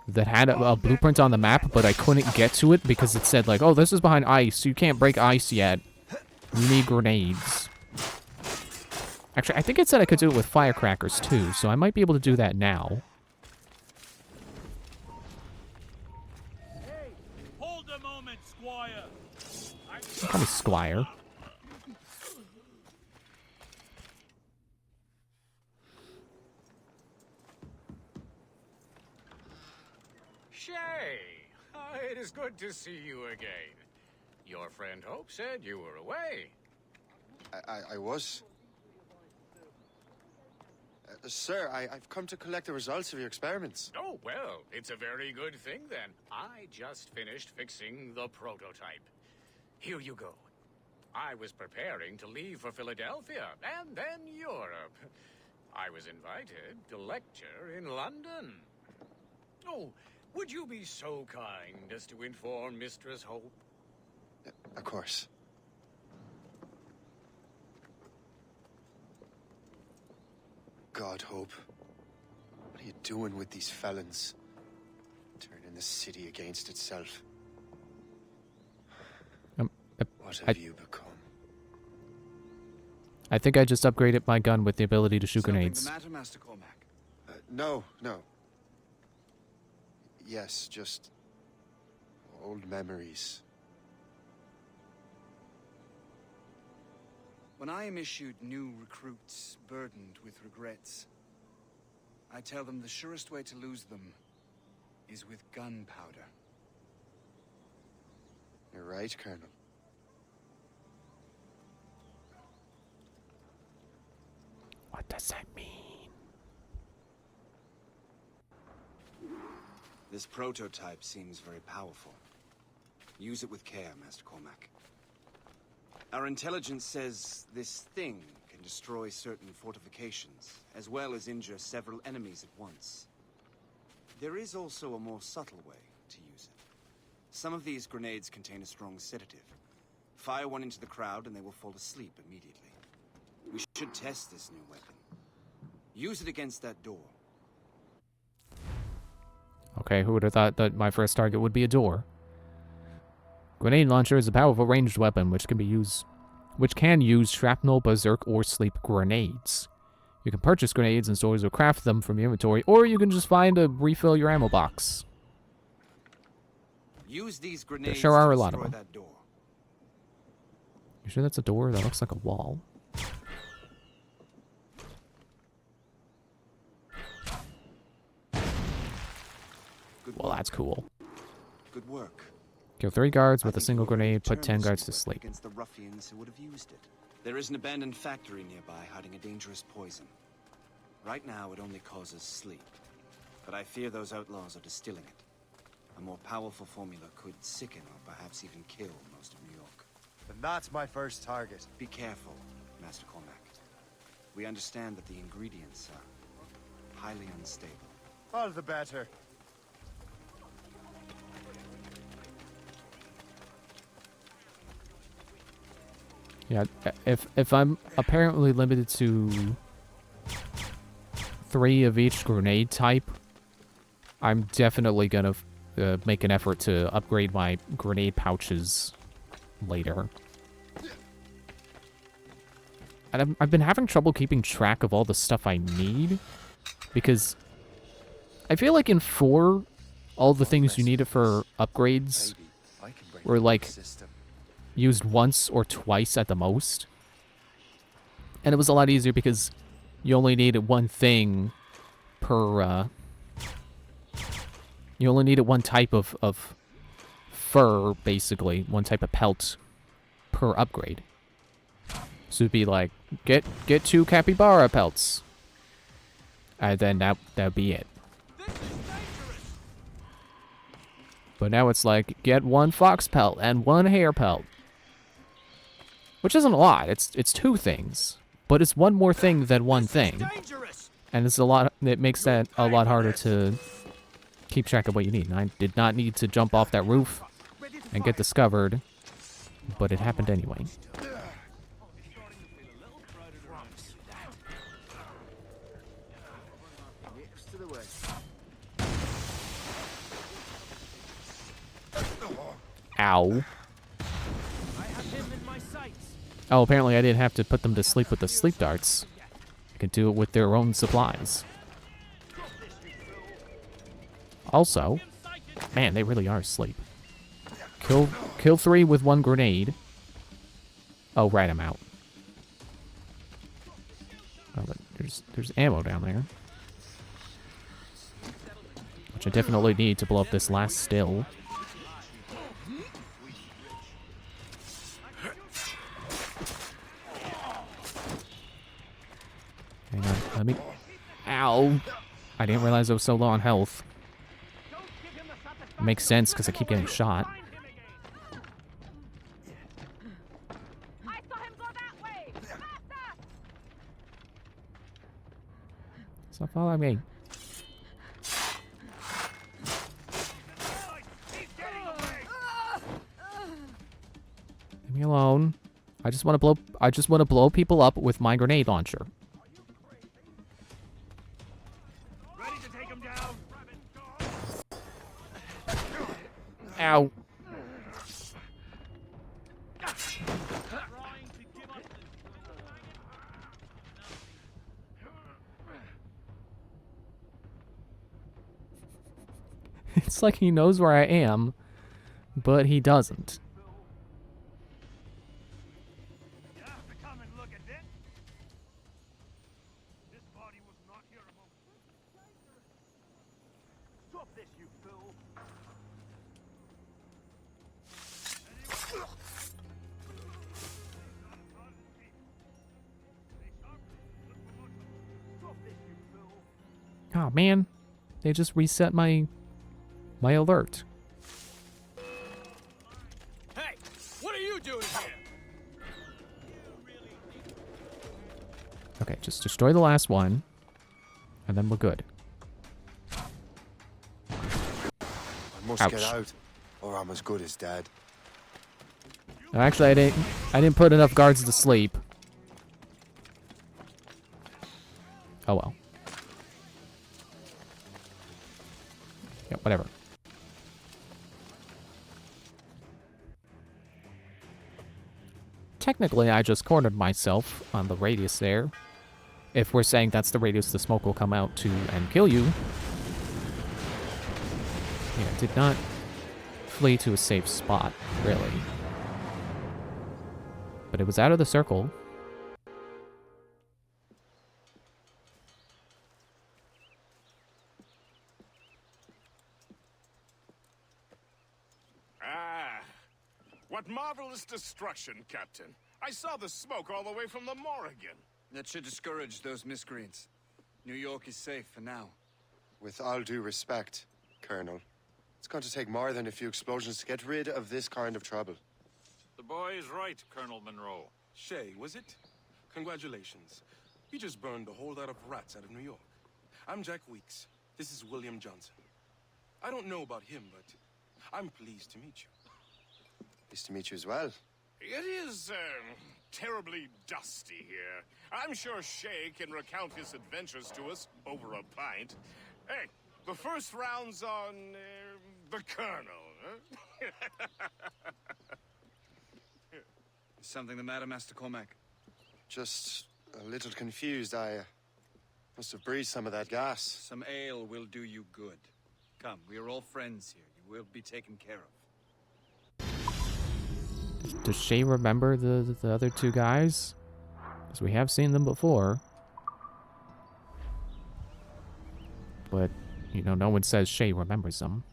that had a blueprint on the map, but I couldn't get to it because it said, like, oh, this is behind ice. You can't break ice yet. You need grenades. Actually, I think it said I could do it with firecrackers, too, so I might be able to do that now. Hey, hold a moment, Squire. Call me Squire. Shay, it is good to see you again. Your friend Hope said you were away. I was. Sir, I've come to collect the results of your experiments. Oh, well, it's a very good thing then. I just finished fixing the prototype. Here you go. I was preparing to leave for Philadelphia and then Europe. I was invited to lecture in London. Oh, would you be so kind as to inform Mistress Hope? Of course. God, Hope. What are you doing with these felons? Turning the city against itself. What have you become? I think I just upgraded my gun with the ability to shoot grenades. Something the matter, Master Cormac? No. Yes, just old memories. When I am issued new recruits burdened with regrets, I tell them the surest way to lose them is with gunpowder. You're right, Colonel. What does that mean? This prototype seems very powerful. Use it with care, Master Cormac. Our intelligence says this thing can destroy certain fortifications, as well as injure several enemies at once. There is also a more subtle way to use it. Some of these grenades contain a strong sedative. Fire one into the crowd and they will fall asleep immediately. We should test this new weapon. Use it against that door. Okay, who would have thought that my first target would be a door? Grenade launcher is a powerful ranged weapon which can use shrapnel, berserk, or sleep grenades. You can purchase grenades in stores or craft them from your inventory, or you can just find a refill your ammo box. Use these grenades there sure are a lot of destroy them. that door. You sure that's a door? That looks like a wall. Well, that's cool. Good work. Kill 3 guards with a single grenade, put 10 guards to sleep. Against the ruffians who would have used it. There is an abandoned factory nearby hiding a dangerous poison. Right now, it only causes sleep. But I fear those outlaws are distilling it. A more powerful formula could sicken or perhaps even kill most of New York. And that's my first target. Be careful, Master Cormac. We understand that the ingredients are highly unstable. All the better. Yeah, if I'm apparently limited to 3 of each grenade type, I'm definitely gonna make an effort to upgrade my grenade pouches later. And I've been having trouble keeping track of all the stuff I need, because I feel like in 4, all the things you needed for upgrades were like used once or twice at the most. And it was a lot easier because you only needed one thing per, you only needed one type of fur, basically, one type of pelt per upgrade. So it'd be like, get 2 capybara pelts. And then that'd be it. But now it's like, get 1 fox pelt and 1 hare pelt. Which isn't a lot. It's 2 things. But it's one more thing than one thing. And it's a lot. It makes that a lot harder to keep track of what you need. And I did not need to jump off that roof and get discovered, but it happened anyway. Ow. Oh, apparently I didn't have to put them to sleep with the sleep darts. I can do it with their own supplies. Also, man, they really are asleep. Kill 3 with 1 grenade. Oh, right, I'm out. Oh, but there's ammo down there. Which I definitely need to blow up this last still. Hang on, let me... Ow! I didn't realize I was so low on health. Makes sense, because I keep getting shot. Stop following me. Leave me alone. I just want to blow people up with my grenade launcher. Ow. It's like he knows where I am, but he doesn't. Oh man, they just reset my alert. Hey, what are you doing here? Okay, just destroy the last one, and then we're good. I must Ouch. get out, or I'm as good as dead. No, actually, I didn't put enough guards to sleep. Oh well. Yeah, whatever. Technically, I just cornered myself on the radius there. If we're saying that's the radius the smoke will come out to and kill you. Yeah, did not flee to a safe spot, really. But it was out of the circle. What marvelous destruction, Captain. I saw the smoke all the way from the Morrigan. That should discourage those miscreants. New York is safe for now. With all due respect, Colonel, it's going to take more than a few explosions to get rid of this kind of trouble. The boy is right, Colonel Monroe. Shay, was it? Congratulations. You just burned a whole lot of rats out of New York. I'm Jack Weeks. This is William Johnson. I don't know about him, but I'm pleased to meet you. Pleased to meet you as well. It is, terribly dusty here. I'm sure Shay can recount his adventures to us over a pint. Hey, the first round's on, the Colonel, huh? Is something the matter, Master Cormac? Just a little confused. I must have breathed some of that gas. Some ale will do you good. Come, we are all friends here. You will be taken care of. Does Shay remember the other 2 guys? Because we have seen them before. But, you know, no one says Shay remembers them.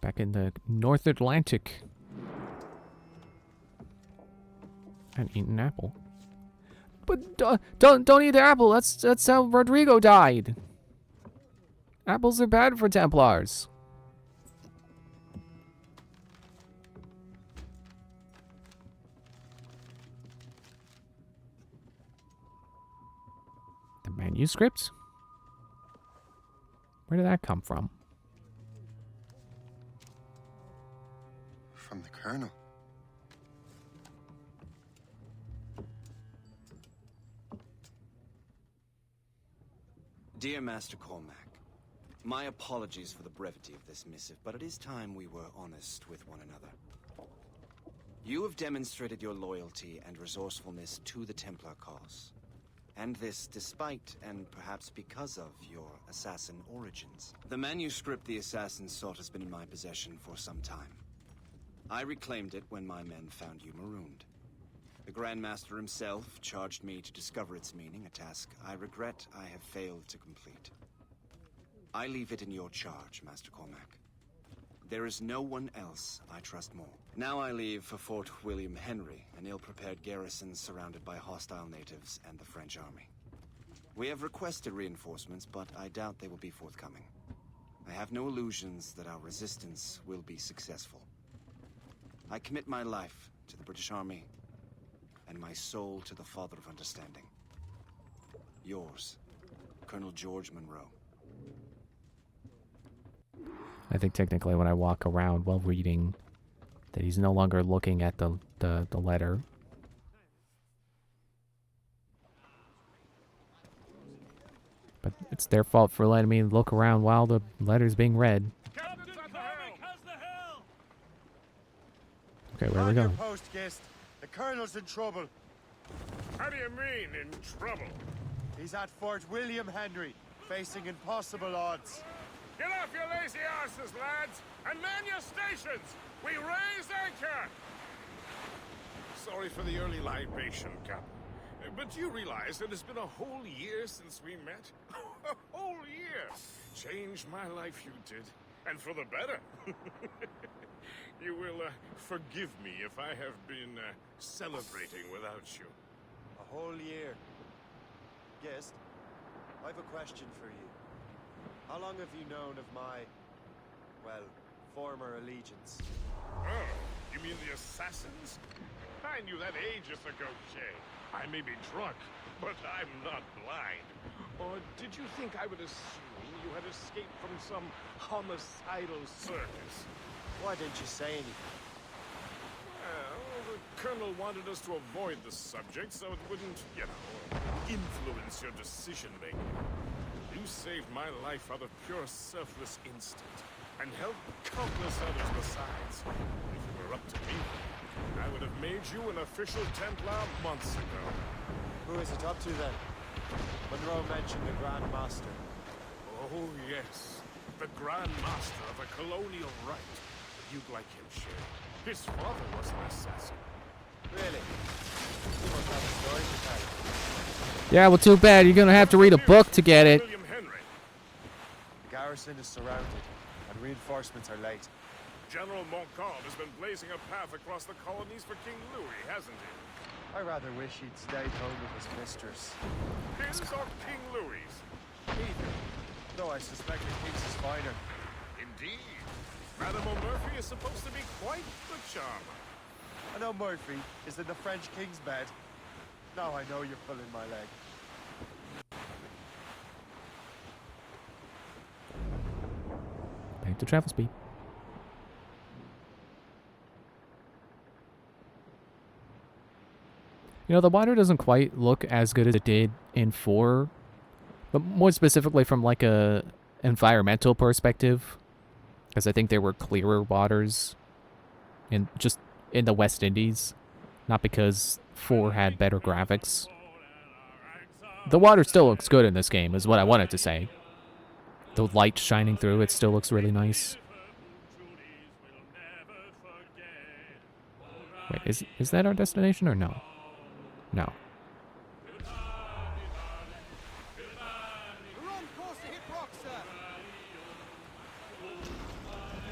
Back in the North Atlantic. And eat an apple. But don't eat the apple. That's how Rodrigo died. Apples are bad for Templars. The manuscript? Where did that come from? From the Colonel. Dear Master Cormac, my apologies for the brevity of this missive, but it is time we were honest with one another. You have demonstrated your loyalty and resourcefulness to the Templar cause. And this despite, and perhaps because of, your assassin origins. The manuscript the assassin sought has been in my possession for some time. I reclaimed it when my men found you marooned. The Grand Master himself charged me to discover its meaning, a task I regret I have failed to complete. I leave it in your charge, Master Cormac. There is no one else I trust more. Now I leave for Fort William Henry, an ill-prepared garrison surrounded by hostile natives and the French army. We have requested reinforcements, but I doubt they will be forthcoming. I have no illusions that our resistance will be successful. I commit my life to the British Army, and my soul to the Father of Understanding. Yours, Colonel George Monroe. I think technically when I walk around while reading that he's no longer looking at the letter. But it's their fault for letting me look around while the letter's being read. Okay, where are we going? Post, Gist. The Colonel's in trouble. How do you mean, in trouble? He's at Fort William Henry, facing impossible odds. Get off your lazy arses, lads, and man your stations! We raise anchor! Sorry for the early libation, Captain. But do you realize it has been a whole year since we met? A whole year! Changed my life, you did. And for the better. You will forgive me if I have been celebrating without you. A whole year. Gist, I've a question for you. How long have you known of my, well, former allegiance? Oh, you mean the assassins? I knew that ages ago, Shay. I may be drunk, but I'm not blind. Or did you think I would assume you had escaped from some homicidal circus? Why didn't you say anything? Well, the Colonel wanted us to avoid the subject so it wouldn't, you know, influence your decision-making. You saved my life out of pure selfless instinct, and helped countless others besides. If it were up to me, I would have made you an official Templar months ago. Who is it up to then? Monroe mentioned the Grand Master. Oh, yes. The Grand Master of a colonial rite. You'd like him, Shay. His father was an assassin. Really? You must have a story to tell. Yeah, well, too bad. You're gonna have to read a book to get it. The garrison is surrounded, and reinforcements are late. General Montcalm has been blazing a path across the colonies for King Louis, hasn't he? I rather wish he'd stayed home with his mistress. His or King Louis? Neither. Though I suspect the king's is finer. Indeed. Madame O'Murphy is supposed to be quite the charmer. I know Murphy is in the French king's bed. Now I know you're pulling my leg. Back to travel speed. You know, the water doesn't quite look as good as it did in 4, but more specifically from like a environmental perspective, because I think there were clearer waters in the West Indies, not because 4 had better graphics. The water still looks good in this game, is what I wanted to say. The light shining through it still looks really nice. Wait, is that our destination or no? No.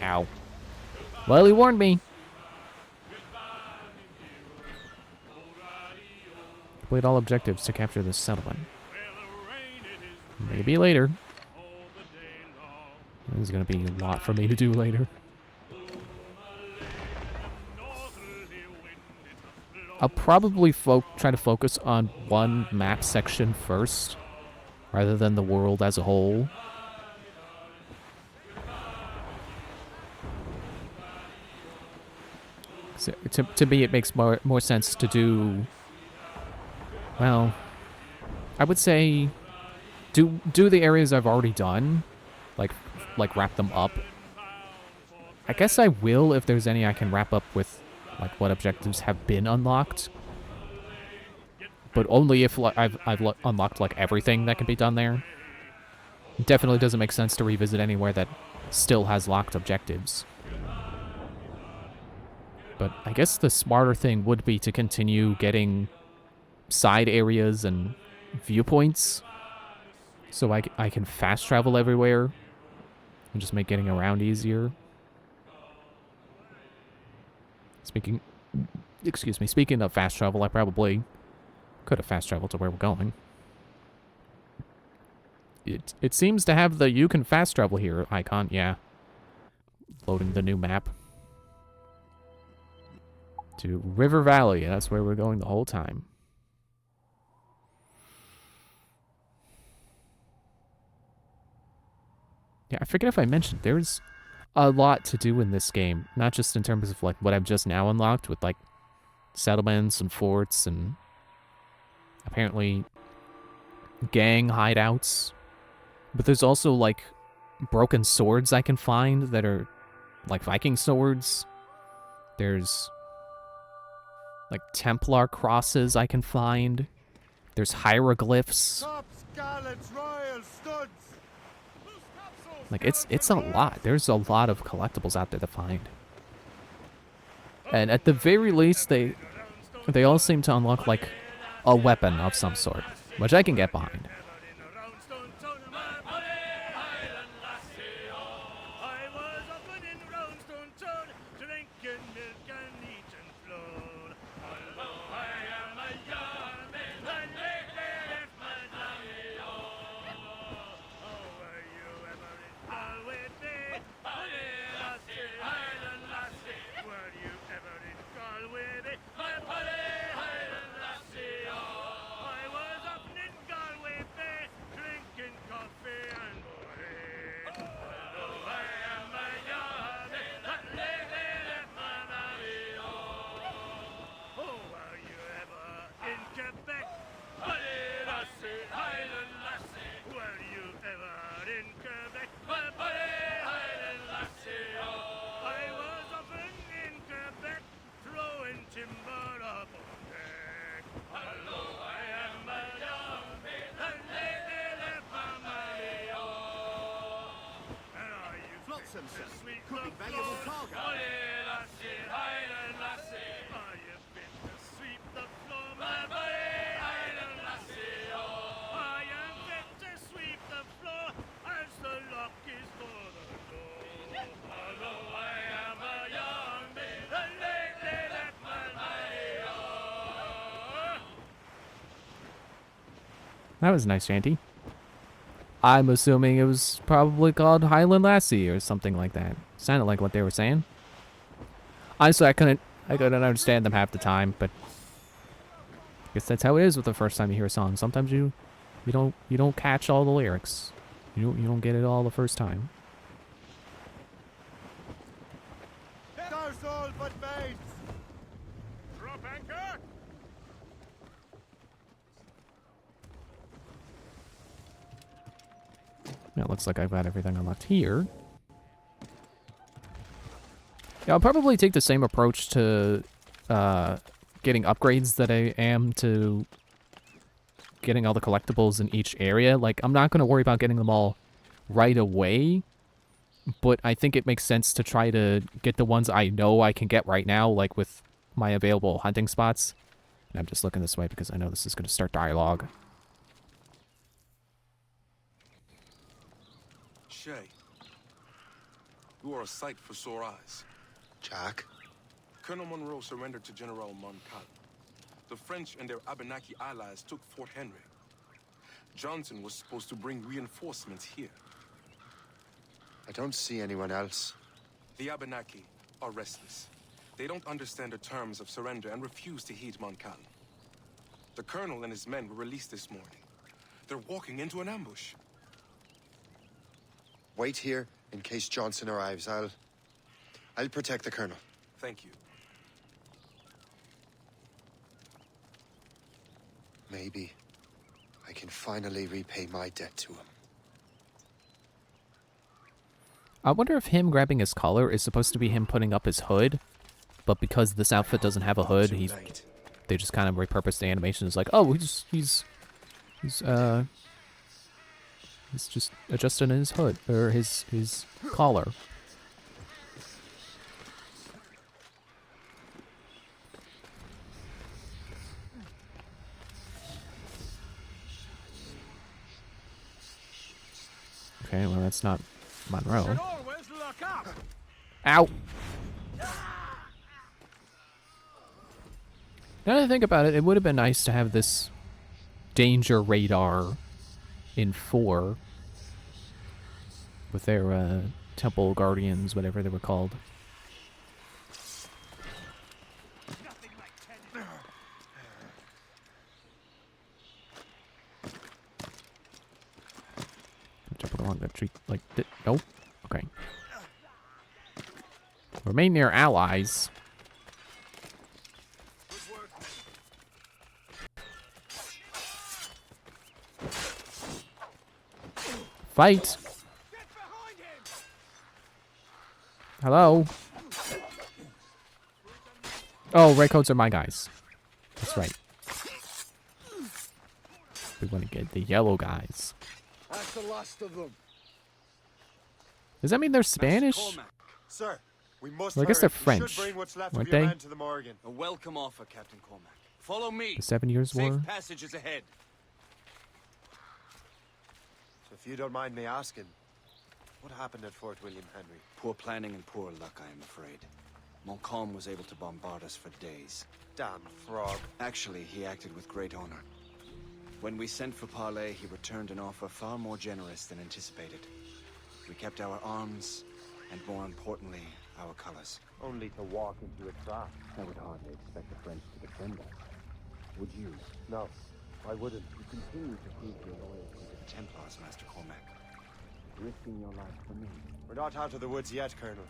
Ow. Well, he warned me. Complete all objectives to capture this settlement. Maybe later. There's gonna be a lot for me to do later. I'll probably try to focus on one map section first, rather than the world as a whole. So, to me, it makes more sense to do. Well, I would say do the areas I've already done, like wrap them up. I guess I will if there's any I can wrap up with, like what objectives have been unlocked. But only if I've unlocked like everything that can be done there. It definitely doesn't make sense to revisit anywhere that still has locked objectives. But I guess the smarter thing would be to continue getting side areas and viewpoints, so I can fast travel everywhere and just make getting around easier. Speaking of fast travel, I probably could have fast traveled to where we're going. It seems to have the "you can fast travel here" icon. Yeah. Loading the new map. To River Valley, that's where we're going the whole time. Yeah, I forget if I mentioned, there's a lot to do in this game. Not just in terms of like what I've just now unlocked with like settlements and forts and apparently gang hideouts. But there's also like broken swords I can find that are like Viking swords. There's like Templar crosses I can find. There's hieroglyphs. Like it's a lot. There's a lot of collectibles out there to find. And at the very least they all seem to unlock like a weapon of some sort, which I can get behind. That was a nice shanty. I'm assuming it was probably called Highland Lassie or something like that. Sounded like what they were saying. Honestly, I couldn't understand them half the time, but I guess that's how it is with the first time you hear a song. Sometimes you don't catch all the lyrics. You don't get it all the first time. All but mates. Drop anchor. Yeah, it looks like I've got everything unlocked here. Yeah, I'll probably take the same approach to getting upgrades that I am to getting all the collectibles in each area. Like, I'm not going to worry about getting them all right away, but I think it makes sense to try to get the ones I know I can get right now, like with my available hunting spots. And I'm just looking this way because I know this is going to start dialogue. Shay, you are a sight for sore eyes. Jack? Colonel Monroe surrendered to General Montcalm. The French and their Abenaki allies took Fort Henry. Johnson was supposed to bring reinforcements here. I don't see anyone else. The Abenaki are restless. They don't understand the terms of surrender and refuse to heed Montcalm. The colonel and his men were released this morning. They're walking into an ambush. Wait here in case Johnson arrives. I'll protect the colonel. Thank you. Maybe I can finally repay my debt to him. I wonder if him grabbing his collar is supposed to be him putting up his hood, but because this outfit doesn't have a hood, they just kind of repurposed the animation. It's like, oh, he's just adjusting his hood or his collar. Okay, well that's not Monroe. Ow! Now that I think about it, it would have been nice to have this danger radar in 4 with their temple guardians, whatever they were called. Jump along the tree like this. Nope. Okay. Remain near allies. Fight! Hello? Oh, redcoats are my guys. That's right. We want to get the yellow guys. That's the last of them. Does that mean they're Spanish? Sir, we must Well, I guess they're hurry. We French, should bring what's left weren't of your they? men to the Morgan. A welcome offer, Captain Cormac. Follow me. The 7 Years' Safe War? passage is ahead. So if you don't mind me asking, what happened at Fort William Henry? Poor planning and poor luck, I am afraid. Montcalm was able to bombard us for days. Damn frog. Actually, he acted with great honor. When we sent for Parley, he returned an offer far more generous than anticipated. We kept our arms, and more importantly, our colors. Only to walk into a trap. I would hardly expect the French to defend us. Would you? No, I wouldn't. You continue to prove your loyalty to The Templars, Master Cormac. risking your life for me. We're not out of the woods yet, Colonel.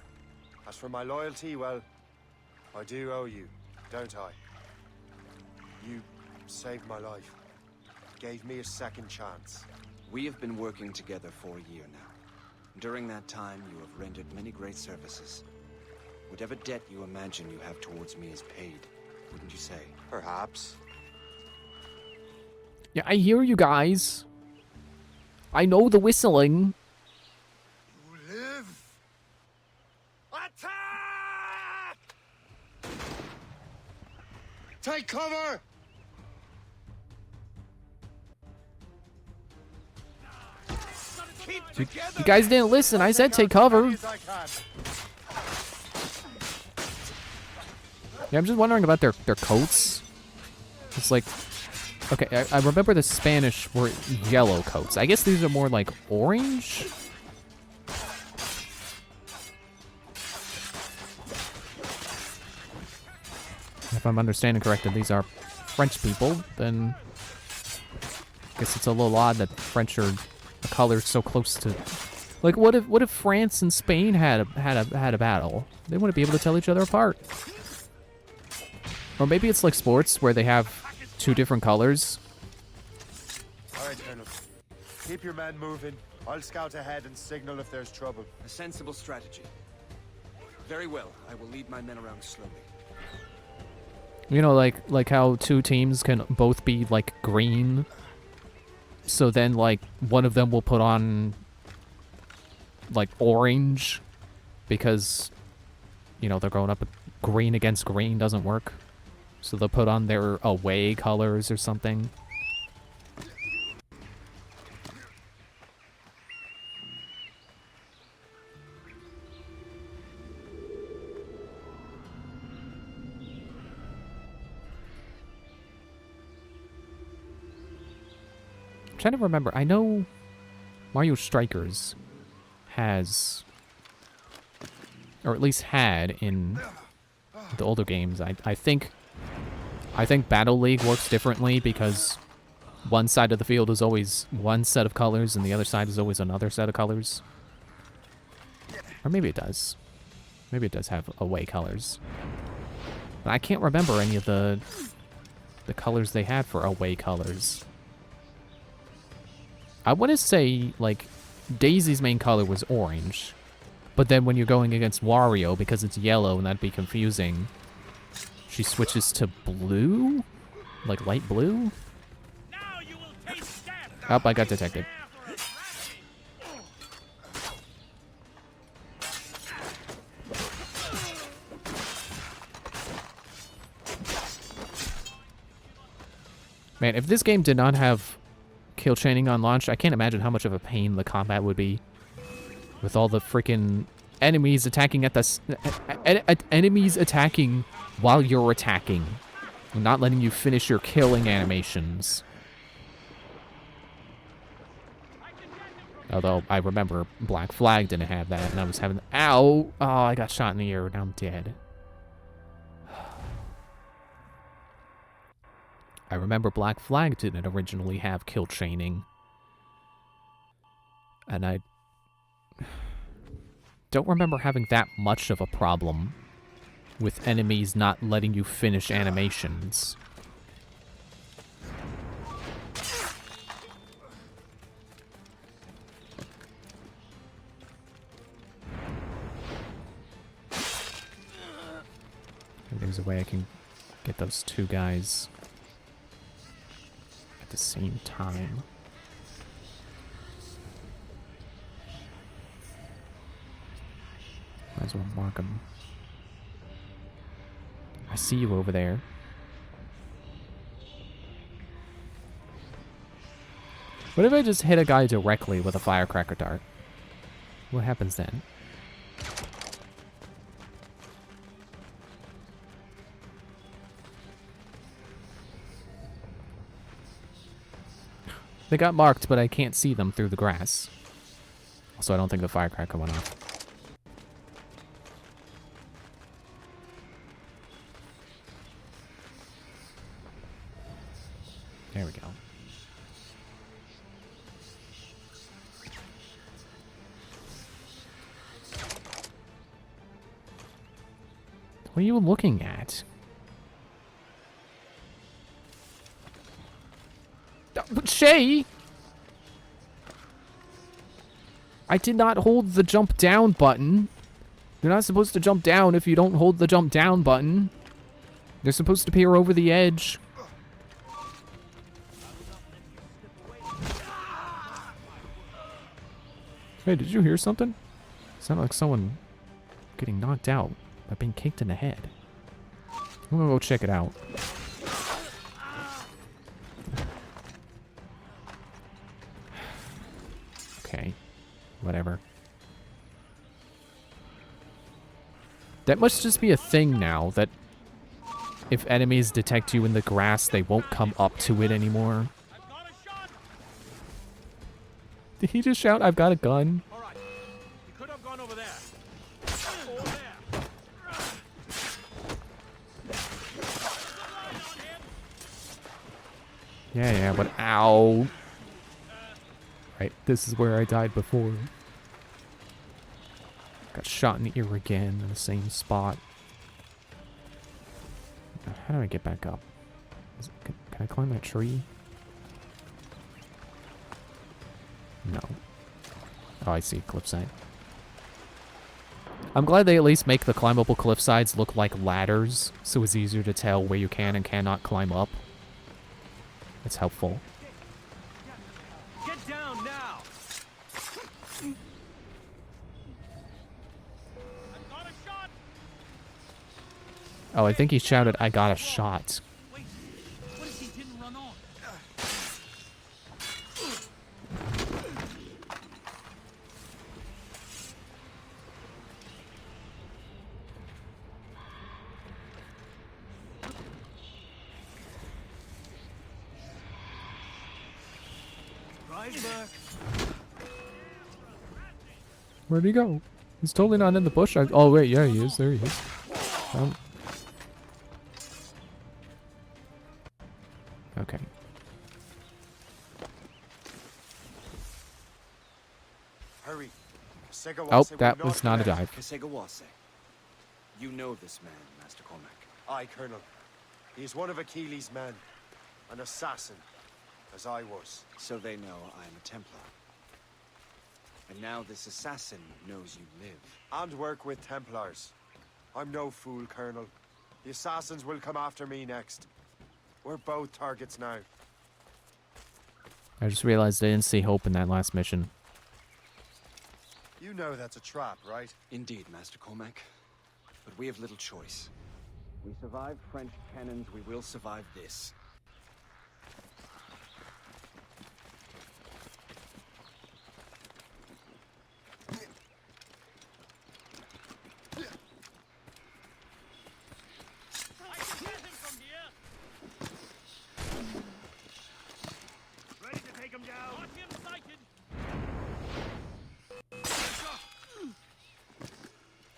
As for my loyalty, well, I do owe you, don't I? You saved my life. Gave me a second chance. We have been working together for a year now. During that time, you have rendered many great services. Whatever debt you imagine you have towards me is paid, wouldn't you say? Perhaps. Yeah, I hear you guys. I know the whistling. You live. Attack! Take cover! You guys didn't listen. I said take cover. Yeah, I'm just wondering about their coats. It's like, okay, I remember the Spanish were yellow coats. I guess these are more like orange. If I'm understanding correctly, these are French people. Then I guess it's a little odd that French are a color so close to. Like, what if France and Spain had a battle? They wouldn't be able to tell each other apart. Or maybe it's like sports where they have 2 different colors. All right, Colonel. Keep your men moving. I'll scout ahead and signal if there's trouble. A sensible strategy. Very well. I will lead my men around slowly. You know, like how 2 teams can both be like green. So then like one of them will put on like orange because you know they're going up green against green doesn't work. So they'll put on their away colors or something. trying to remember. I know Mario Strikers has, or at least had in the older games. I think Battle League works differently because one side of the field is always one set of colors and the other side is always another set of colors. Or maybe it does. Maybe it does have away colors. But I can't remember any of the colors they had for away colors. I want to say, like, Daisy's main color was orange. But then when you're going against Wario, because it's yellow and that'd be confusing, she switches to blue? Like light blue? Oh, I got detected. Man, if this game did not have kill chaining on launch, I can't imagine how much of a pain the combat would be. With all the freaking enemies attacking at the... enemies attacking while you're attacking. And not letting you finish your killing animations. Although, I remember Black Flag didn't have that, and I was having... Ow! Oh, I got shot in the ear, now I'm dead. I remember Black Flag didn't originally have kill chaining. And I don't remember having that much of a problem with enemies not letting you finish animations. There's a way I can get those two guys at the same time. Might as well mark them. I see you over there. What if I just hit a guy directly with a firecracker dart? What happens then? They got marked, but I can't see them through the grass. Also, I don't think the firecracker went off. There we go. What are you looking at? But Shay! I did not hold the jump down button. You're not supposed to jump down if you don't hold the jump down button. They're supposed to peer over the edge. Hey, did you hear something? It sounded like someone getting knocked out by being kicked in the head. I'm gonna go check it out. Okay, whatever. That must just be a thing now, that if enemies detect you in the grass, they won't come up to it anymore. Did he just shout, "I've got a gun"? All right. You could have gone over there. Yeah, but ow. Right, this is where I died before. Got shot in the ear again in the same spot. How do I get back up? Can I climb that tree? No. Oh, I see, cliffside. I'm glad they at least make the climbable cliff sides look like ladders, so it's easier to tell where you can and cannot climb up. It's helpful. Get down now. Oh, I think he shouted, "I got a shot." Wait. What if he didn't run on? Where'd he go? He's totally not in the bush. Oh wait, yeah, he is. There he is. Okay. Hurry. Oh, that was not a dive. Kesegawase. You know this man, Master Cormac. Aye, Colonel. He is one of Achilles' men. An assassin, as I was. So they know I am a Templar. And now this assassin knows you live. And work with Templars. I'm no fool, Colonel. The assassins will come after me next. We're both targets now. I just realized I didn't see Hope in that last mission. You know that's a trap, right? Indeed, Master Cormac. But we have little choice. We survived French cannons, we will survive this.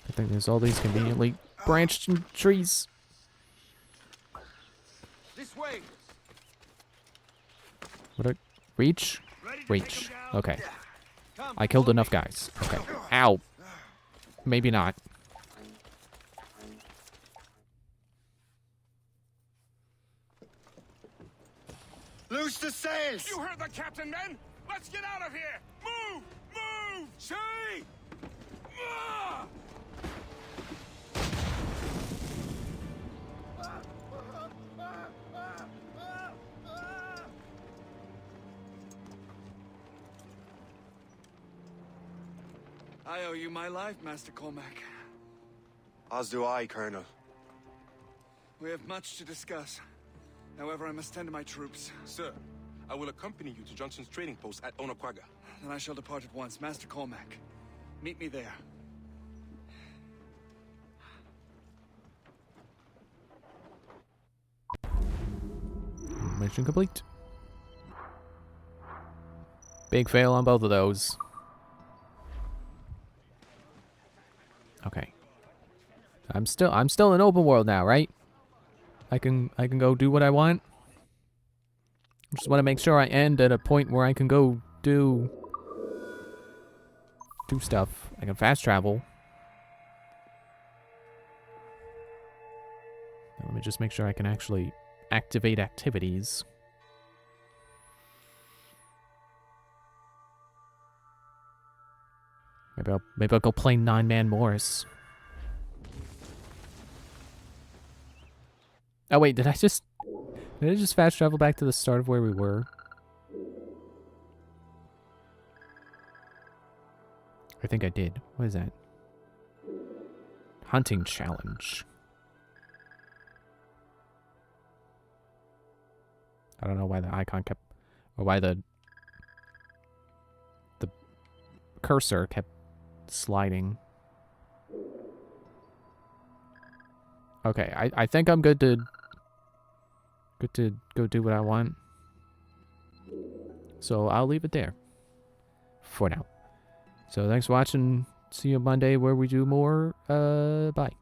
I think there's all these conveniently branched trees. This way. Would I reach? Reach. Okay. I killed enough guys. Okay. Ow. Maybe not. Loose the sails! You heard the captain, men! Let's get out of here! Move! Move! See! Ah! I owe you my life, Master Cormac. As do I, Colonel. We have much to discuss. However, I must tend to my troops. Sir, I will accompany you to Johnson's trading post at Onaqaga. Then I shall depart at once. Master Cormac, meet me there. Mission complete. Big fail on both of those. Okay. I'm still in open world now, right? I can go do what I want. Just want to make sure I end at a point where I can go do stuff. I can fast travel. Now let me just make sure I can actually activate activities. Maybe I'll go play 9-Man Morris. Oh wait, did I just fast travel back to the start of where we were? I think I did. What is that? Hunting challenge. I don't know why the icon kept, or why the cursor kept sliding. Okay, I think I'm good to go do what I want. So I'll leave it there for now. So thanks for watching. See you Monday where we do more. Bye.